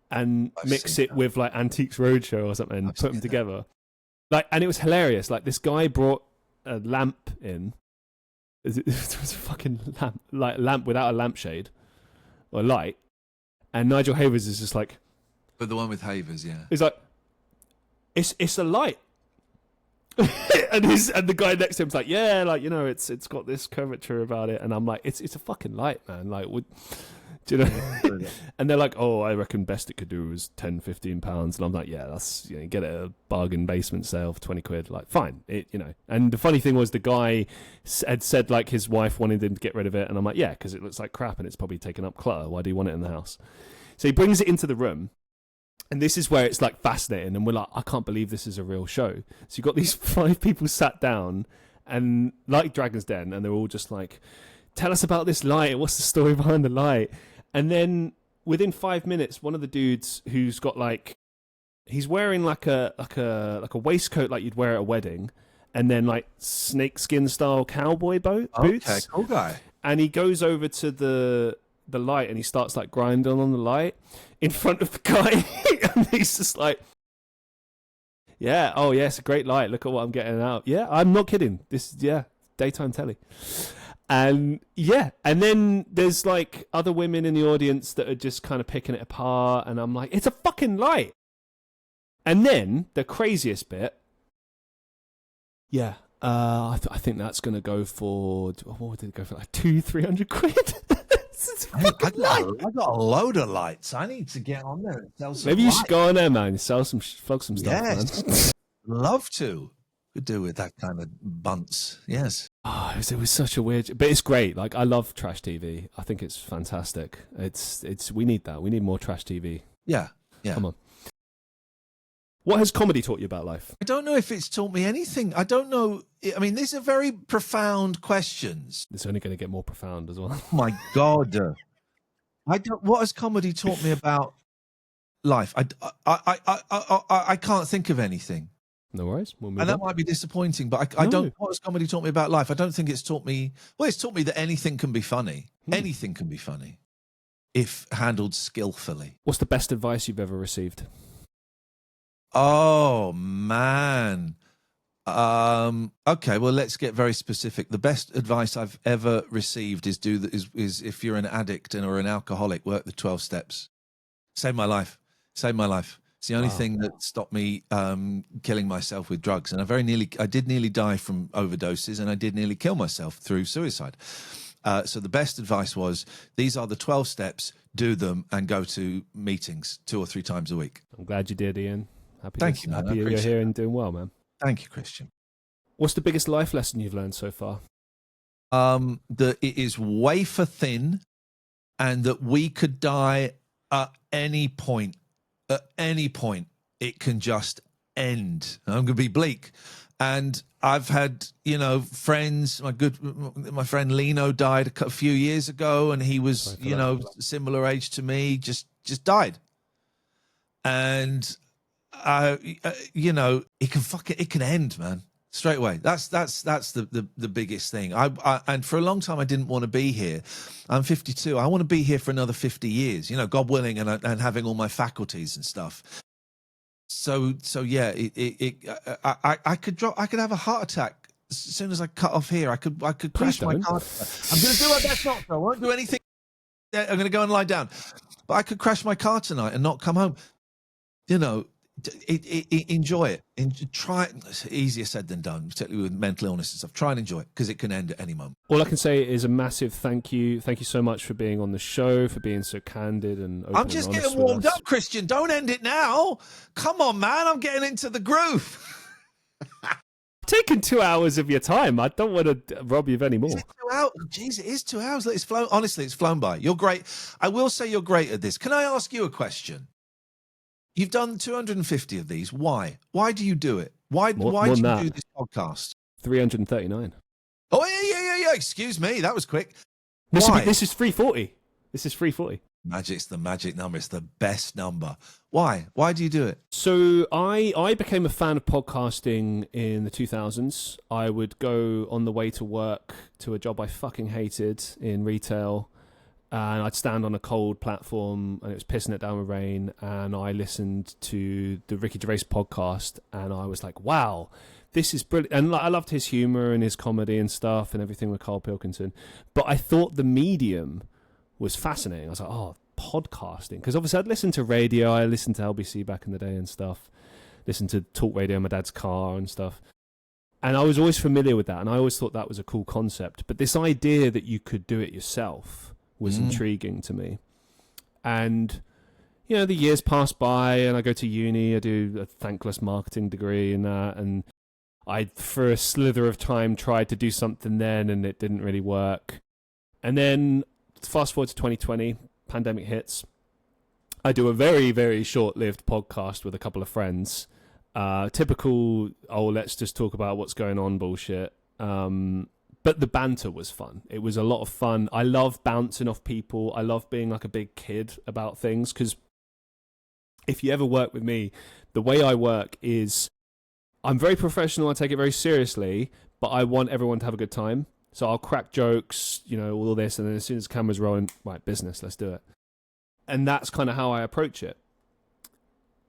and mix it with like Antiques Roadshow or something, and put them together. And it was hilarious. Like this guy brought a lamp in. It was a fucking lamp, like lamp without a lampshade or light, and Nigel Havers is just like, but the one with Havers, yeah. He's like, it's a light. and the guy next to him's like, yeah, like it's got this curvature about it, and I'm like, it's a fucking light, man. Like, do you know? And they're like, oh, I reckon best it could do was £10-15, and I'm like, yeah, that's get it at a bargain basement sale for 20 quid. Like, fine, And the funny thing was, the guy had said like his wife wanted him to get rid of it, and I'm like, yeah, because it looks like crap and it's probably taken up clutter. Why do you want it in the house? So he brings it into the room. And this is where it's like fascinating, and we're like, I can't believe this is a real show. So you've got these 5 people sat down, and like Dragon's Den, and they're all just like, tell us about this light. What's the story behind the light? And then within 5 minutes, one of the dudes who's got like, he's wearing like a waistcoat like you'd wear at a wedding, and then like snakeskin style cowboy boots. Okay, cool guy. And he goes over to the light and he starts like grinding on the light in front of the guy. And he's just like, yeah, oh yeah, it's a great light. Look at what I'm getting out. Yeah, I'm not kidding. This is, daytime telly. And yeah, and then there's like other women in the audience that are just kind of picking it apart. And I'm like, it's a fucking light. And then the craziest bit, I think that's going to go for, what did it go for? Like 200-300 quid? I got a load of lights. I need to get on there and sell some. Maybe you lights. should go on there, man. Plug some stuff, yes. man. Love to. Could do with that kind of bunts. Yes. Oh, it was such a weird, but it's great. Like, I love trash TV. I think it's fantastic. We need that. We need more trash TV. Yeah. Come on. What has comedy taught you about life? I don't know if it's taught me anything. I don't know. I mean, these are very profound questions. It's only going to get more profound as well. Oh my God. What has comedy taught me about life? I can't think of anything. No worries. We'll move and that on. might be disappointing, but I don't. What has comedy taught me about life? I don't think it's taught me. Well, it's taught me that anything can be funny. Anything can be funny if handled skillfully. What's the best advice you've ever received? Oh man. Okay, well, let's get very specific. The best advice I've ever received is is if you're an addict or an alcoholic, work the 12 steps. Save my life. Save my life. It's the only thing that stopped me killing myself with drugs. And I did nearly die from overdoses, and I did nearly kill myself through suicide. So the best advice was, these are the 12 steps, do them, and go to meetings 2 or 3 times a week. I'm glad you did, Ian. Thank you, man. Happy you're here and doing well, man. Thank you, Christian. What's the biggest life lesson you've learned so far? That it is wafer thin, and that we could die at any point. At any point, it can just end. I'm going to be bleak. And I've had, you know, friends. My friend Lino died a few years ago, and he was, you know, similar age to me. Just died. And you know, it can end, man, straight away. That's the biggest thing. And for a long time I didn't want to be here. I'm 52. I want to be here for another 50 years, you know, God willing, and having all my faculties and stuff. So yeah, I could have a heart attack as soon as I cut off here. I could crash my car. I'm going to do my best not to. I won't do anything. I'm going to go and lie down. But I could crash my car tonight and not come home. You know, enjoy it. Try it. It's easier said than done, particularly with mental illness and stuff. Try and enjoy it, because it can end at any moment. All I can say is a massive thank you. Thank you so much for being on the show, for being so candid and open. I'm just getting warmed up, Christian. Don't end it now. Come on, man. I'm getting into the groove. Taking 2 hours of your time. I don't want to rob you of any more. Is it 2 hours? Jeez, it is 2 hours. It's flown. Honestly, it's flown by. You're great. I will say you're great at this. Can I ask you a question? You've done 250 of these. Why? Why do you do it? Why do you do this podcast? 339. Oh, yeah. Excuse me. That was quick. This is 340. This is 340. Magic's the magic number. It's the best number. Why? Why do you do it? So I became a fan of podcasting in the 2000s. I would go on the way to work to a job I fucking hated in retail, and I'd stand on a cold platform and it was pissing it down with rain, and I listened to the Ricky Gervais podcast and I was like, wow, this is brilliant. And I loved his humor and his comedy and stuff and everything with Carl Pilkington. But I thought the medium was fascinating. I was like, oh, podcasting. Because obviously I'd listened to radio. I listened to LBC back in the day and stuff. Listened to talk radio in my dad's car and stuff. And I was always familiar with that. And I always thought that was a cool concept. But this idea that you could do it yourself was intriguing to me. And, you know, the years pass by and I go to uni. I do a thankless marketing degree and that. And I, for a slither of time, tried to do something then and it didn't really work. And then fast forward to 2020, pandemic hits. I do a very, very short-lived podcast with a couple of friends. Typical, let's just talk about what's going on bullshit. But the banter was fun. It was a lot of fun. I love bouncing off people. I love being like a big kid about things, because if you ever work with me, the way I work is I'm very professional. I take it very seriously, but I want everyone to have a good time. So I'll crack jokes, you know, all this, and then as soon as the camera's rolling, right, business, let's do it. And that's kind of how I approach it.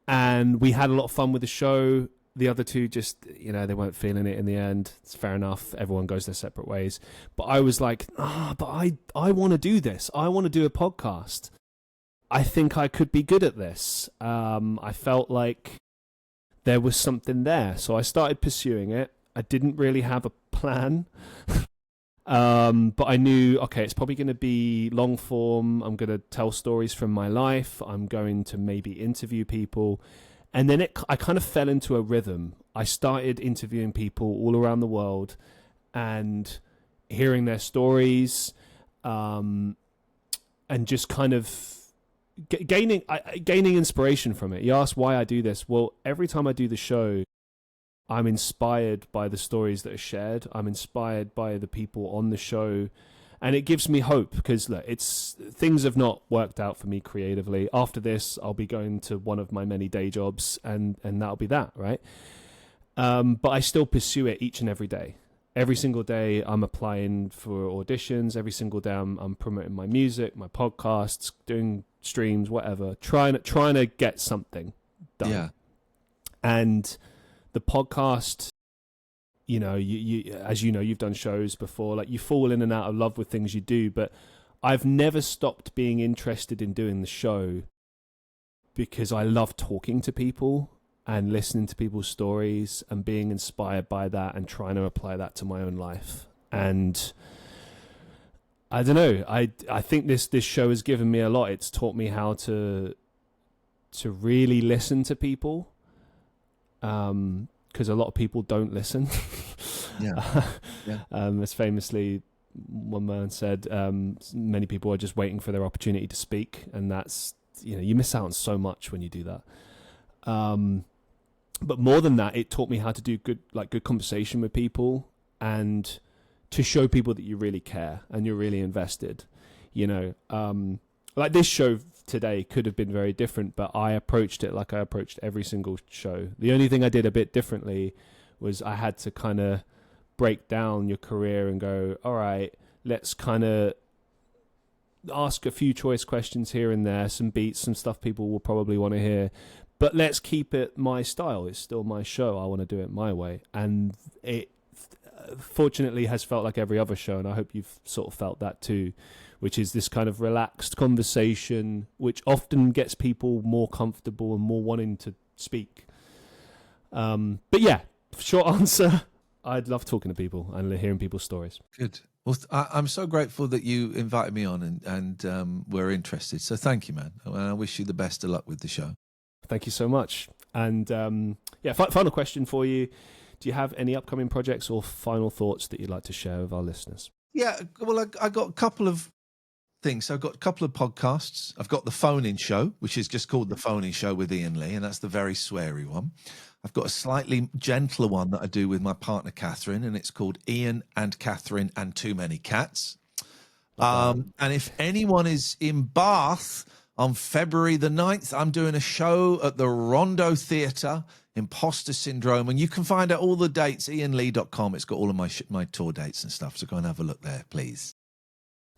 And we had a lot of fun with the show. The other two just, you know, they weren't feeling it in the end. It's fair enough. Everyone goes their separate ways. But I was like, but I want to do this. I want to do a podcast. I think I could be good at this. I felt like there was something there. So I started pursuing it. I didn't really have a plan. But I knew, okay, it's probably going to be long form. I'm going to tell stories from my life. I'm going to maybe interview people. And then I kind of fell into a rhythm. I started interviewing people all around the world and hearing their stories, and just kind of gaining inspiration from it. You ask why I do this. Well, every time I do the show, I'm inspired by the stories that are shared. I'm inspired by the people on the show. And it gives me hope, because look, things have not worked out for me creatively. After this, I'll be going to one of my many day jobs, and that'll be that, right? But I still pursue it each and every day. Every single day, I'm applying for auditions. Every single day, I'm promoting my music, my podcasts, doing streams, whatever. Trying to get something done. Yeah. And the podcast, you know, you as you know, you've done shows before, like you fall in and out of love with things you do, but I've never stopped being interested in doing the show because I love talking to people and listening to people's stories and being inspired by that and trying to apply that to my own life. And I don't know, I think this show has given me a lot. It's taught me how to really listen to people, because a lot of people don't listen. As famously one man said, many people are just waiting for their opportunity to speak, and that's, you know, you miss out on so much when you do that. but more than that, it taught me how to do good conversation with people, and to show people that you really care and you're really invested. Like this show today could have been very different, but I approached it like I approached every single show. The only thing I did a bit differently was I had to kind of break down your career and go, all right, let's kind of ask a few choice questions here and there, some beats, some stuff people will probably want to hear, but let's keep it my style. It's still my show. I want to do it my way. And it fortunately has felt like every other show, and I hope you've sort of felt that too, which is this kind of relaxed conversation, which often gets people more comfortable and more wanting to speak. But yeah, short answer, I'd love talking to people and hearing people's stories. Good. Well, I'm so grateful that you invited me on and were interested. So thank you, man. And I wish you the best of luck with the show. Thank you so much. And final question for you. Do you have any upcoming projects or final thoughts that you'd like to share with our listeners? Yeah, well, I got a couple of things. So I've got a couple of podcasts. I've got the phone-in show, which is just called the phone-in show with Iain Lee, and that's the very sweary one. I've got a slightly gentler one that I do with my partner Catherine, and it's called Ian and Catherine and Too Many Cats. And if anyone is in Bath on February the 9th, I'm doing a show at the Rondo Theatre, Imposter Syndrome, and you can find out all the dates, iainlee.com. It's got all of my tour dates and stuff, so go and have a look there, please.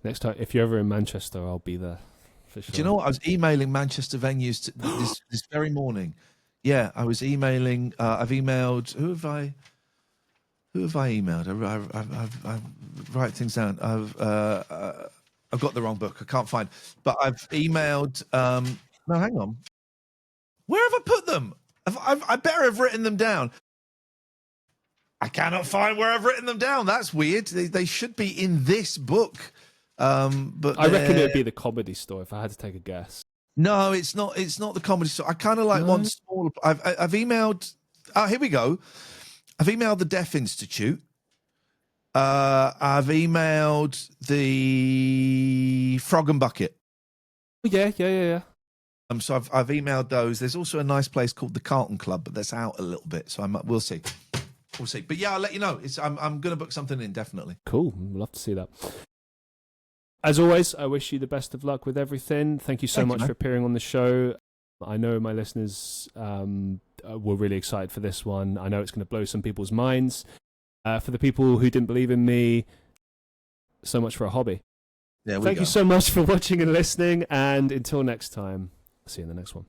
Next time, if you're ever in Manchester, I'll be there for sure. Do you know what? I was emailing Manchester venues this very morning. Yeah, I was emailing. I've emailed. Who have I emailed? I write things down. I've got the wrong book. I can't find. But I've emailed. No, hang on. Where have I put them? I better have written them down. I cannot find where I've written them down. That's weird. They should be in this book. But I reckon it would be the Comedy Store if I had to take a guess. No, it's not. It's not the Comedy Store. I kind of like one smaller. I've emailed. Oh, here we go. I've emailed the Deaf Institute. I've emailed the Frog and Bucket. Yeah. So I've emailed those. There's also a nice place called the Carlton Club, but that's out a little bit. So we'll see. We'll see. But yeah, I'll let you know. I'm going to book something in, definitely. Cool. Love to see that. As always, I wish you the best of luck with everything. Thank you so much for appearing on the show. I know my listeners were really excited for this one. I know it's going to blow some people's minds. For the people who didn't believe in me, so much for a hobby. Thank you so much for watching and listening. And until next time, I'll see you in the next one.